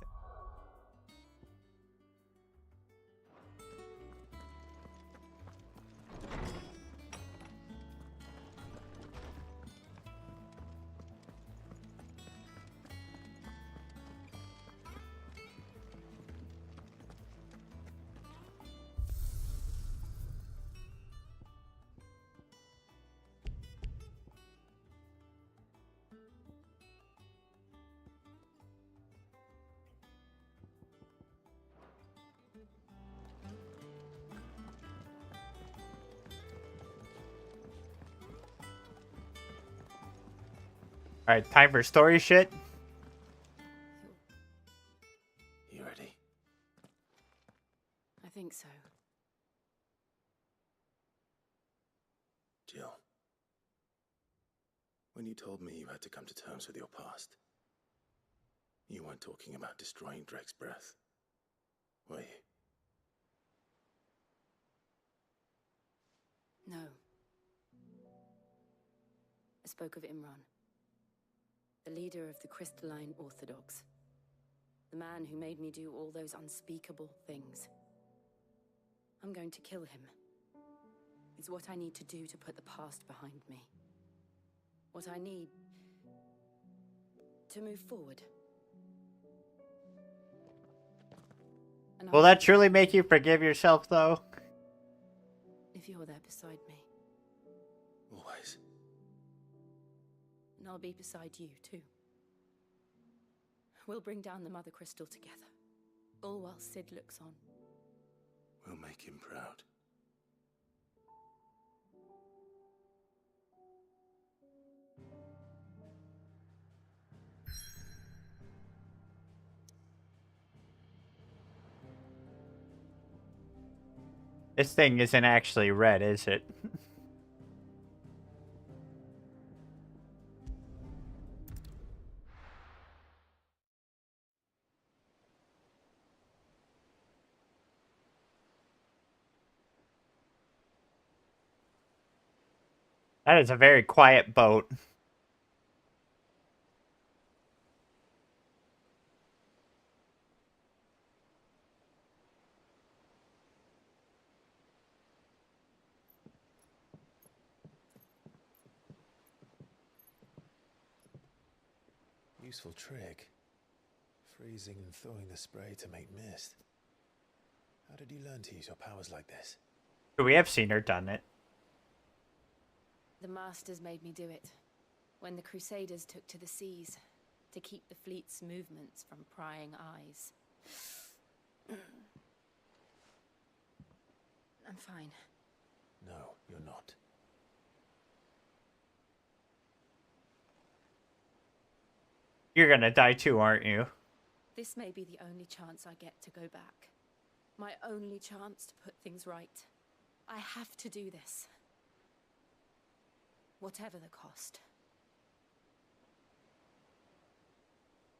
Alright, time for story shit. You ready? I think so. Jill. When you told me you had to come to terms with your past, you weren't talking about destroying Drek's breath, were you? No. I spoke of Imran, the leader of the Crystalline Orthodox. The man who made me do all those unspeakable things. I'm going to kill him. It's what I need to do to put the past behind me. What I need to move forward. And Will that truly make you forgive yourself, though? if you're there beside me. Always. And I'll be beside you, too. We'll bring down the Mother Crystal together, all while Cid looks on. We'll make him proud. This thing isn't actually red, is it? That is a very quiet boat. Useful trick. Freezing and thawing the spray to make mist. How did you learn to use your powers like this? We have seen her done it. The Masters made me do it. When the Crusaders took to the seas, to keep the fleet's movements from prying eyes. I'm fine. No, you're not. You're gonna die too, aren't you? This may be the only chance I get to go back. My only chance to put things right. I have to do this. Whatever the cost.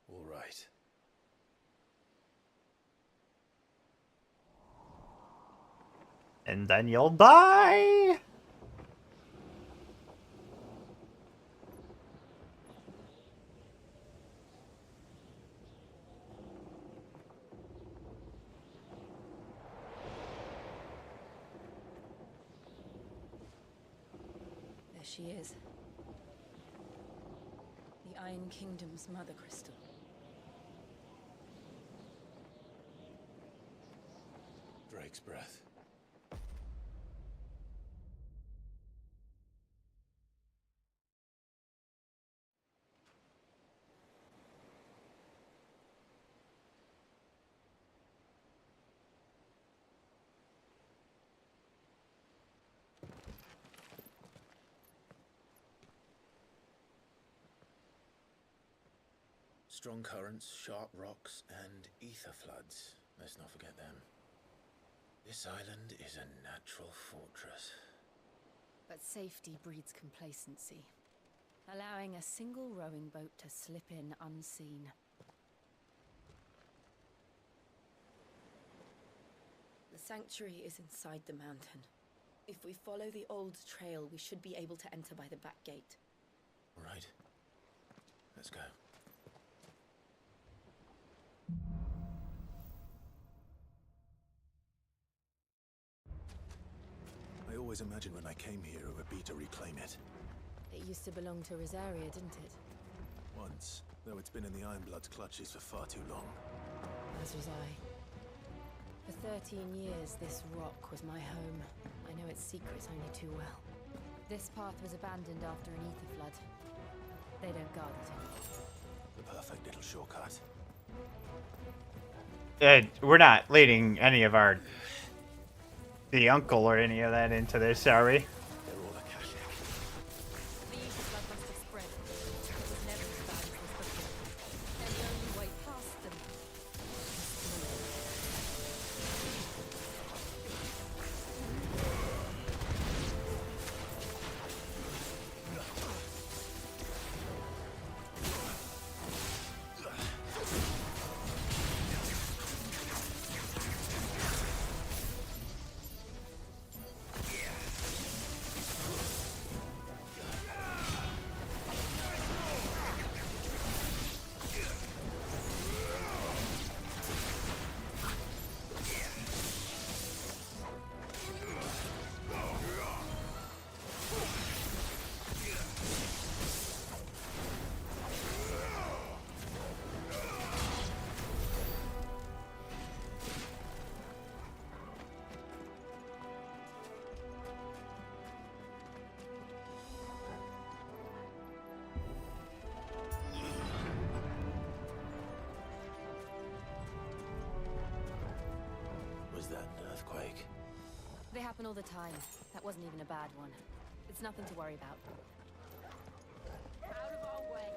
All right. And then you'll die! There she is. The Iron Kingdom's Mother Crystal. Drake's breath. Strong currents, sharp rocks, and ether floods. Let's not forget them. This island is a natural fortress. But safety breeds complacency, allowing a single rowing boat to slip in unseen. The sanctuary is inside the mountain. If we follow the old trail, we should be able to enter by the back gate. All right. Let's go. I always imagined when I came here it would be to reclaim it. It used to belong to Rosaria, didn't it? Once, though it's been in the Ironblood's clutches for far too long. As was I. For 13 years, this rock was my home. I know its secrets only too well. This path was abandoned after an ether flood. They don't guard it anymore. The perfect little shortcut. We're not leading any of the uncle or any of that into this, are we? They're all Akashic. The ether flood must have spread. It was never as bad as this before. And the only way past them earthquake. They happen all the time. That wasn't even a bad one. It's nothing to worry about. Out of our way.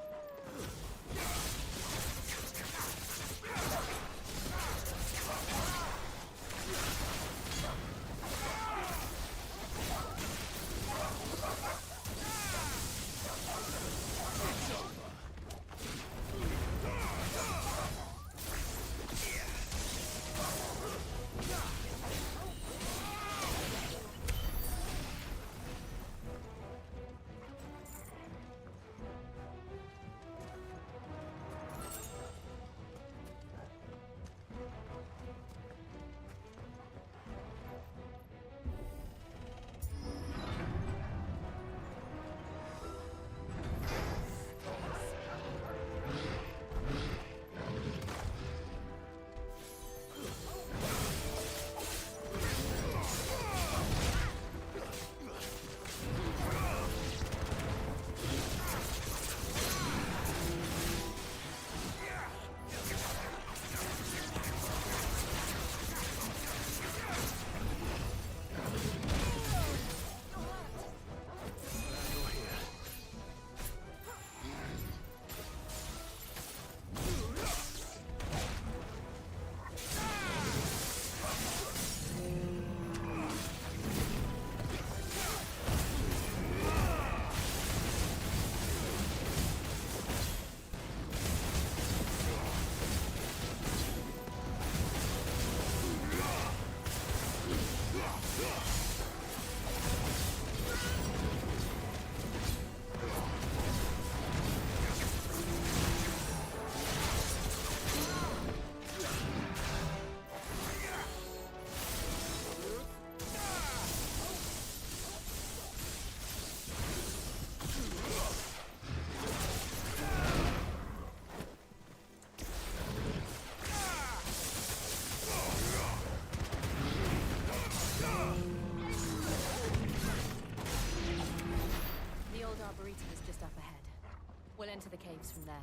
We'll enter the caves from there.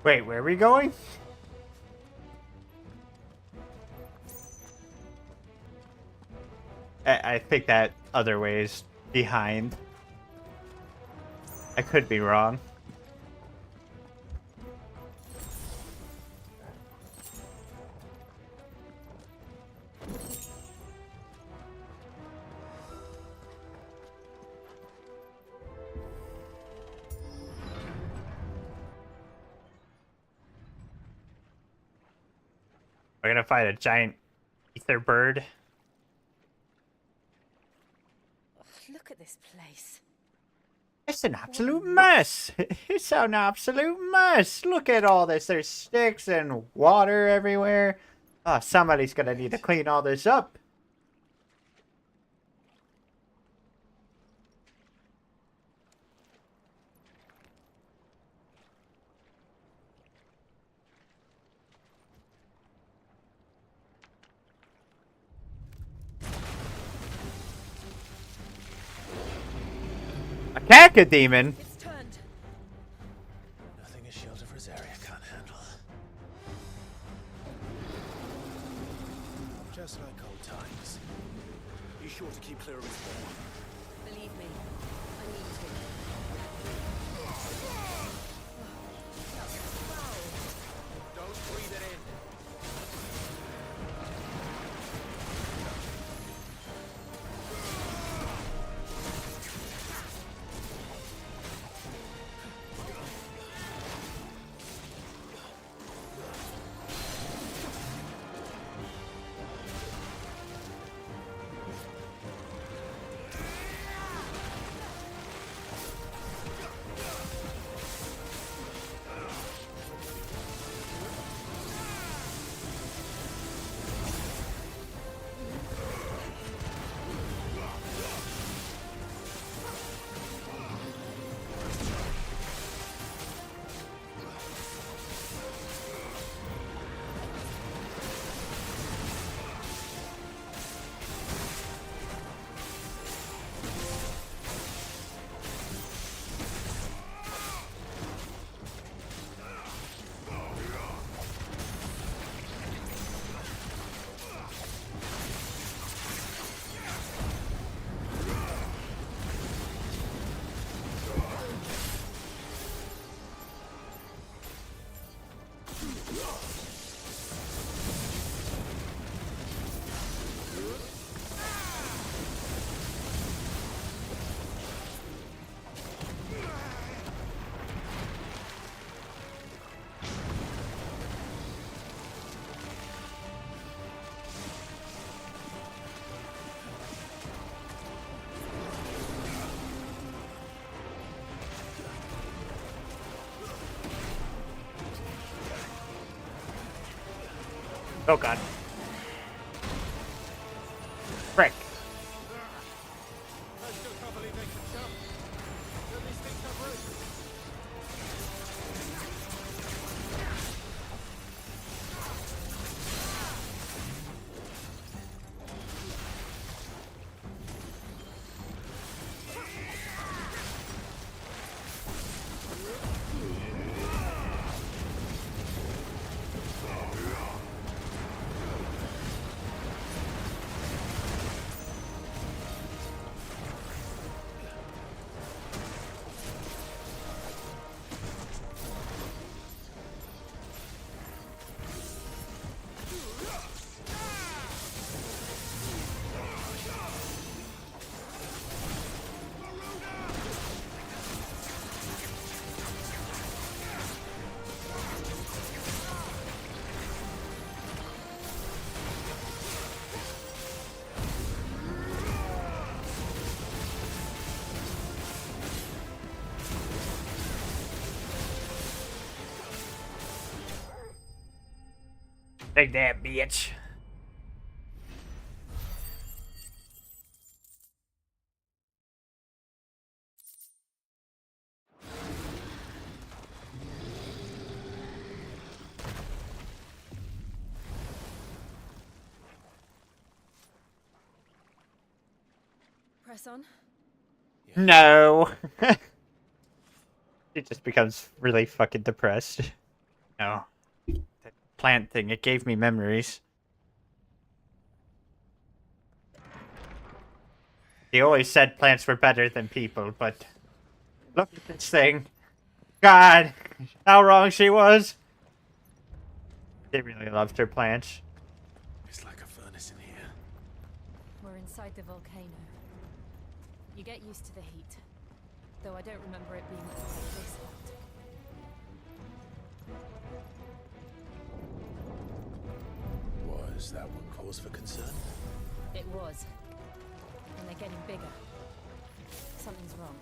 Wait, where are we going? I think that other way is behind. I could be wrong. We're gonna fight a giant ether bird. Look at this place. It's an absolute mess. It's an absolute mess. Look at all this. There's sticks and water everywhere. Oh, somebody's gonna need to clean all this up. A cacodemon? It's turned. Nothing a shield of Rosaria can't handle. Just like old times. Be sure to keep clear of his wall. Believe me, I need to. Don't breathe it in. Oh god. Frick. Take that, bitch. Press on. No. It just becomes really fucking depressed. No. That plant thing, it gave me memories. He always said plants were better than people, but look at this thing. God, how wrong she was. She really loved her plants. It's like a furnace in here. We're inside the volcano. You get used to the heat, though I don't remember it being quite this hot. Was that one cause for concern? It was. And they're getting bigger. Something's wrong.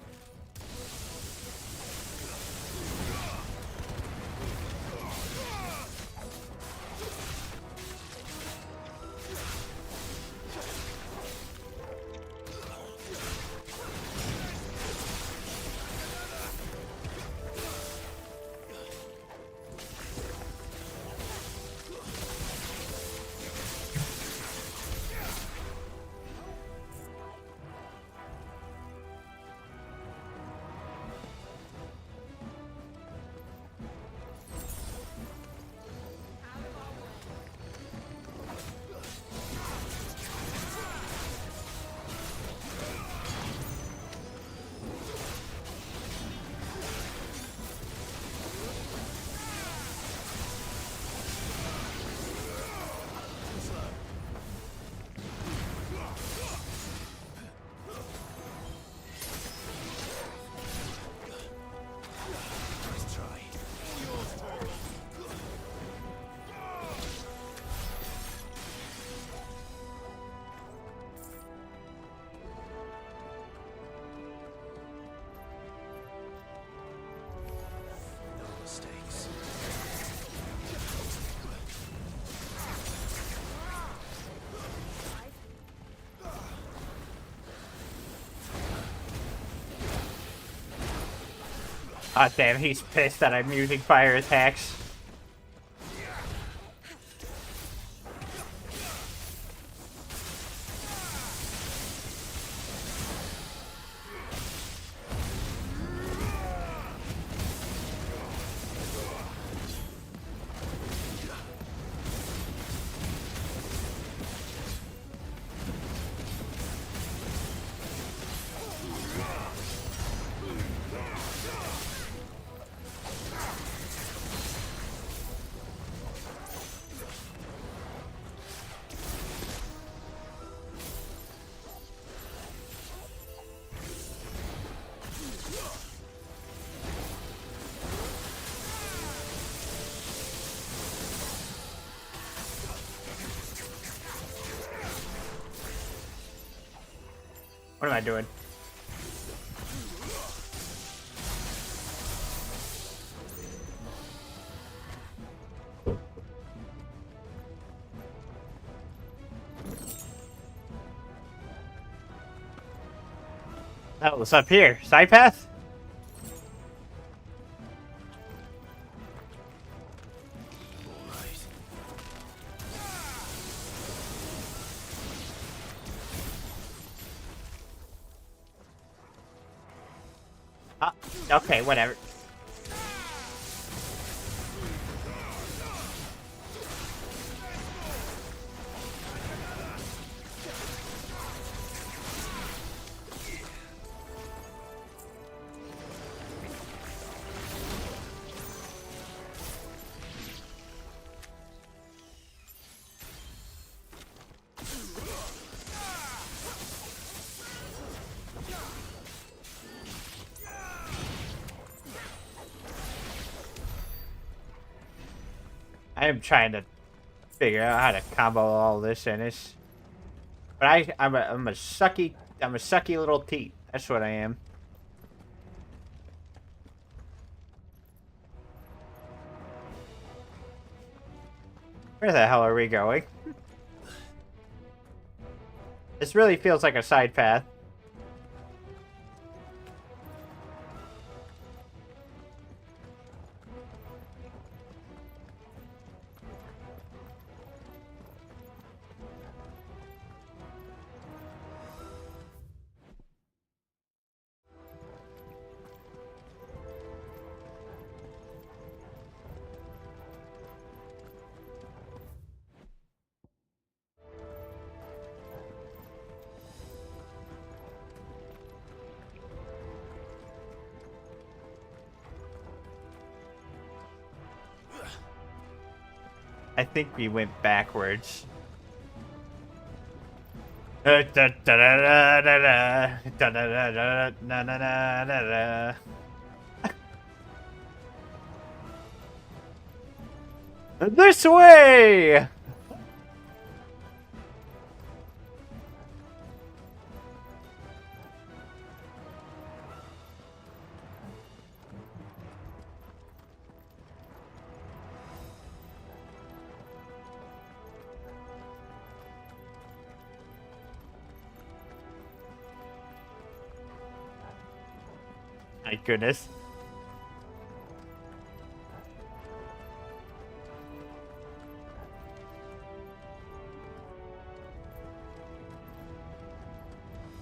Mistakes. Ah, damn, he's pissed that I'm using fire attacks. What am I doing? That was up here. Side path? Okay, whatever. I am trying to figure out how to combo all this in this, but I'm a sucky little teat. That's what I am. Where the hell are we going? This really feels like a side path. I think we went backwards. This way! My goodness.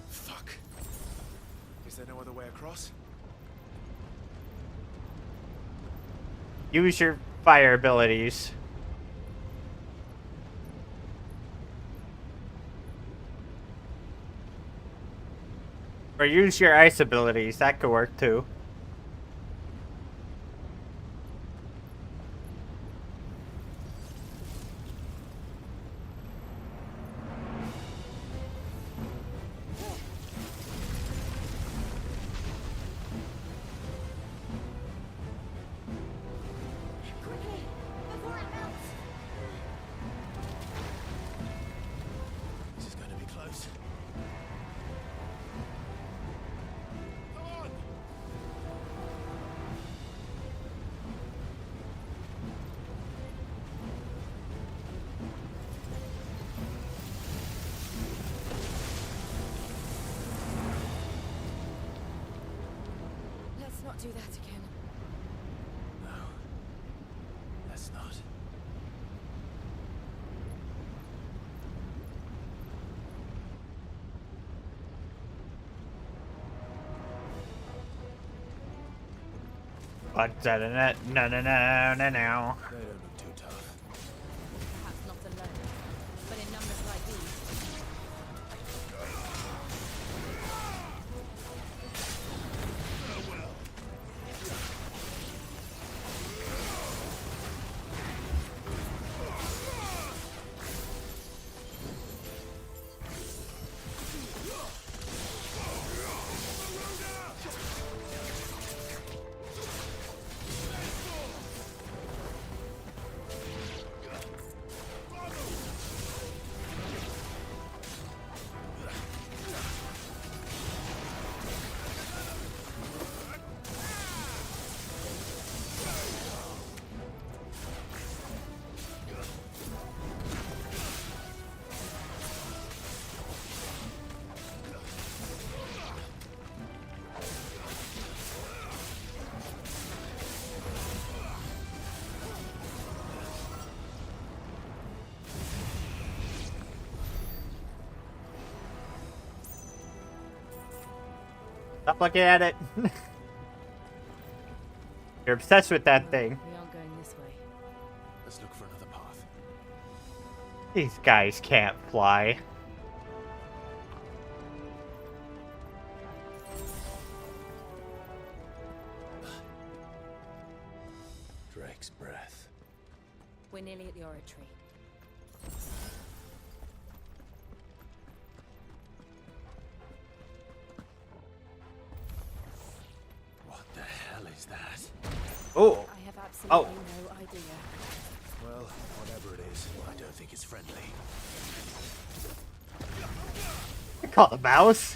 Fuck. Is there no other way across? Use your fire abilities. Or use your ice abilities. That could work too. This is going to be close. Let's not do that again. No. Let's not. No. They don't look too tough. Perhaps not alone, but in numbers like these. Stop looking at it. You're obsessed with that thing. We aren't going this way. Let's look for another path. These guys can't fly. Drake's breath. We're nearly at the oratory. What the hell is that? Oh. I have absolutely no idea. Well, whatever it is, I don't think it's friendly. I caught the mouse.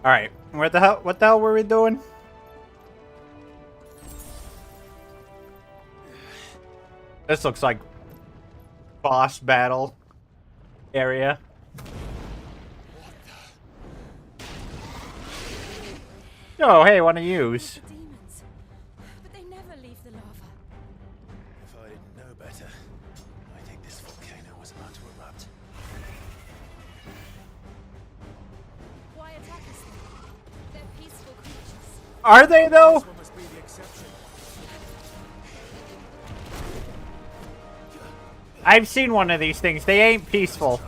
All right, what the hell were we doing? This looks like boss battle area. Oh, hey, want to use? Demons. But they never leave the lava. If I didn't know better, I think this volcano was about to erupt. Why attack us then? They're peaceful creatures. Are they though? This one must be the exception. I've seen one of these things. They ain't peaceful.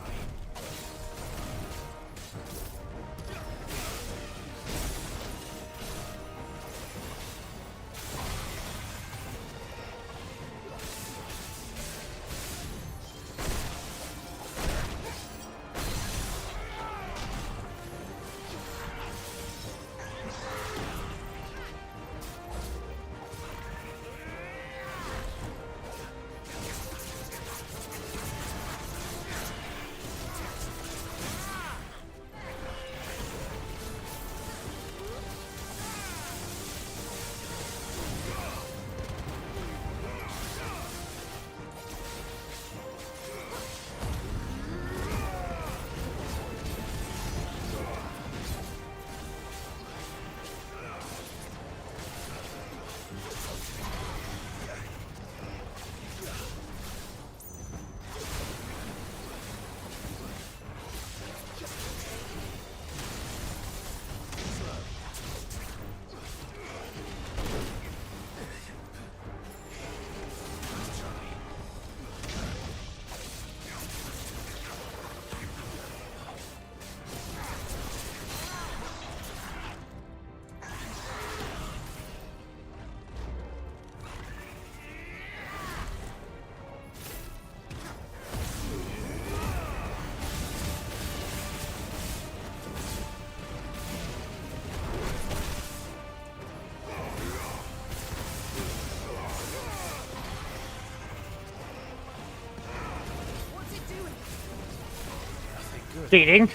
Cheating.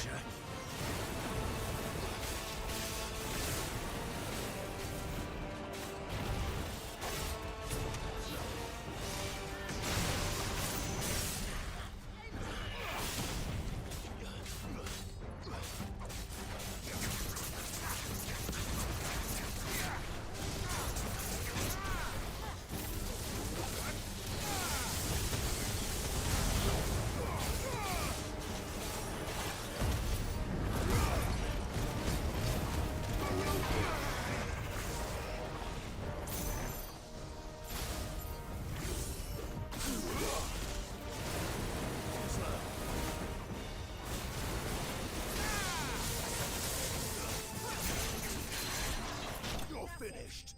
You're finished.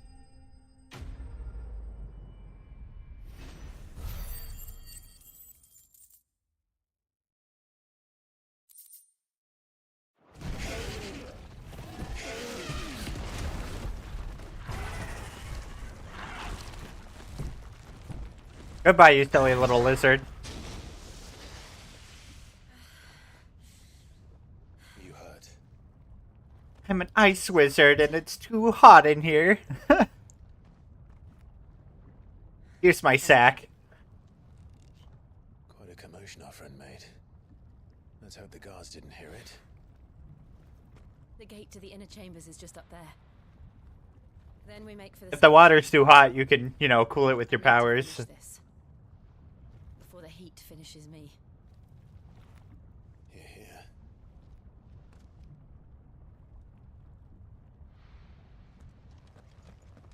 Goodbye, you silly little lizard. You heard. I'm an ice wizard and it's too hot in here. Here's my sack. Quite a commotion our friend made. Let's hope the guards didn't hear it. The gate to the inner chambers is just up there. Then we make for the If the water's too hot, you can, you know, cool it with your powers. this before the heat finishes me. Here, here.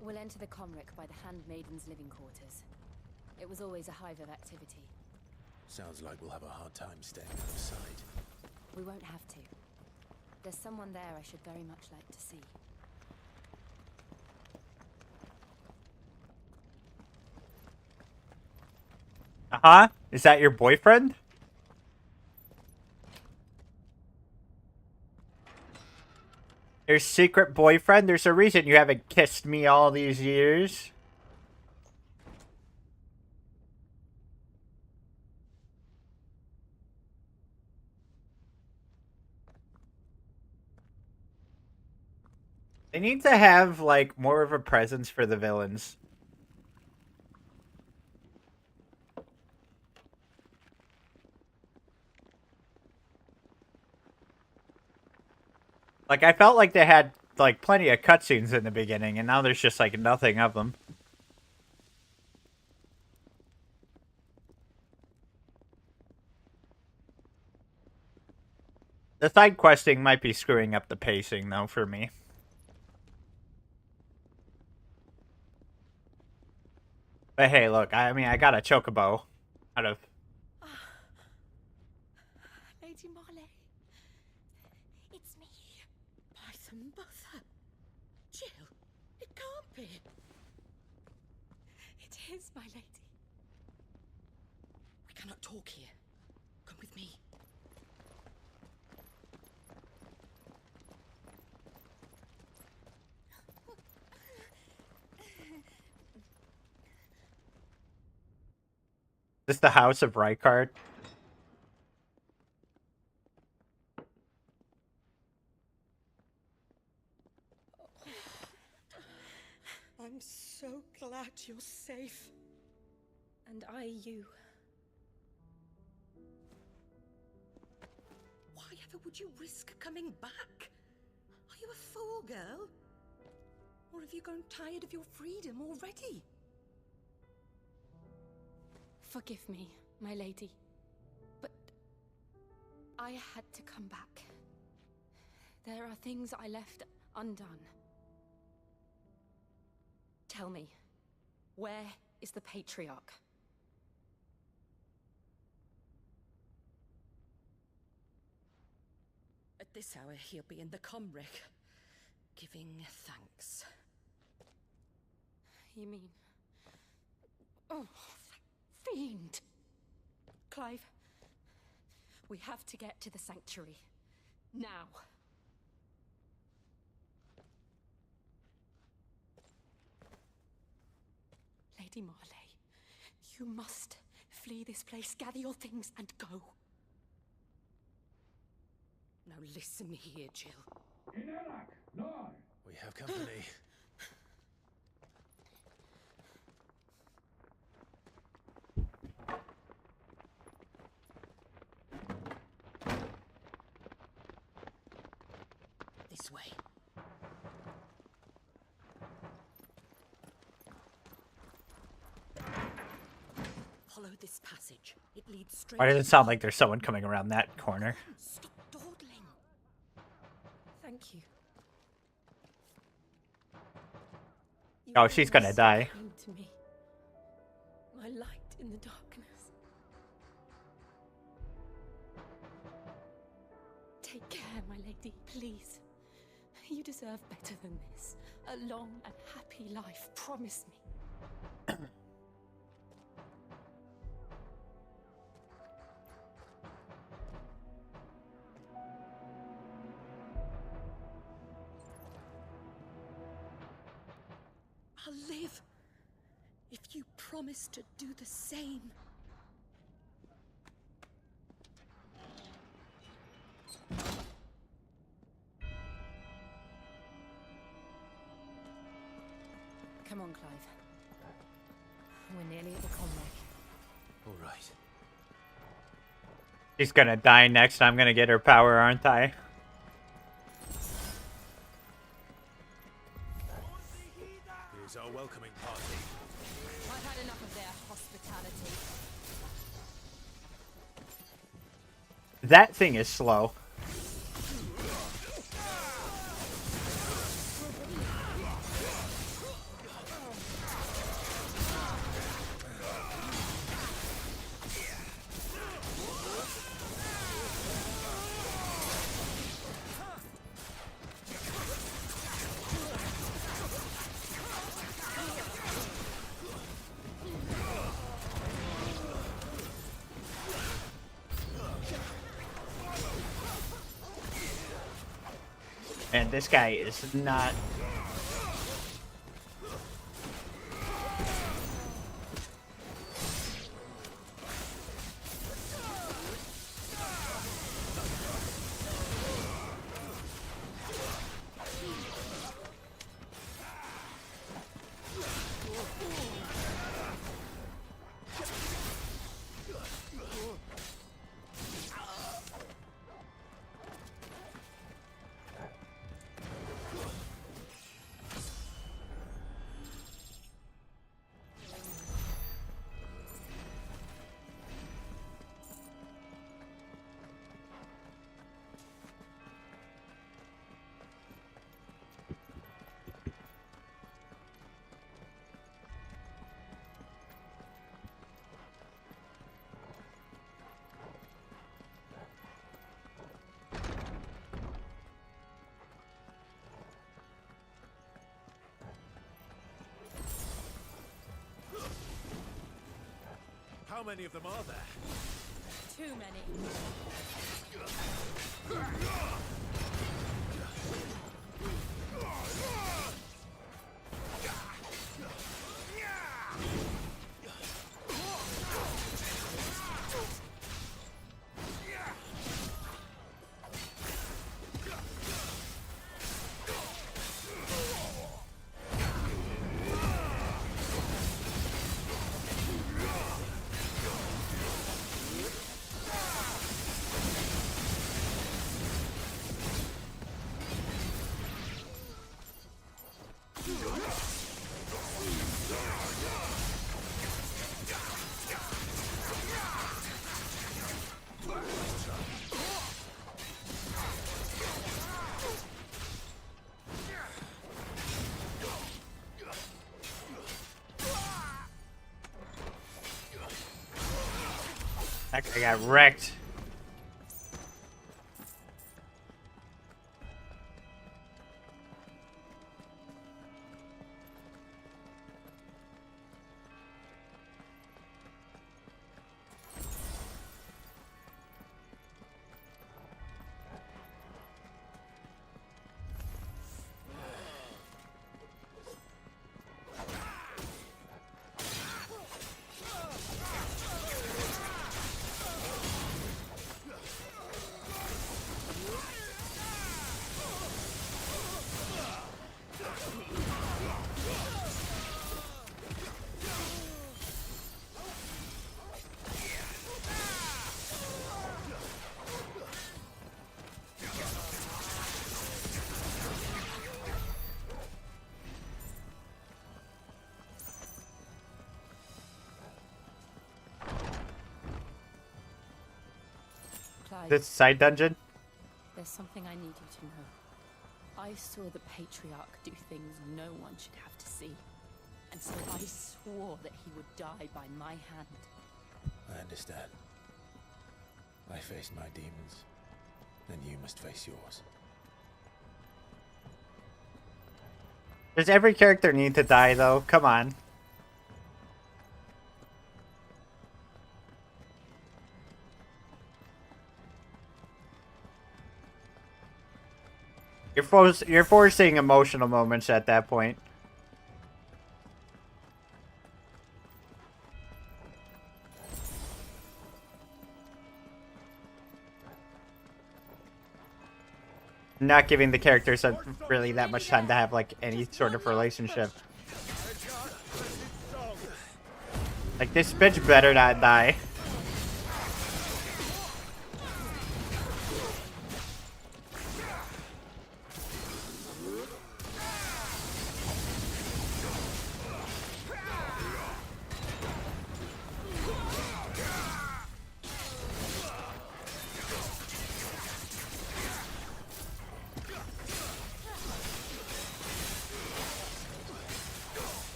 We'll enter the Comric by the Handmaiden's living quarters. It was always a hive of activity. Sounds like we'll have a hard time staying out of sight. We won't have to. There's someone there I should very much like to see. Uh-huh. Is that your boyfriend? Your secret boyfriend? There's a reason you haven't kissed me all these years. They need to have, like, more of a presence for the villains. Like, I felt like they had, like, plenty of cutscenes in the beginning, and now there's just, like, nothing of them. The side questing might be screwing up the pacing, though, for me. But hey, look, I mean, I got a chocobo out of... Lady Marley, it's me. Python Buther. Jill, it can't be. It is, my lady. We cannot talk here. Come with me. This the House of Rykard? I'm so glad you're safe. And I you. Why ever would you risk coming back? Are you a fool, girl? Or have you grown tired of your freedom already? Forgive me, my lady, but I had to come back. There are things I left undone. Tell me, where is the Patriarch? At this hour, he'll be in the Comric, giving thanks. You mean... Oh, fiend! Clive, we have to get to the sanctuary. Now. Lady Marley, you must flee this place, gather your things, and go. Now listen here, Jill. We have company. This way. Follow this passage. It leads straight. Why does it sound like there's someone coming around that corner? Stop dawdling. Thank you. Oh, she's gonna die. Kind to me. My light in the darkness. Take care, my lady, please. You deserve better than this. A long and happy life, promise me. I'll live if you promise to do the same. Come on, Clive. We're nearly at the Comric. All right. She's gonna die next. I'm gonna get her power, aren't I? Here's our welcoming party. I've had enough of their hospitality. That thing is slow. And this guy is not... How many of them are there? Too many. That guy got wrecked. This side dungeon? There's something I need you to know. I saw the Patriarch do things no one should have to see. And so I swore that he would die by my hand. I understand. I faced my demons, and you must face yours. Does every character need to die, though? Come on. You're forcing emotional moments at that point. Not giving the characters really that much time to have like any sort of relationship. Like this bitch better not die.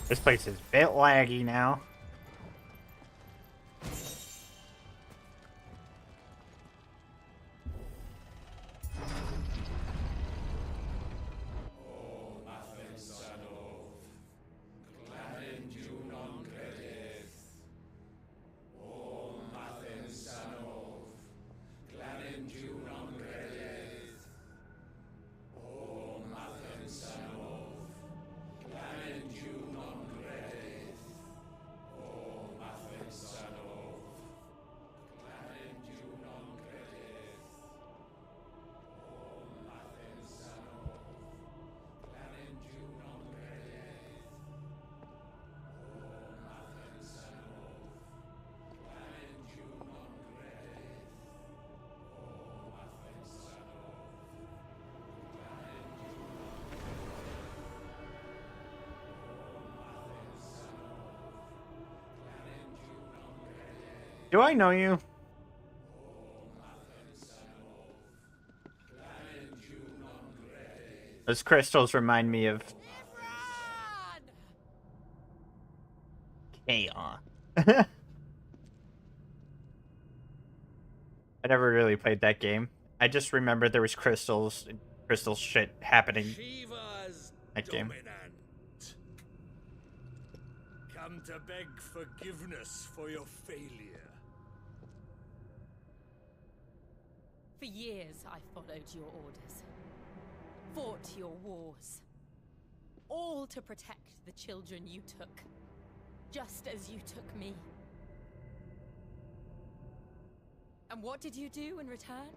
This place is a bit laggy now. Do I know you? Those crystals remind me of Chaos. I never really played that game. I just remember there was crystals and crystal shit happening Shiva's that game. dominant. Come to beg forgiveness for your failure. For years, I followed your orders, fought your wars, all to protect the children you took, just as you took me. And what did you do in return?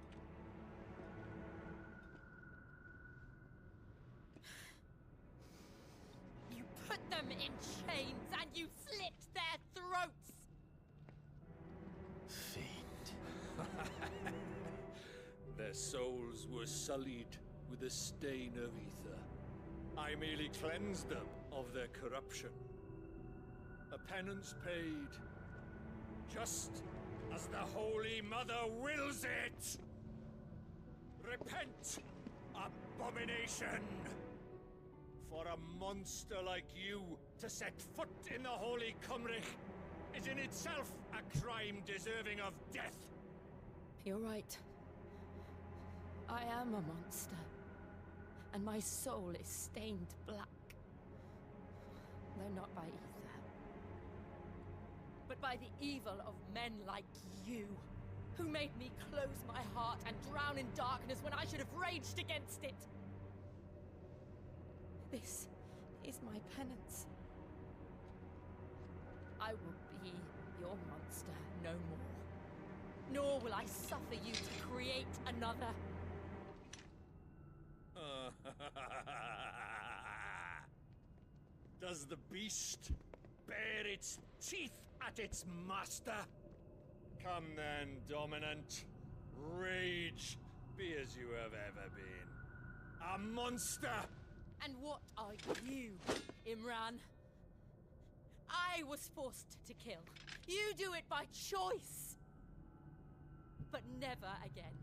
You put them in chains and you slit their throats! Their souls were sullied with the stain of ether. I merely cleansed them of their corruption. A penance paid, just as the Holy Mother wills it! Repent, abomination! For a monster like you to set foot in the Holy Cymric is in itself a crime deserving of death. You're right. I am a monster, and my soul is stained black. Though not by ether, but by the evil of men like you, who made me close my heart and drown in darkness when I should have raged against it. This is my penance. I will be your monster no more. Nor will I suffer you to create another. Does the beast bare its teeth at its master? Come then, dominant. Rage, be as you have ever been. A monster! And what are you, Imran? I was forced to kill. You do it by choice. But never again.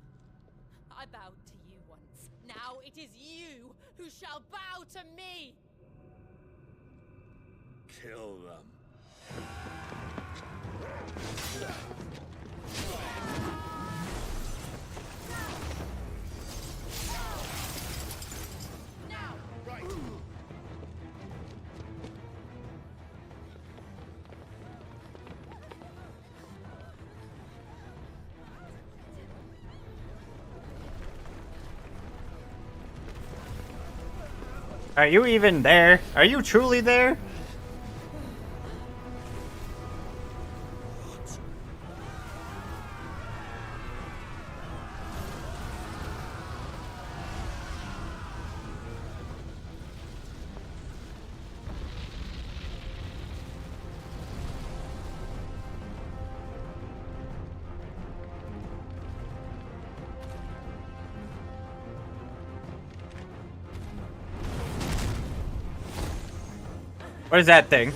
I bowed to you once. Now it is you who shall bow to me! Kill them. Now! Right. Are you even there? Are you truly there? What is that thing?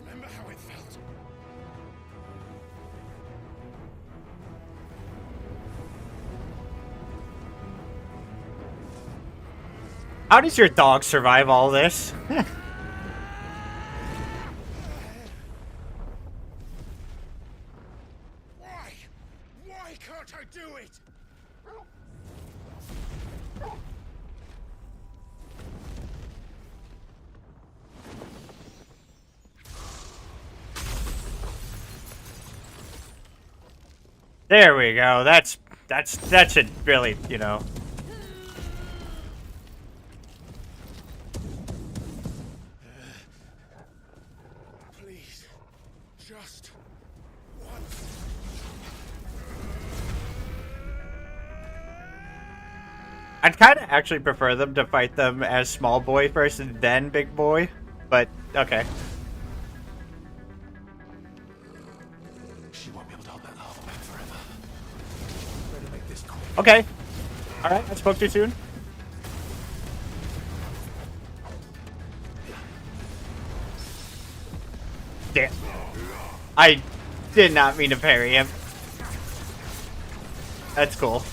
Remember how it felt? How does your dog survive all this? Why? Why can't I do it? There we go. That should really, you know. Please, just once. I'd kind of actually prefer them to fight them as small boy first and then big boy, but okay. She won't be able to hold that lava back forever. Better make this quick. Okay. Alright, I spoke too soon. Damn. I did not mean to parry him. That's cool.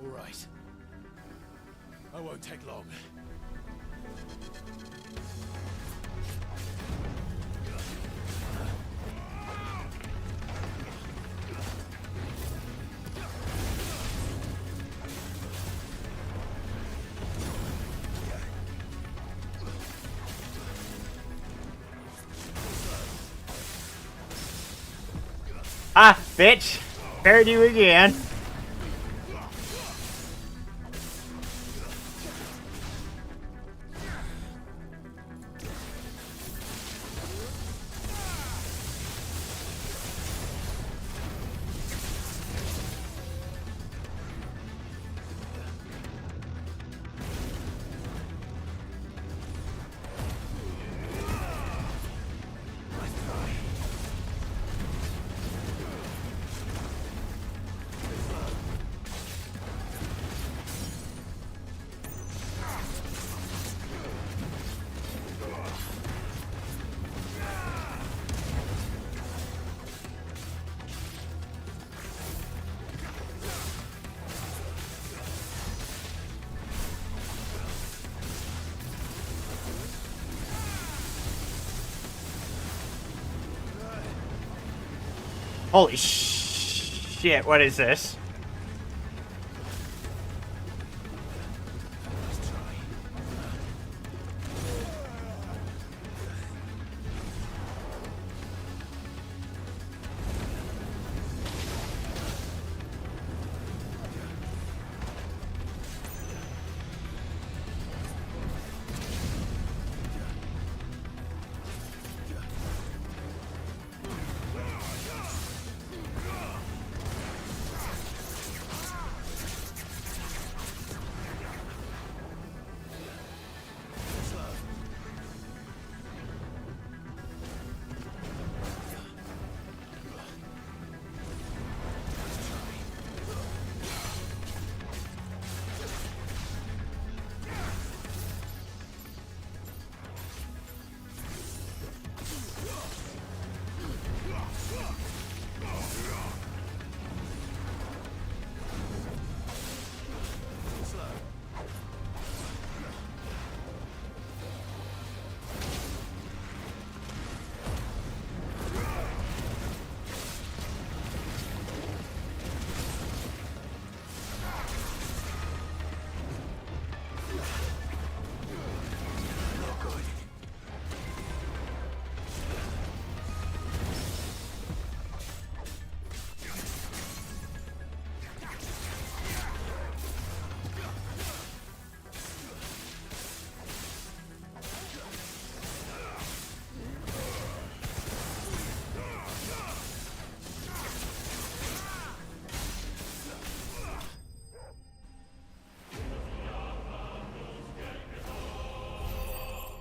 All right. I won't take long. Ah, bitch! Parried you again. Holy shit, what is this?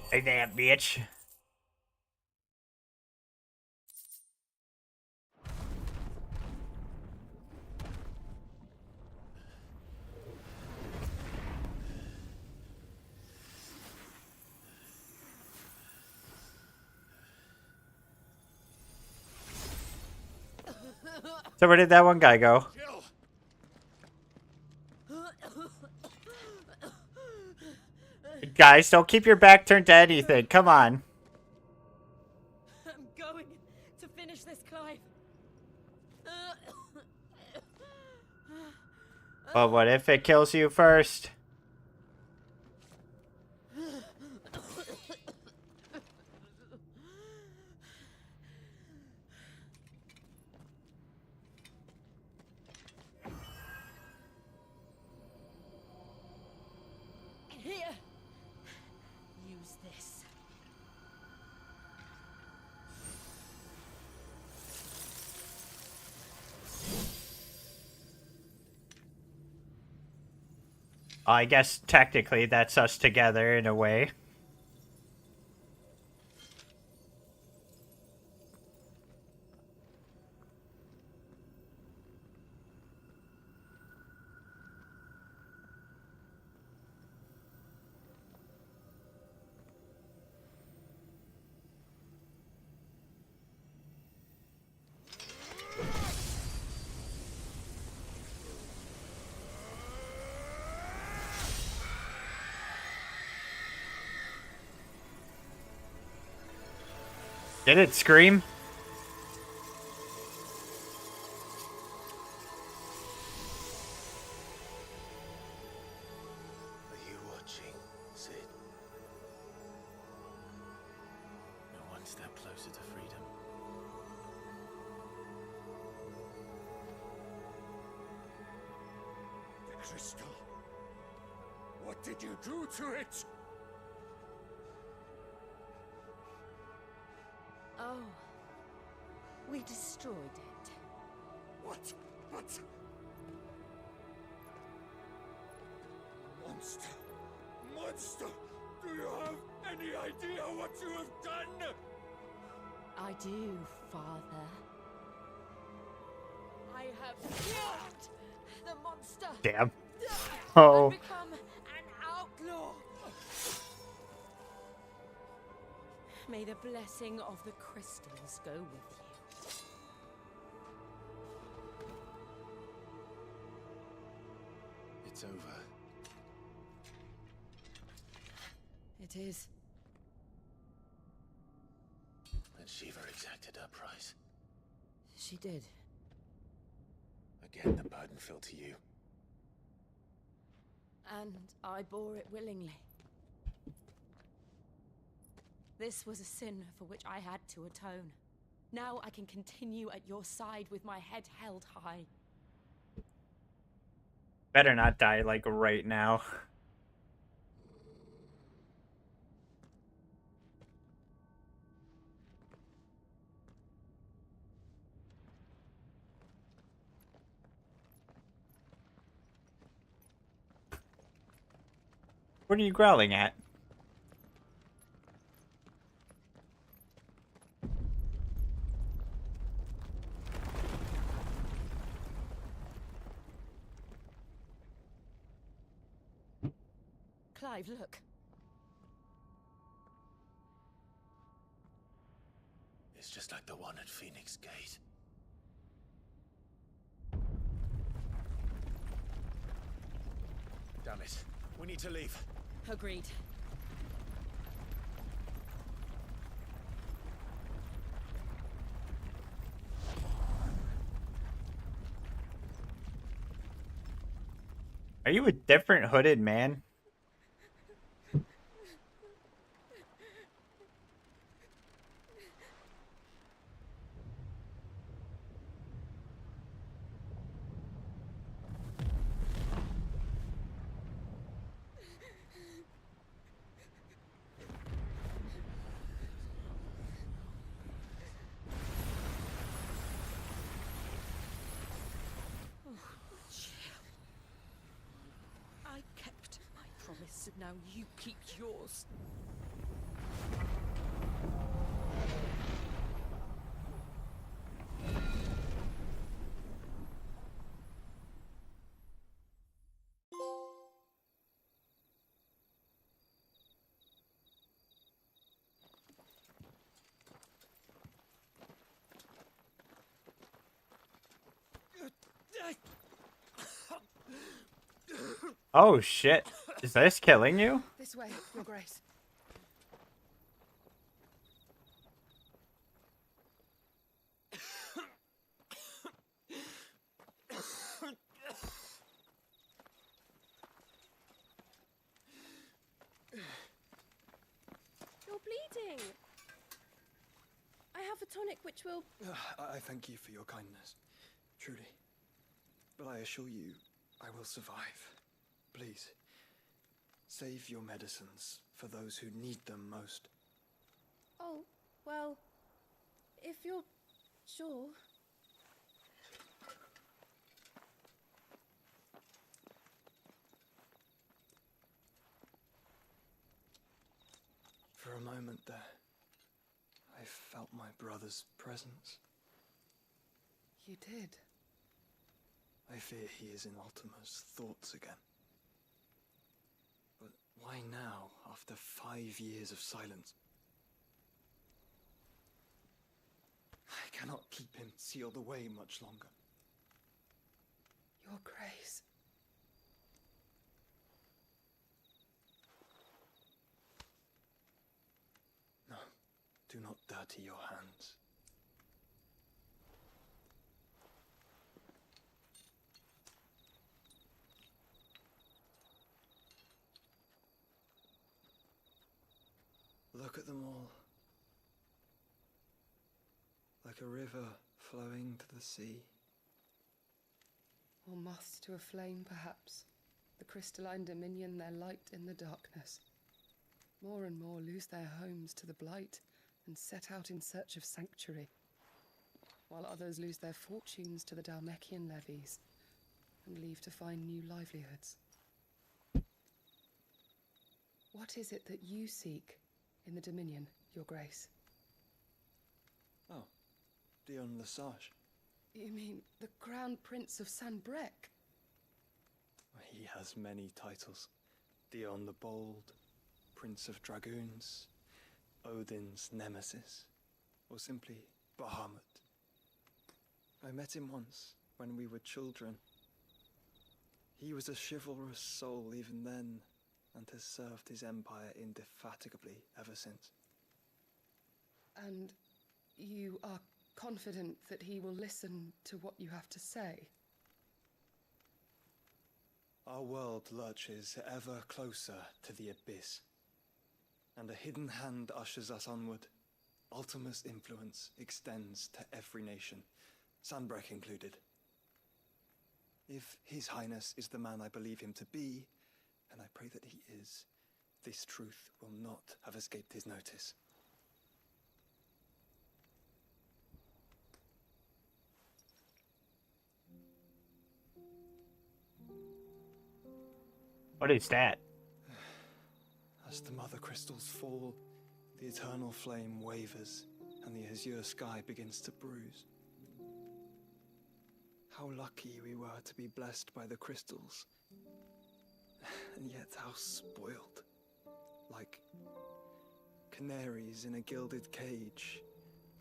Hey, that bitch. So where did that one guy go? Guys, don't keep your back turned to anything. Come on. I'm going to finish this, Clive. But what if it kills you first? Here. Use this. I guess technically that's us together in a way. Did it scream? Are you watching, Sid? You're one step closer to freedom. The crystal. What did you do to it? Oh. We destroyed it. What? Monster! Monster! Do you have any idea what you have done? I do, Father. I have killed the monster. Damn. Oh. And become an outlaw. May the blessing of the crystals go with you. It's over. It is. And Shiva exacted her price. She did. Again, the burden fell to you. And I bore it willingly. This was a sin for which I had to atone. Now I can continue at your side with my head held high. Better not die like right now. What are you growling at? Clive, look. It's just like the one at Phoenix Gate. Damn it. We need to leave. Agreed. Are you a different hooded man? I kept my promise, and now you keep yours. Oh shit. Is this killing you? This way, Your Grace. You're bleeding. I have a tonic which will... I thank you for your kindness, truly. But I assure you, I will survive. Please, save your medicines for those who need them most. Oh, well, if you're sure. For a moment there, I felt my brother's presence. You did? I fear he is in Ultima's thoughts again. But why now, after 5 years of silence? I cannot keep him sealed away much longer. Your Grace. No, do not dirty your hands. Look at them all. Like a river flowing to the sea. Or moths to a flame, perhaps. The crystalline dominion, their light in the darkness. More and more lose their homes to the blight and set out in search of sanctuary, while others lose their fortunes to the Dhalmekian levies and leave to find new livelihoods. What is it that you seek in the Dominion, Your Grace? Oh, Dion Lesage. You mean the Crown Prince of Sanbreque? He has many titles. Dion the Bold, Prince of Dragoons, Odin's Nemesis, or simply Bahamut. I met him once, when we were children. He was a chivalrous soul even then, and has served his empire indefatigably ever since. And you are confident that he will listen to what you have to say? Our world lurches ever closer to the abyss, and a hidden hand ushers us onward. Ultima's influence extends to every nation, Sanbreque included. If His Highness is the man I believe him to be, and I pray that he is, this truth will not have escaped his notice. What is that? As the mother crystals fall, the eternal flame wavers, and the azure sky begins to bruise. How lucky we were to be blessed by the crystals, and yet how spoiled. Like canaries in a gilded cage,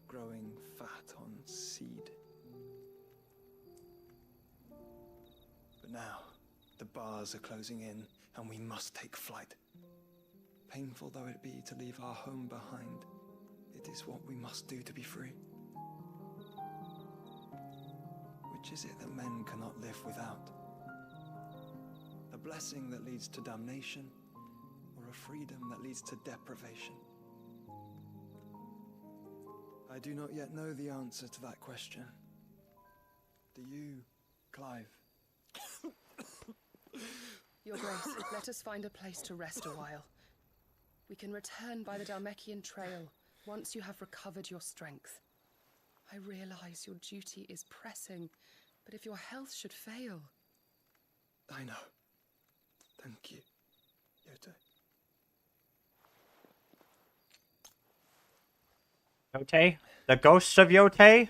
growing fat on seed. But now, the bars are closing in, and we must take flight. Painful though it be to leave our home behind, it is what we must do to be free. Which is it that men cannot live without? A blessing that leads to damnation, or a freedom that leads to deprivation? I do not yet know the answer to that question. Do you, Clive? Your Grace, let us find a place to rest a while. We can return by the Dhalmekian trail once you have recovered your strength. I realize your duty is pressing, but if your health should fail... I know. Thank you, Yoto. Yote? The ghosts of Yote?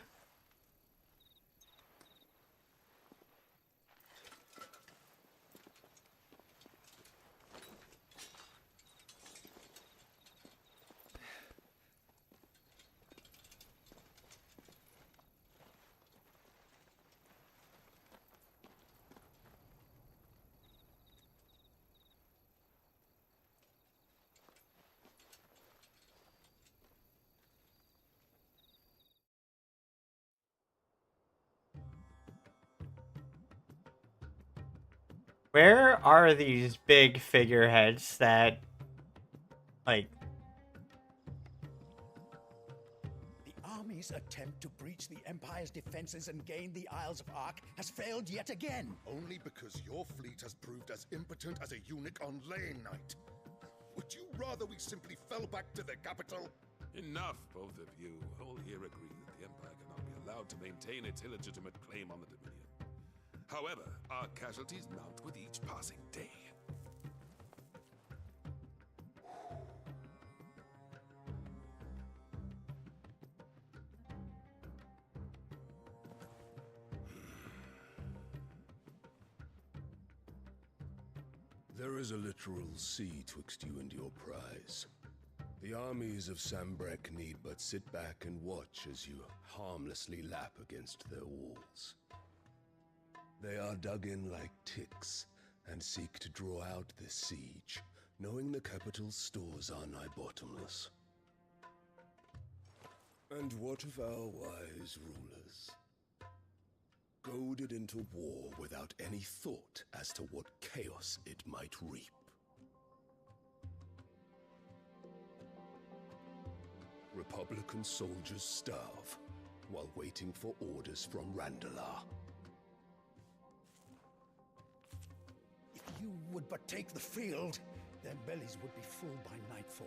Where are these big figureheads that, like... The army's attempt to breach the Empire's defenses and gain the Isles of Ark has failed yet again. Only because your fleet has proved as impotent as a eunuch on Lane Night. Would you rather we simply fell back to the capital? Enough, both of you. All here agree that the Empire cannot be allowed to maintain its illegitimate claim on the Dominion. However, our casualties mount with each passing day. There is a literal sea twixt you and your prize. The armies of Sambrek need but sit back and watch as you harmlessly lap against their walls. They are dug in like ticks and seek to draw out this siege, knowing the capital's stores are nigh bottomless. And what of our wise rulers? Goaded into war without any thought as to what chaos it might reap. Republican soldiers starve while waiting for orders from Randalar. If you would but take the field, their bellies would be full by nightfall.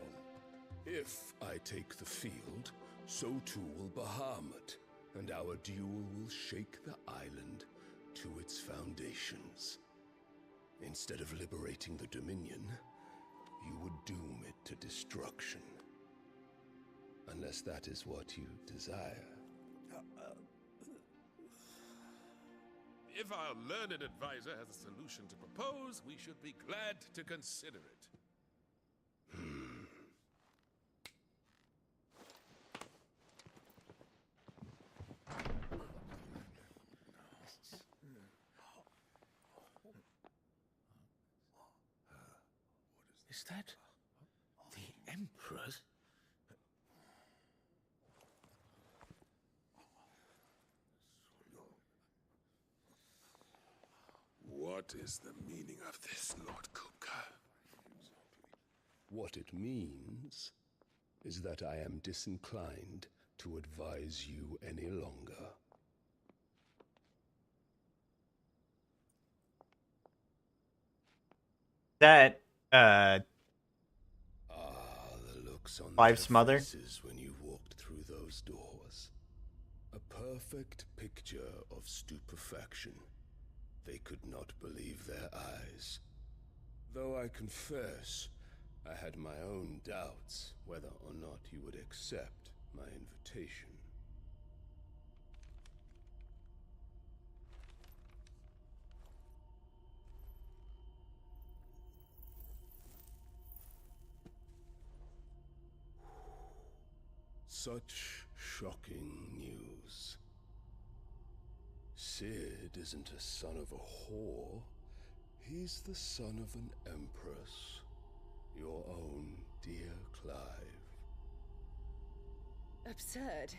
If I take the field, so too will Bahamut, and our duel will shake the island to its foundations. Instead of liberating the Dominion, you would doom it to destruction. Unless that is what you desire. If our learned advisor has a solution to propose, we should be glad to consider it. Is that the Emperor's? What is the meaning of this, Lord Kupka? What it means is that I am disinclined to advise you any longer. That, the looks on Wife's their mother? faces when you walked through those doors. A perfect picture of stupefaction. They could not believe their eyes. Though I confess, I had my own doubts whether or not you would accept my invitation. Such shocking news. Sid isn't a son of a whore. He's the son of an empress. Your own dear Clive. Absurd.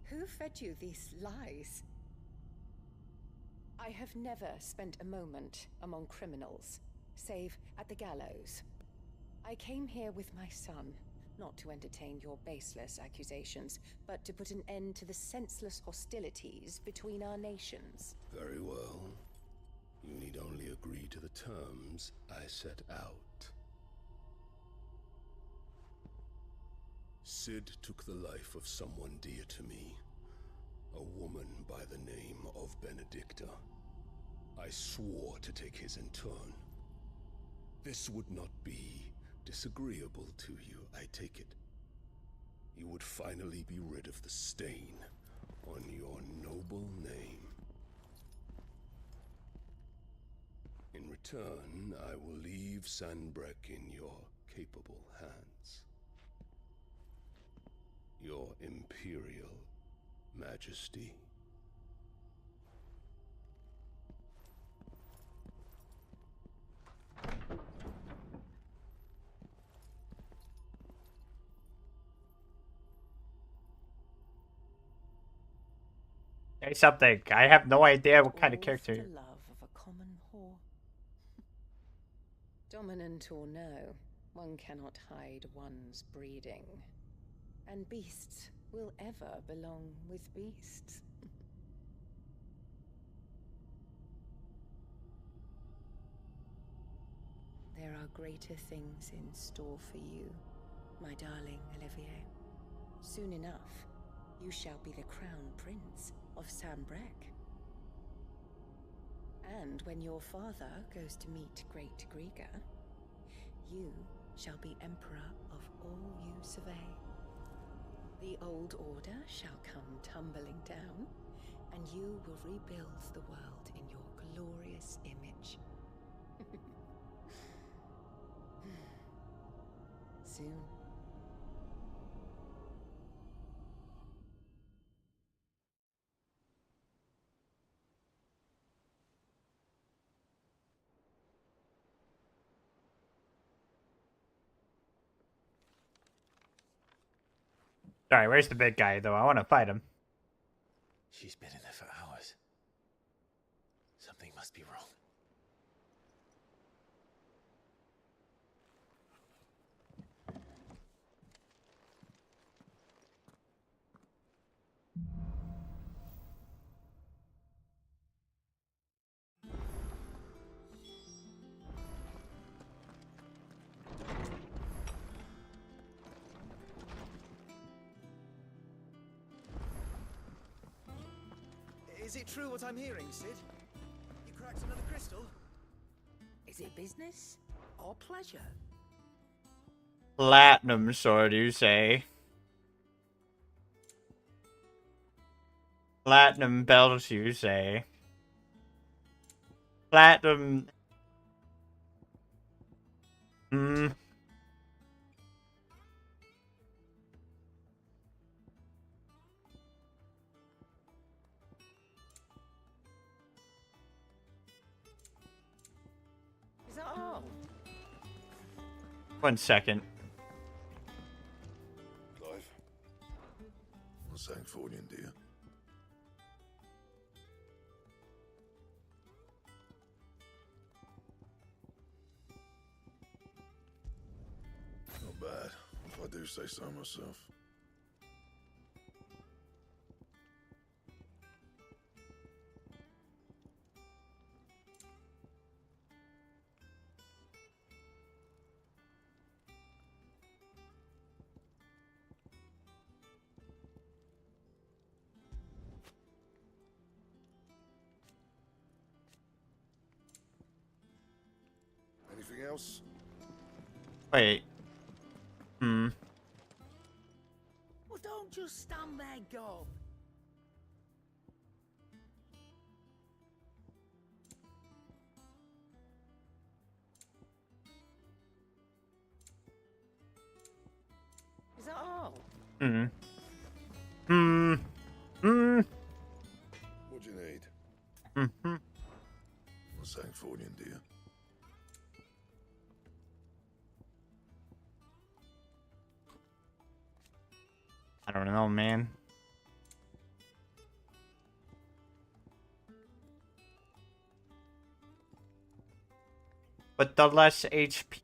Who fed you these lies? I have never spent a moment among criminals, save at the gallows. I came here with my son, not to entertain your baseless accusations, but to put an end to the senseless hostilities between our nations. Very well. You need only agree to the terms I set out. Sid took the life of someone dear to me, a woman by the name of Benedicta. I swore to take his in turn. This would not be disagreeable to you, I take it. you would finally be rid of the stain on your noble name. In return, I will leave Sanbreque in your capable hands. Your Imperial Majesty. Say something. I have no idea what kind of All character. for the love of a common whore. Dominant or no, one cannot hide one's breeding. And beasts will ever belong with beasts. There are greater things in store for you, my darling Olivier. Soon enough, you shall be the crown prince of Sanbreque. And when your father goes to meet Great Griga, you shall be emperor of all you survey. The old order shall come tumbling down, and you will rebuild the world in your glorious image. Soon. Sorry, where's the big guy though? I want to fight him. She's been in there for hours. Something must be wrong. Is it true what I'm hearing, Cid? You cracked another crystal? Is it business or pleasure? Platinum sword, you say? Platinum belt, you say? Platinum. Is that all? 1 second. Clive. What's Sancfordian, dear? Not bad, if I do say so myself. Anything else? Wait. Well, don't just stand there, Gob. Is that all? What do you need? What's Sancfordian, dear? I don't know, man. But the less HP,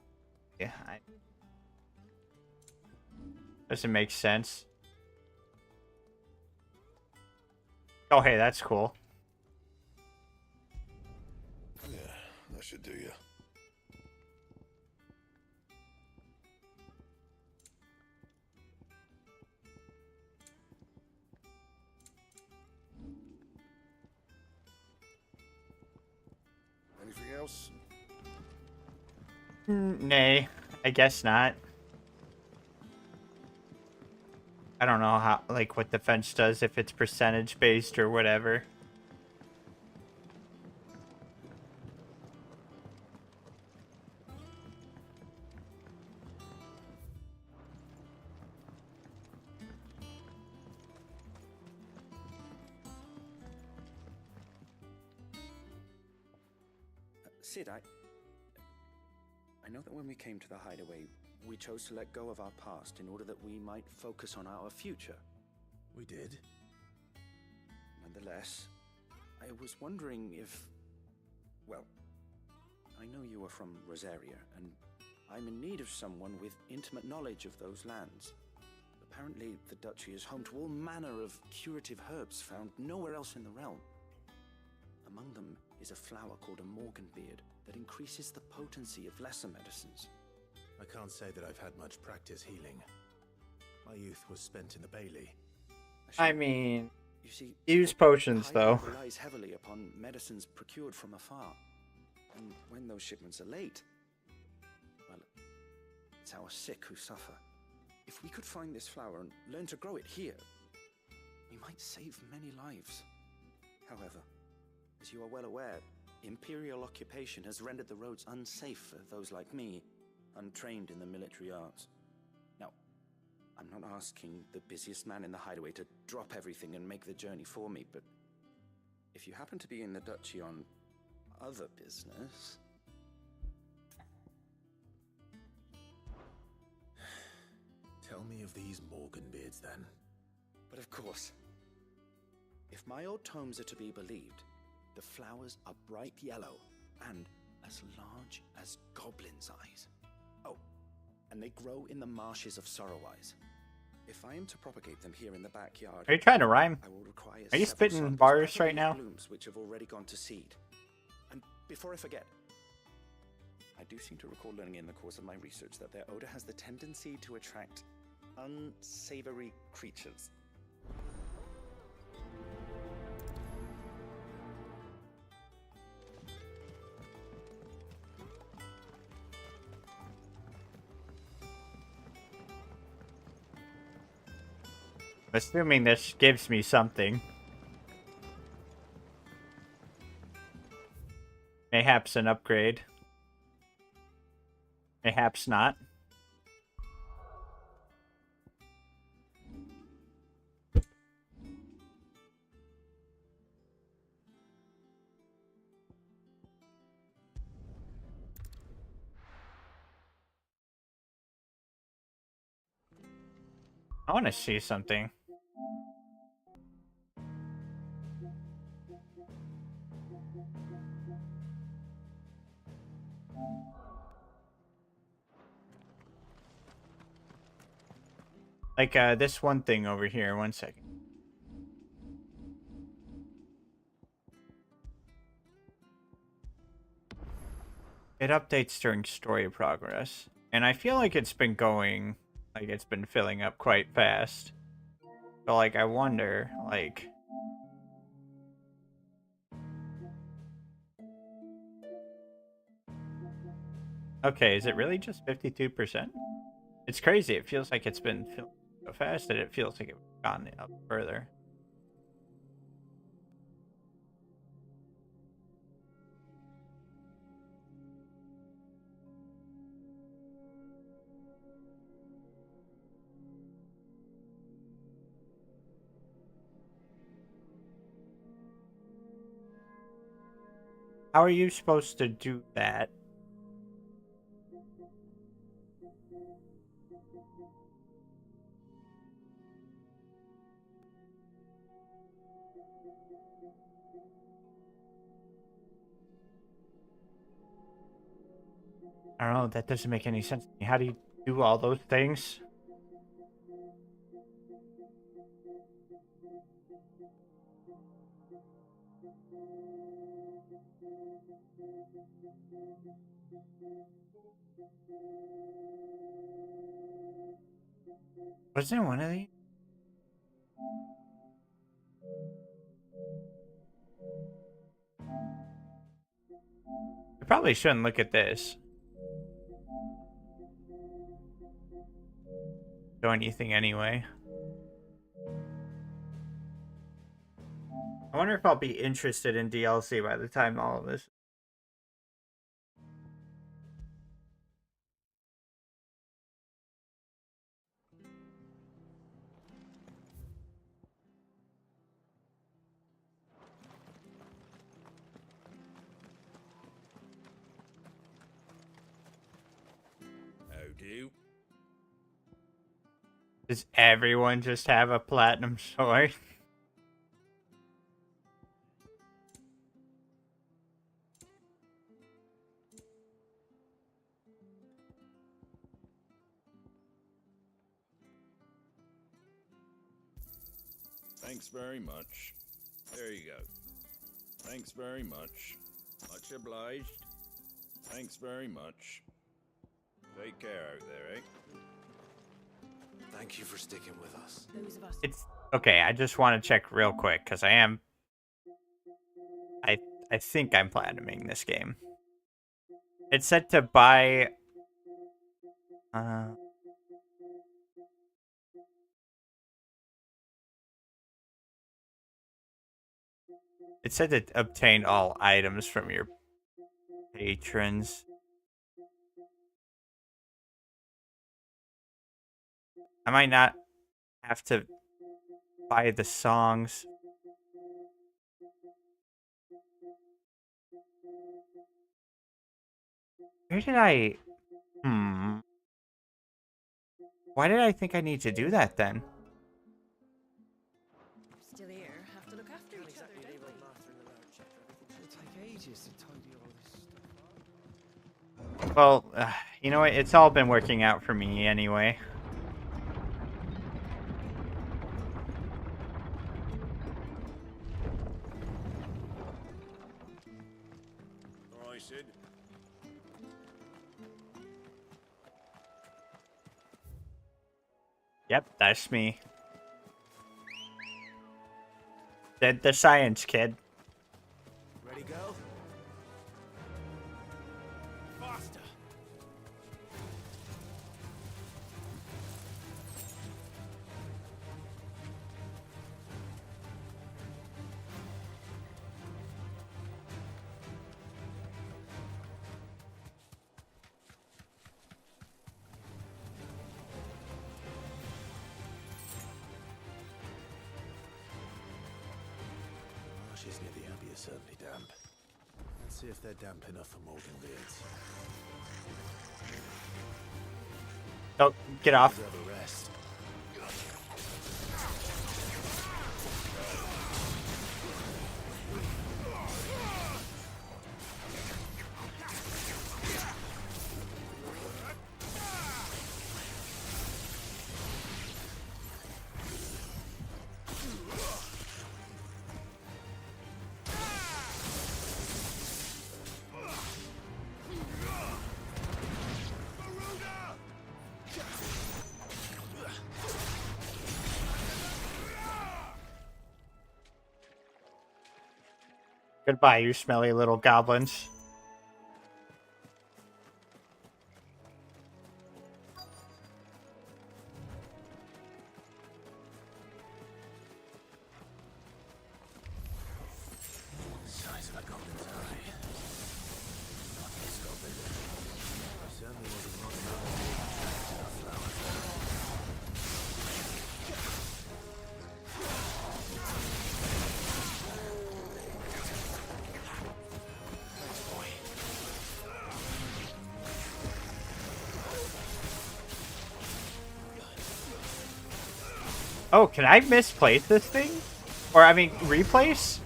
doesn't make sense. Oh, hey, that's cool. Yeah, that should do you. Anything else? Nay, I guess not. I don't know how, like, what defense does, if it's percentage based or whatever. Cid, I know that when we came to the hideaway, we chose to let go of our past in order that we might focus on our future. We did. Nonetheless, I was wondering if... Well, I know you are from Rosaria, and I'm in need of someone with intimate knowledge of those lands. Apparently, the duchy is home to all manner of curative herbs found nowhere else in the realm. Among them is a flower called a Morganbeard that increases the potency of lesser medicines. I can't say that I've had much practice healing. My youth was spent in the Bailey. I mean, you see, use potions though. Relies heavily upon medicines procured from afar. And when those shipments are late, well, it's our sick who suffer. If we could find this flower and learn to grow it here, we might save many lives. However, as you are well aware, Imperial occupation has rendered the roads unsafe for those like me, untrained in the military arts. Now, I'm not asking the busiest man in the hideaway to drop everything and make the journey for me, but if you happen to be in the duchy on other business... Tell me of these Morganbeards, then. But of course, if my old tomes are to be believed, the flowers are bright yellow and as large as goblins' eyes. Oh, and they grow in the marshes of Sorrowise. If I am to propagate them here in the backyard, Are you trying to rhyme? I will require Are you several spitting samples, bars right preferably now? blooms which have already gone to seed. And before I forget, I do seem to recall learning in the course of my research that their odor has the tendency to attract unsavory creatures. Assuming this gives me something. Mayhaps an upgrade. Mayhaps not. I want to see something. Like, this one thing over here. 1 second. It updates during story progress. And I feel like it's been going... Like, it's been filling up quite fast. So, like, I wonder, like... Okay, is it really just 52%? It's crazy. It feels like it's been filling so fast that it feels like it's gone up further. How are you supposed to do that? I don't know, that doesn't make any sense to me. How do you do all those things? Was there one of these? I probably shouldn't look at this. Do anything anyway. I wonder if I'll be interested in DLC by the time all of this. How do? Does everyone just have a platinum sword? Thanks very much. There you go. Thanks very much. Much obliged. Thanks very much. Take care out there, eh? Thank you for sticking with us. Those of us. It's okay. I just want to check real quick because I think I'm platinuming this game. It said to buy. It said to obtain all items from your patrons. I might not have to buy the songs. Where did I... Why did I think I need to do that then? Still here. Have to look after each other, don't we? It'll take ages to tidy all this stuff up. Well, you know what? It's all been working out for me anyway. All right, Sid. Yep, that's me. Sid the science kid. Ready, go? Faster. Marshes near the Abbey are certainly damp. Let's see if they're damp enough for molding beards. Oh, get off. Deserve a rest. Goodbye, you smelly little goblins. Size of a goblin's eye. Not this goblin. Certainly wasn't long enough to be attracted to the flower. Thanks, boy. Oh, can I misplace this thing? Or, I mean, replace?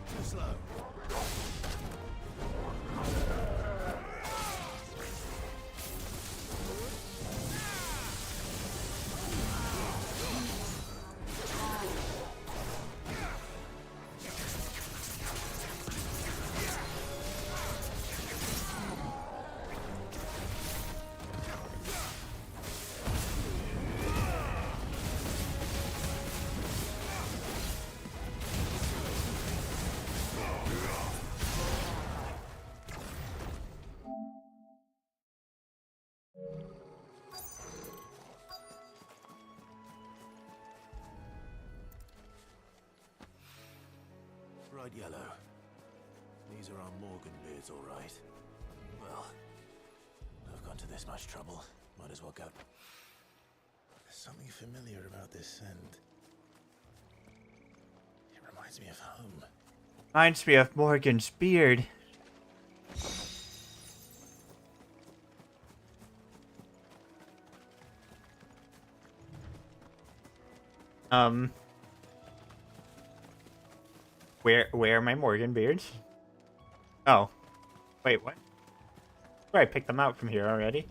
Too slow. yellow. These are our Morgan beards, all right. Well, I've gone to this much trouble. Might as well go. There's something familiar about this scent. It reminds me of home. Reminds me of Morgan's beard. Where are my Morgan beards? Oh. Wait, what? Where I picked them out from here already?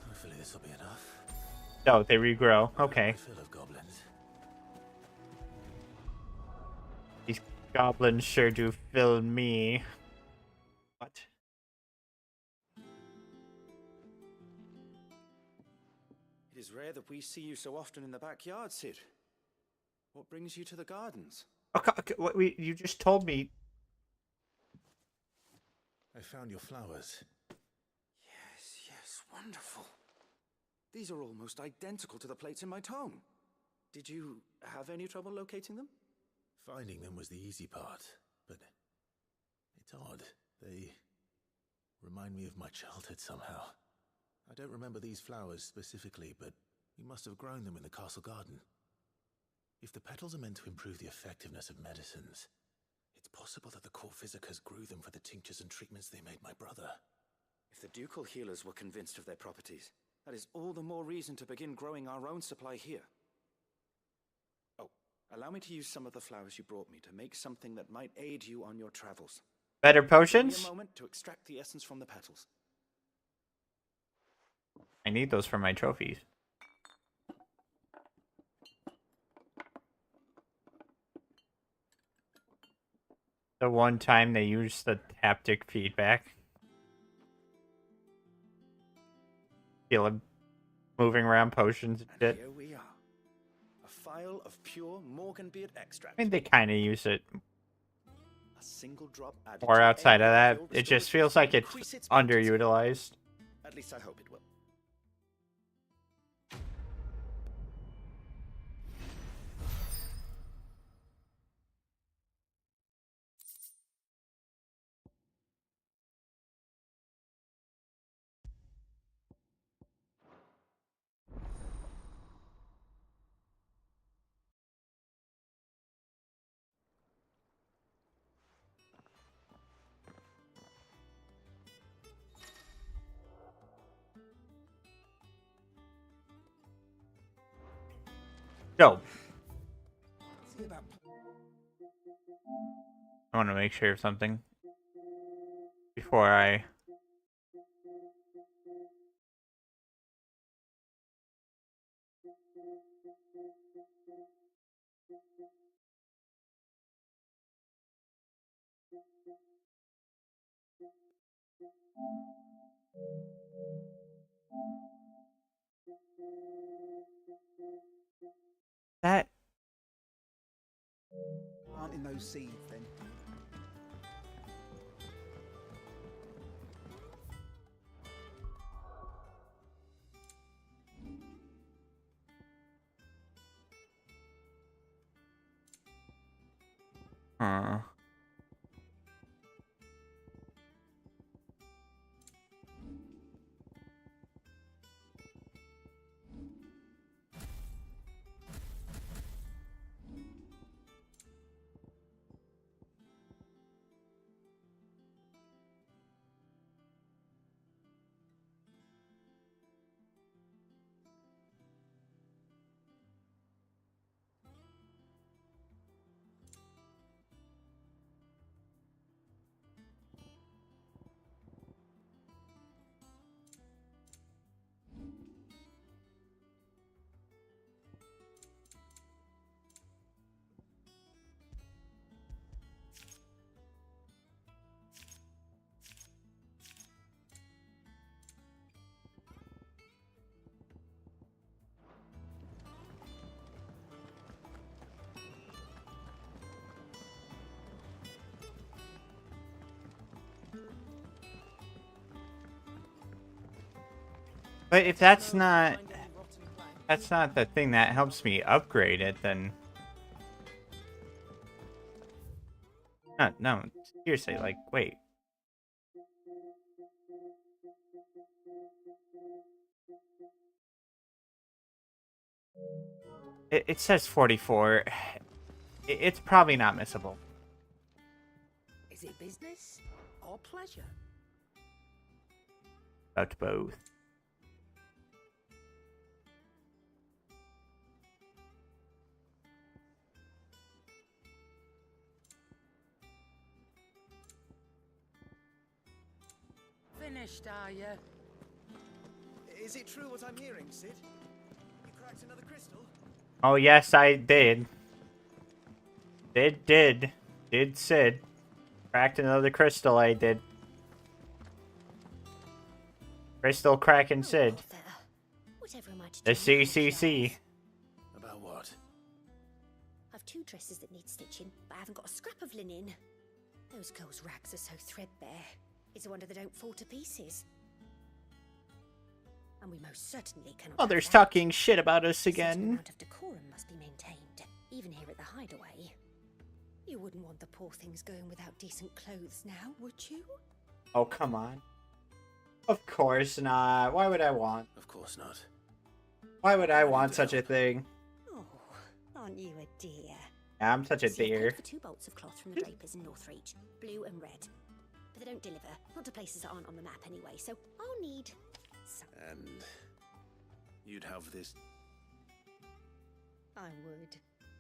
Hopefully this will be enough. No, they regrow. Okay. Full of goblins. These goblins sure do fill me. What? It is rare that we see you so often in the backyard, Cid. What brings you to the gardens? Okay, you just told me. I found your flowers. Yes, wonderful. These are almost identical to the plates in my tome. Did you have any trouble locating them? Finding them was the easy part, but it's odd. They remind me of my childhood somehow. I don't remember these flowers specifically, but we must have grown them in the castle garden. If the petals are meant to improve the effectiveness of medicines, it's possible that the court physicers grew them for the tinctures and treatments they made my brother. If the ducal healers were convinced of their properties, that is all the more reason to begin growing our own supply here. Oh, allow me to use some of the flowers you brought me to make something that might aid you on your travels. Better Give potions? me a moment to extract the essence from the petals. I need those for my trophies. The one time they used the haptic feedback. Feel him moving around potions and shit. Here we are. A phial of pure Morganbeard extract. I mean, they kind of use it. A single drop added Or to outside of any that, field it just restored feels like it's increase its potency. underutilized. At least I hope it will. Dope. See about I want to make sure of something before I... That... Aren't in those seeds then. Huh. But if that's not the thing that helps me upgrade it, then No, seriously, like, wait. It says 44. It's probably not missable. Is it business or pleasure? About both. Finished, are you? Is it true what I'm hearing, Sid? You cracked another crystal? Oh, yes, I did. Did Sid. Cracked another crystal, I did. Crystal cracking Sid. Whatever am I to The do now, CCC. About what? I've 2 dresses that need stitching, but I haven't got a scrap of linen. Those girls' rags are so threadbare. It's a wonder they don't fall to pieces. And we most certainly cannot. Mother's have that. talking shit about us A certain again. amount of decorum must be maintained, even here at the hideaway. You wouldn't want the poor things going without decent clothes now, would you? Oh, come on. Of course not. Why would I want? Of course not. Why would I want such a thing? Oh, aren't you a dear? Yeah, I'm such a See, I've dear. paid for 2 bolts of cloth from the drapers in Northreach, blue and red. But they don't deliver, not to places that aren't on the map anyway, so I'll need some. And you'd have this. I would.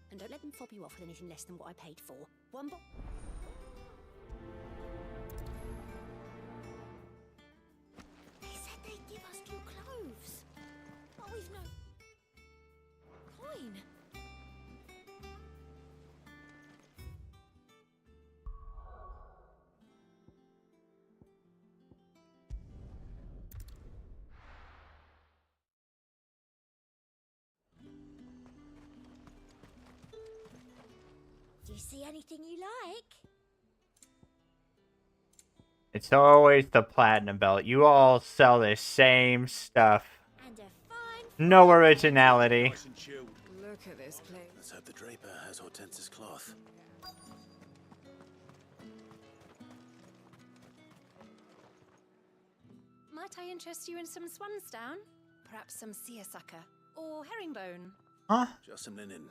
And don't let them fob you off with anything less than what I paid for. 1 bolt. They said they'd give us 2 cloves. But we've no coin. Do you see anything you like? It's always the platinum belt. You all sell the same stuff. And a fine. No originality. Look at this place. Let's hope the draper has Hortense's cloth. Might I interest you in some swansdown? Perhaps some seersucker or herringbone? Huh? Just some linen.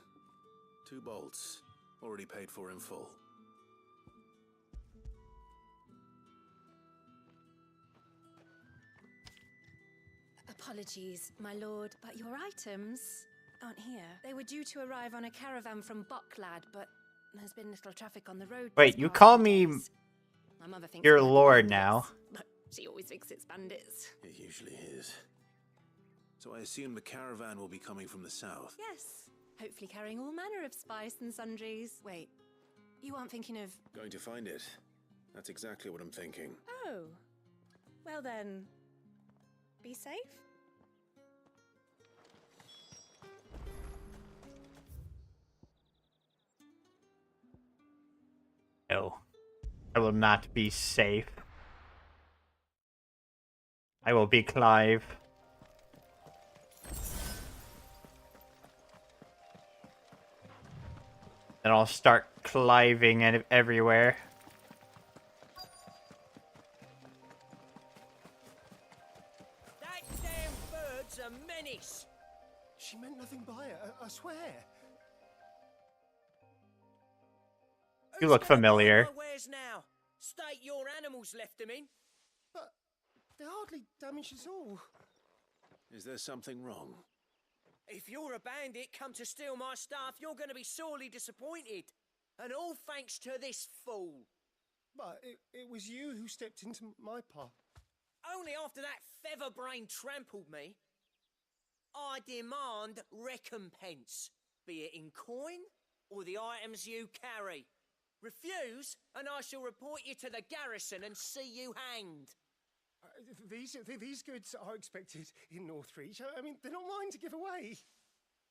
2 bolts. Already paid for in full. Apologies, my lord, but your items aren't here. They were due to arrive on a caravan from Bucklad, but there's been little traffic on the road. Wait, these you past call few me days. My mother thinks your we're lord bandits, now. But she always thinks it's bandits. It usually is. So I assume the caravan will be coming from the south. Yes, hopefully carrying all manner of spice and sundries. Wait, you aren't thinking of... Going to find it. That's exactly what I'm thinking. Oh, well then, be safe. No. I will not be safe. I will be Clive. Then I'll start cliving everywhere. That damn bird's a menace. She meant nothing by it, I swear. You look familiar. My wares now. State your animals left them in. But they hardly damaged us all. Is there something wrong? If you're a bandit come to steal my stuff, you're going to be sorely disappointed. And all thanks to this fool. But it was you who stepped into my path. Only after that feather-brain trampled me. I demand recompense, be it in coin or the items you carry. Refuse, and I shall report you to the garrison and see you hanged. These goods are expected in Northreach. I mean, they're not mine to give away.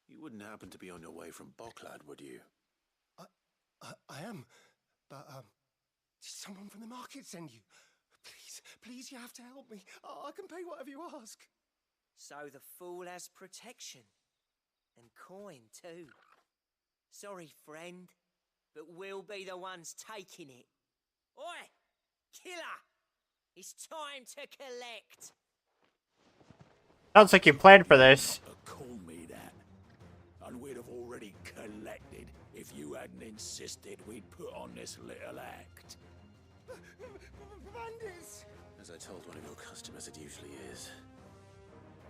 You wouldn't happen to be on your way from Bucklad, would you? I am, but did someone from the market send you? Please, you have to help me. I can pay whatever you ask. So the fool has protection. And coin, too. Sorry, friend, but we'll be the ones taking it. Oi! Killer! It's time to collect! Sounds like you planned for this. Call me that. And we'd have already collected if you hadn't insisted we'd put on this little act. Bandits! As I told one of your customers, it usually is.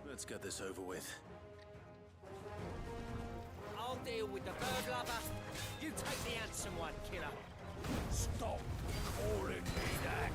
Let's get this over with. I'll deal with the bird lover. You take the handsome one, killer. Stop calling me that.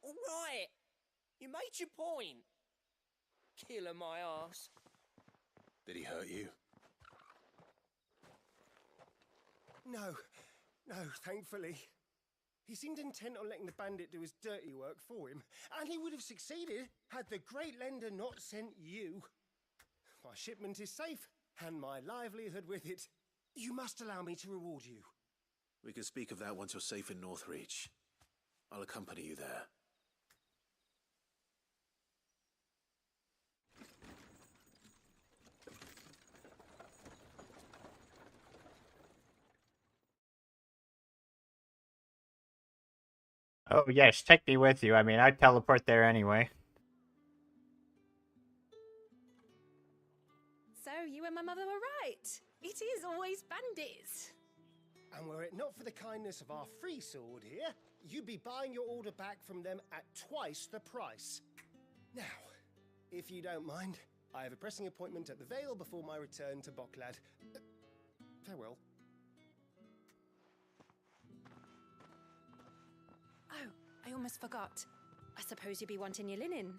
All right. You made your point. Killer my ass. Did he hurt you? No, thankfully. He seemed intent on letting the bandit do his dirty work for him, and he would have succeeded had the Great Lender not sent you. My shipment is safe, and my livelihood with it. You must allow me to reward you. We can speak of that once you're safe in Northreach. I'll accompany you there. Oh yes, take me with you. I mean, I'd teleport there anyway. So you and my mother were right. It is always bandits. And were it not for the kindness of our free sword here, you'd be buying your order back from them at twice the price. Now, if you don't mind, I have a pressing appointment at the Vale before my return to Boklad. Farewell. Oh, I almost forgot. I suppose you'll be wanting your linen.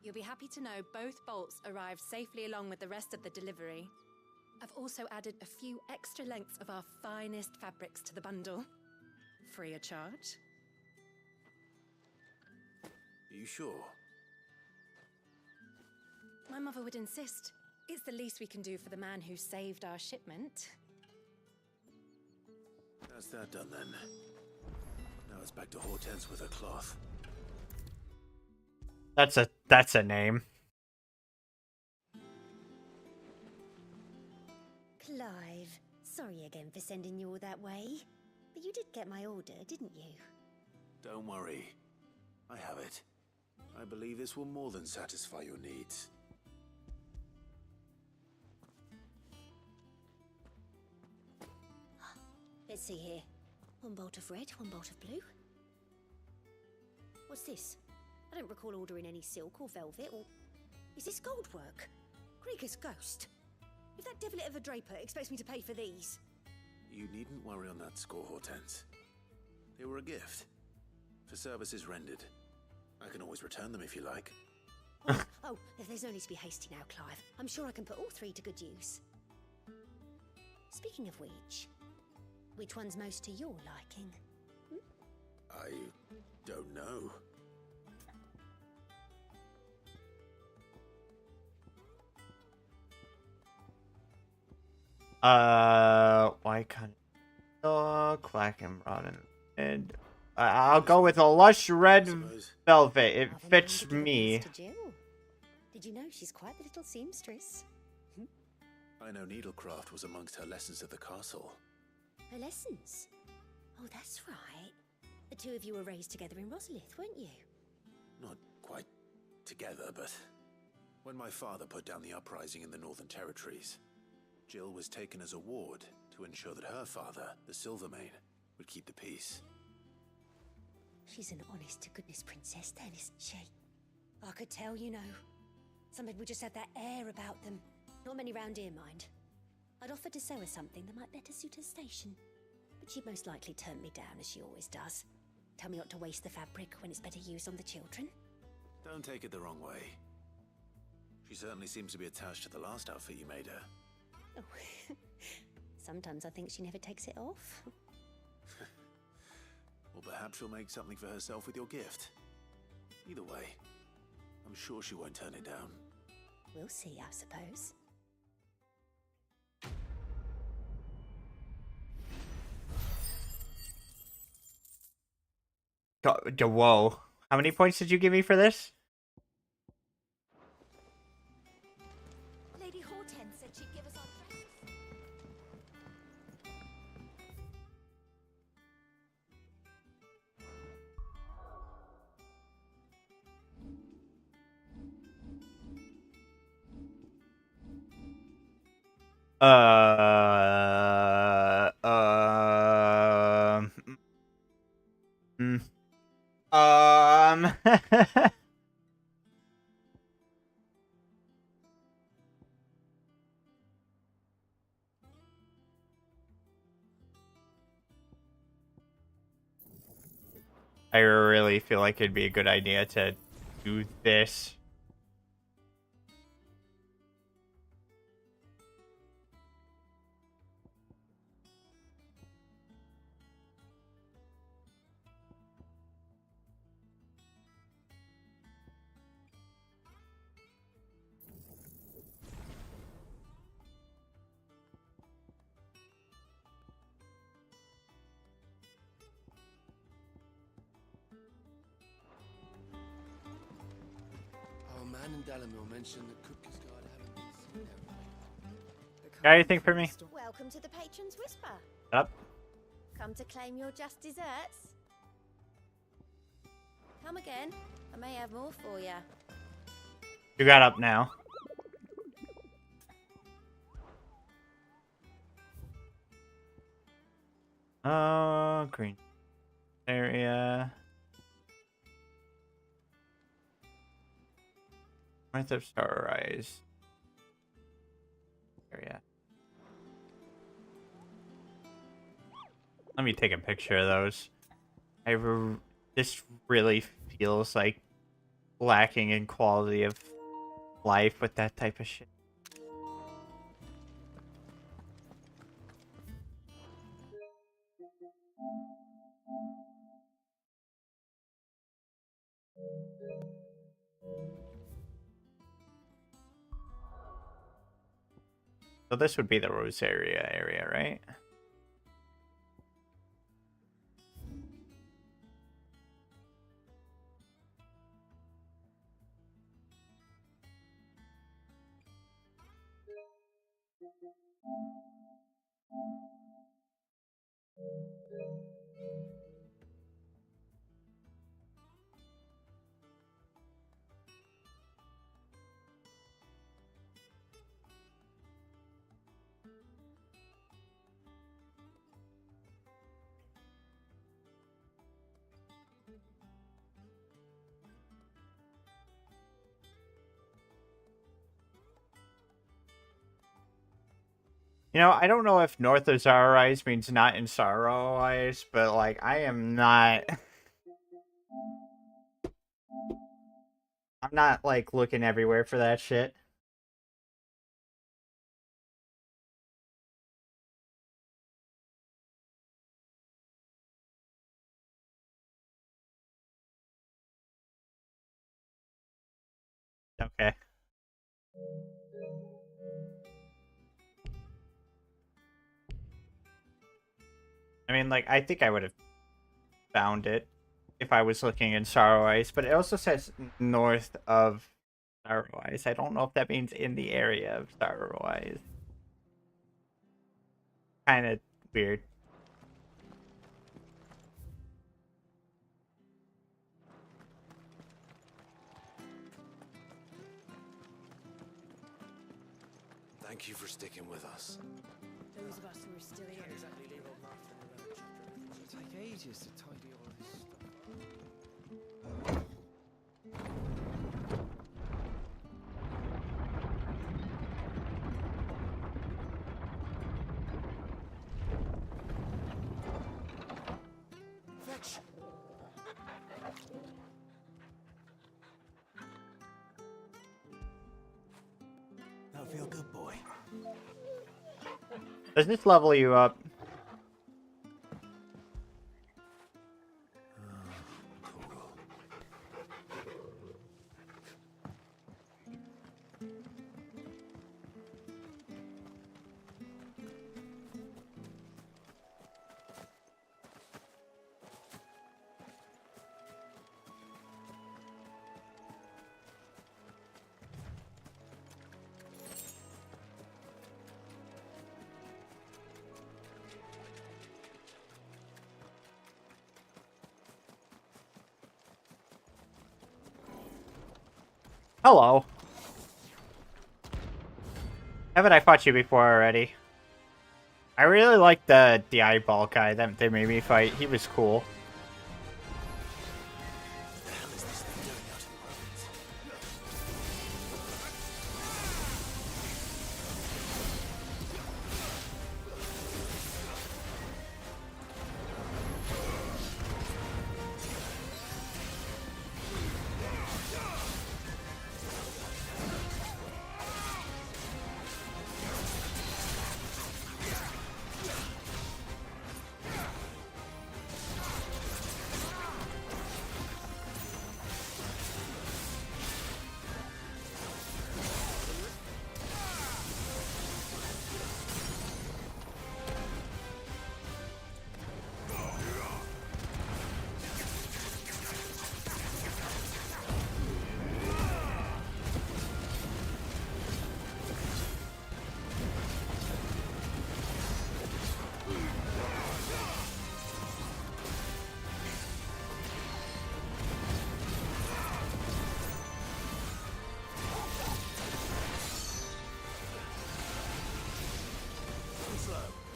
You'll be happy to know both bolts arrived safely along with the rest of the delivery. I've also added a few extra lengths of our finest fabrics to the bundle. Free of charge. Are you sure? My mother would insist. It's the least we can do for the man who saved our shipment. That's that done then. Now it's back to Hortense with her cloth. That's a name. Clive, sorry again for sending you all that way. But you did get my order, didn't you? Don't worry. I have it. I believe this will more than satisfy your needs. Let's see here. One bolt of red, one bolt of blue. What's this? I don't recall ordering any silk or velvet, or... Is this gold work? Krieger's ghost. If that devilit of a draper expects me to pay for these... You needn't worry on that score, Hortense. They were a gift. For services rendered. I can always return them if you like. Oh, there's no need to be hasty now, Clive. I'm sure I can put all three to good use. Speaking of which one's most to your liking? I don't know. Why can't Clack and Rod and I'll go with a lush red velvet. It fits me. Did you know she's quite the little seamstress? I know needlecraft was amongst her lessons at the castle. Her lessons? Oh, that's right. The two of you were raised together in Rosalith, weren't you? Not quite together, but when my father put down the uprising in the Northern Territories, Jill was taken as a ward to ensure that her father, the Silvermane, would keep the peace. She's an honest-to-goodness princess then, isn't she? I could tell, you know. Some people just have that air about them. Not many round here, mind. I'd offered to sew her something that might better suit her station. But she'd most likely turn me down, as she always does. Tell me not to waste the fabric when it's better used on the children. Don't take it the wrong way. She certainly seems to be attached to the last outfit you made her. Oh. Sometimes I think she never takes it off. Or perhaps she'll make something for herself with your gift. Either way, I'm sure she won't turn it down. We'll see, I suppose. Whoa. How many points did you give me for this? Lady Hortense said she'd give us our dresses. I really feel like it'd be a good idea to do this. Man and Dalamil mentioned that Kupka's guard haven't been seen there of late. Got anything for me? Welcome to the Patron's Whisper. Up. Come to claim your just desserts? Come again. I may have more for you. You got up now. Oh, green area. North of Starrise area. Let me take a picture of those. This really feels like lacking in quality of life with that type of shit. So this would be the Rosaria area, right? You know, I don't know if North of Starrise means not in Starrise, but like I am not I'm not like looking everywhere for that shit. Okay. I mean, like, I think I would have found it if I was looking in Starrise, but it also says north of Starrise. I don't know if that means in the area of Starrise. Kind of weird. Thank you for sticking with us. Those of us who are still here. It'll take ages to tidy all this stuff. Fetch! That'll feel good, boy. Does this level you up? Hello. Haven't I fought you before already? I really like the eyeball guy that they made me fight. He was cool.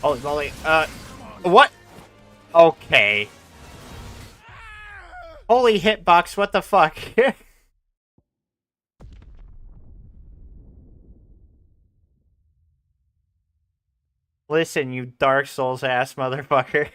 Holy moly, what? Okay. Holy hitbox, what the fuck? Listen, you Dark Souls ass motherfucker.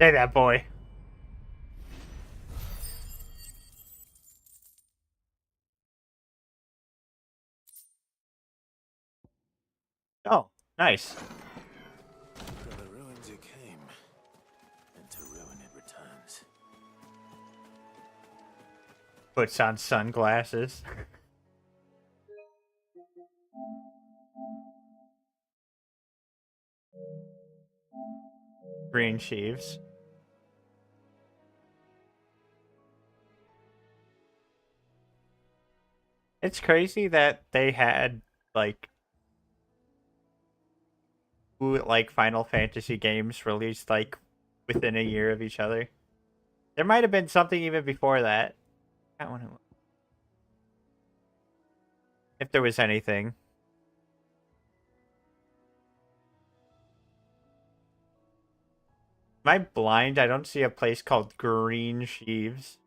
Say that, boy. Oh, nice. From the ruins it came, and to ruin it returns. Puts on sunglasses. Green sheaves. It's crazy that they had like Final Fantasy games released like within a year of each other. There might have been something even before that. That one. If there was anything. Am I blind? I don't see a place called Green Sheaves.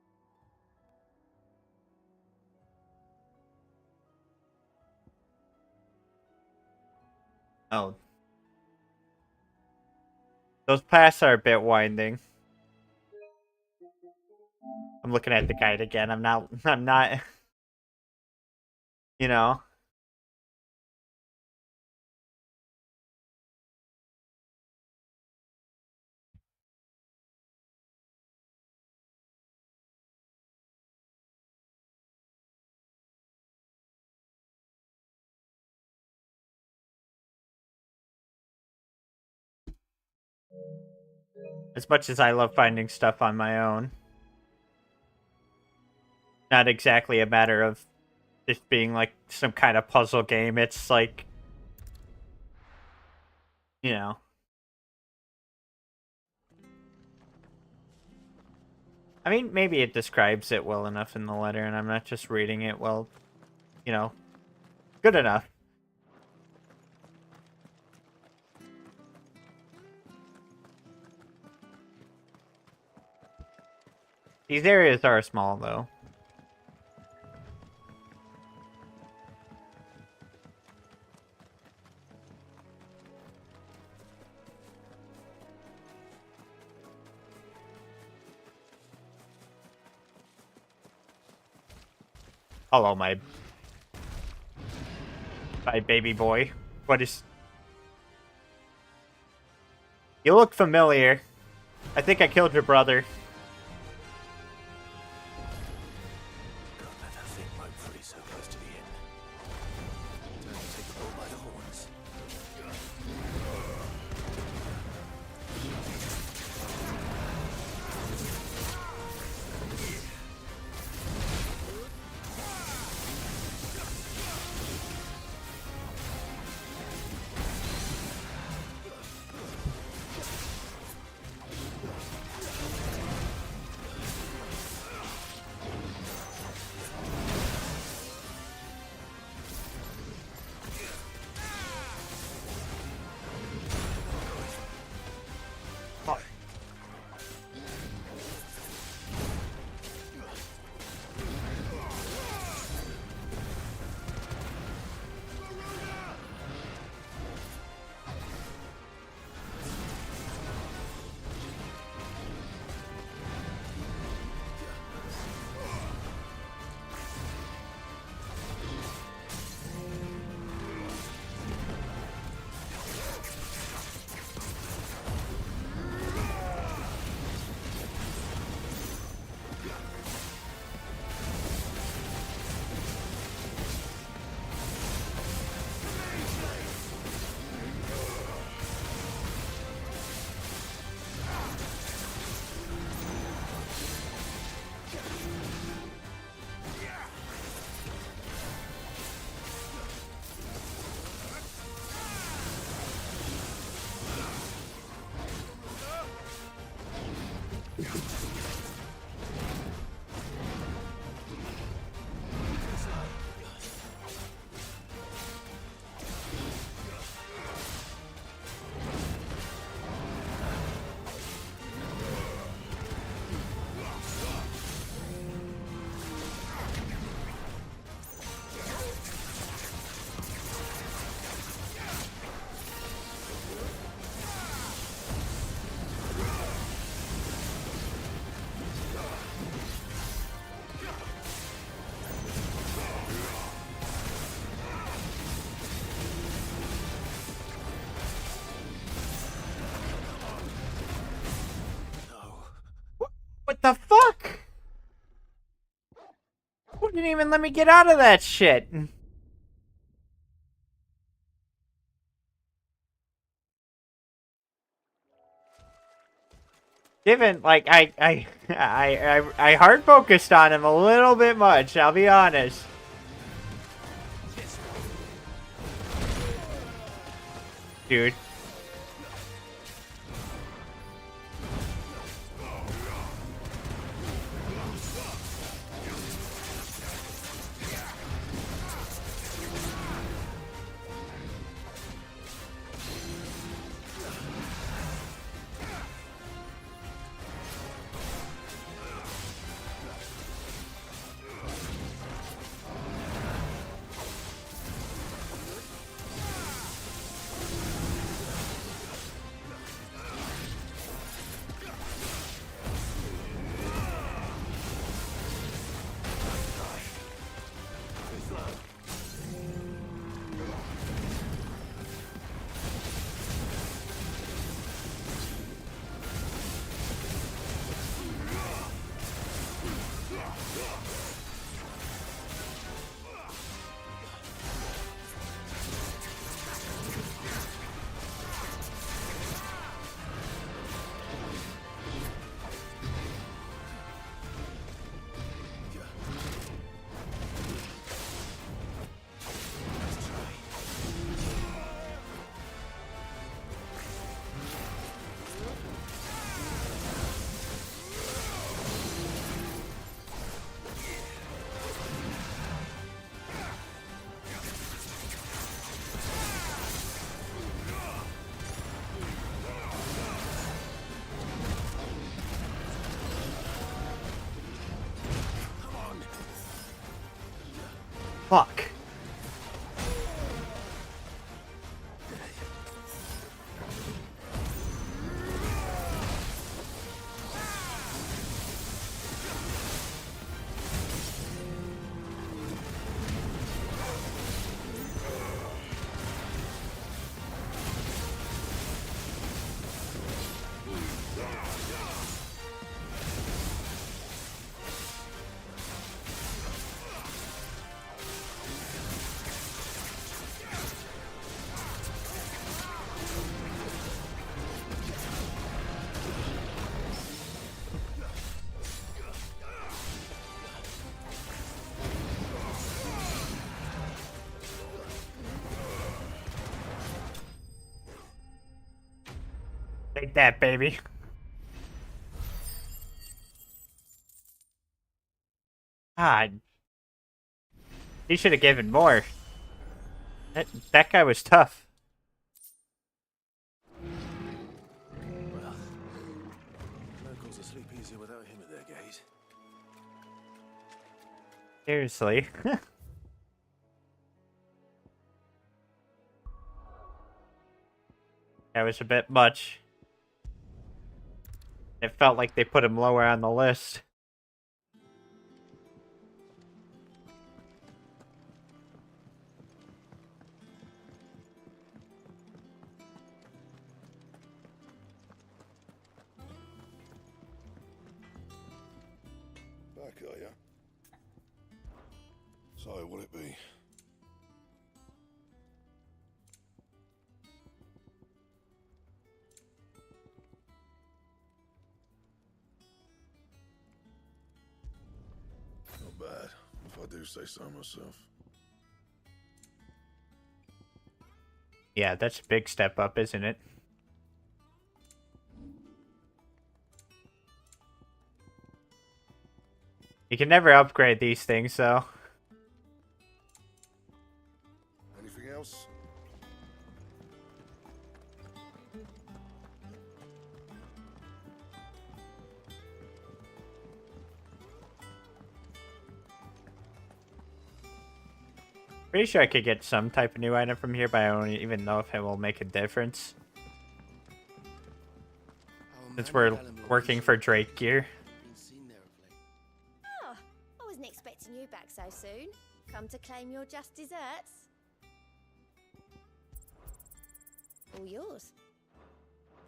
Oh. Those paths are a bit winding. I'm looking at the guide again. I'm not, you know. As much as I love finding stuff on my own. Not exactly a matter of this being like some kind of puzzle game. It's like, you know. I mean, maybe it describes it well enough in the letter and I'm not just reading it well, you know, good enough. These areas are small, though. Hello, my baby boy. What is... You look familiar. I think I killed your brother. The fuck? Wouldn't even let me get out of that shit. Given, like, I hard focused on him a little bit much, I'll be honest. Dude. Fuck. Take that, baby. God. He should have given more. That guy was tough. Well, locals will sleep easier without him at their gate. Seriously. That was a bit much. It felt like they put him lower on the list. Back, are ya? So, what'll it be? Not bad, if I do say so myself. Yeah, that's a big step up, isn't it? You can never upgrade these things, though. Anything else? Pretty sure I could get some type of new item from here, but I don't even know if it will make a difference. Since we're working for Drake Gear. Oh, I wasn't expecting you back so soon. Come to claim your just desserts? All yours.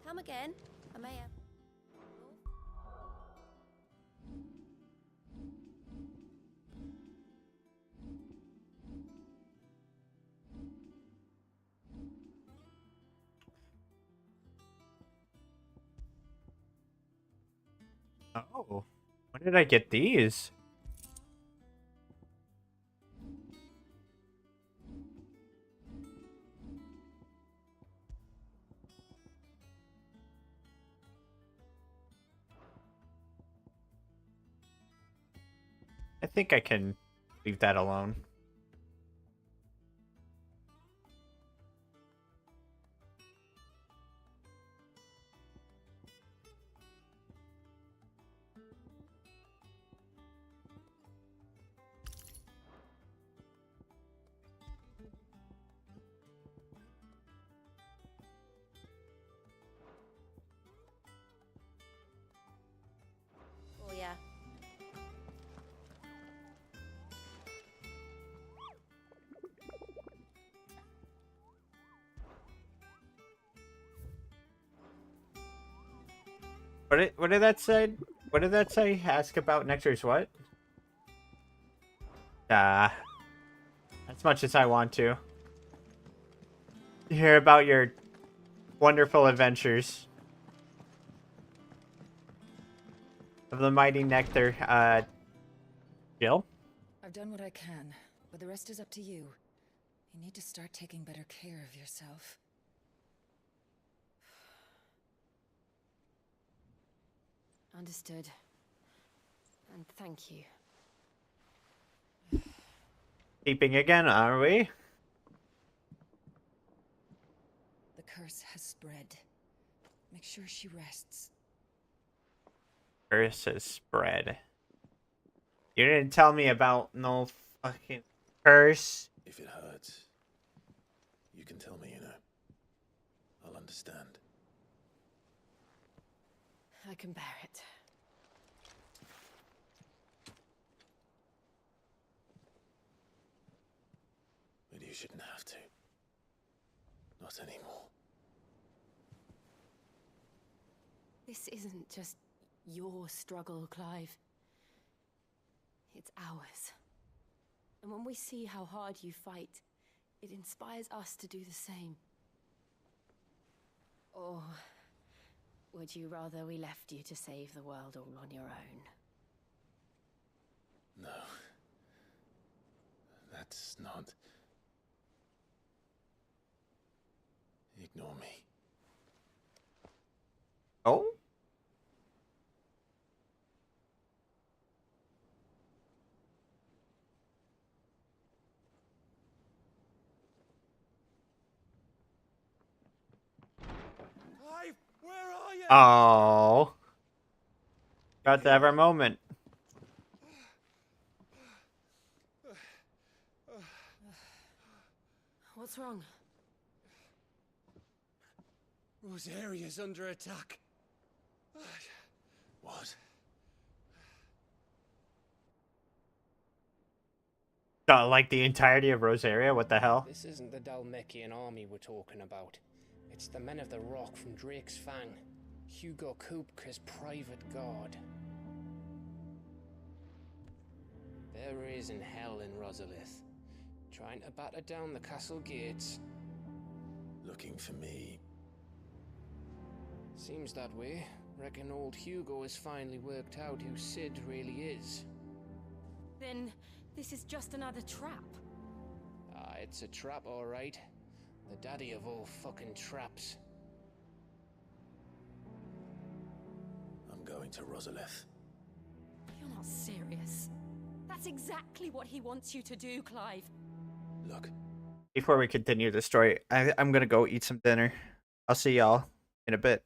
Come again. I may have... Oh, when did I get these? I think I can leave that alone. Oh, yeah. What did that say? What did that say? Ask about Nectar's what? As much as I want to. Hear about your wonderful adventures of the mighty Nectar. Jill? I've done what I can, but the rest is up to you. You need to start taking better care of yourself. Understood. And thank you. Keeping again, are we? The curse has spread. Make sure she rests. Curse has spread. You didn't tell me about no fucking curse. If it hurts, you can tell me, you know. I'll understand. I can bear it. But you shouldn't have to. Not anymore. This isn't just your struggle, Clive. It's ours. And when we see how hard you fight, it inspires us to do the same. Or would you rather we left you to save the world all on your own? No. That's not... Ignore me. Oh? Clive, where are you? Oh. About to have our moment. What's wrong? Rosaria's under attack. What? Like the entirety of Rosaria? What the hell? This isn't the Dhalmekian army we're talking about. It's the Men of the Rock from Drake's Fang. Hugo Kupka's private guard. There is in hell in Rosalith, trying to batter down the castle gates. Looking for me. Seems that way. Reckon old Hugo has finally worked out who Sid really is. Then this is just another trap. Ah, it's a trap, all right. The daddy of all fucking traps. I'm going to Rosalith. You're not serious. That's exactly what he wants you to do, Clive. Look. Before we continue the story, I'm gonna go eat some dinner. I'll see y'all in a bit.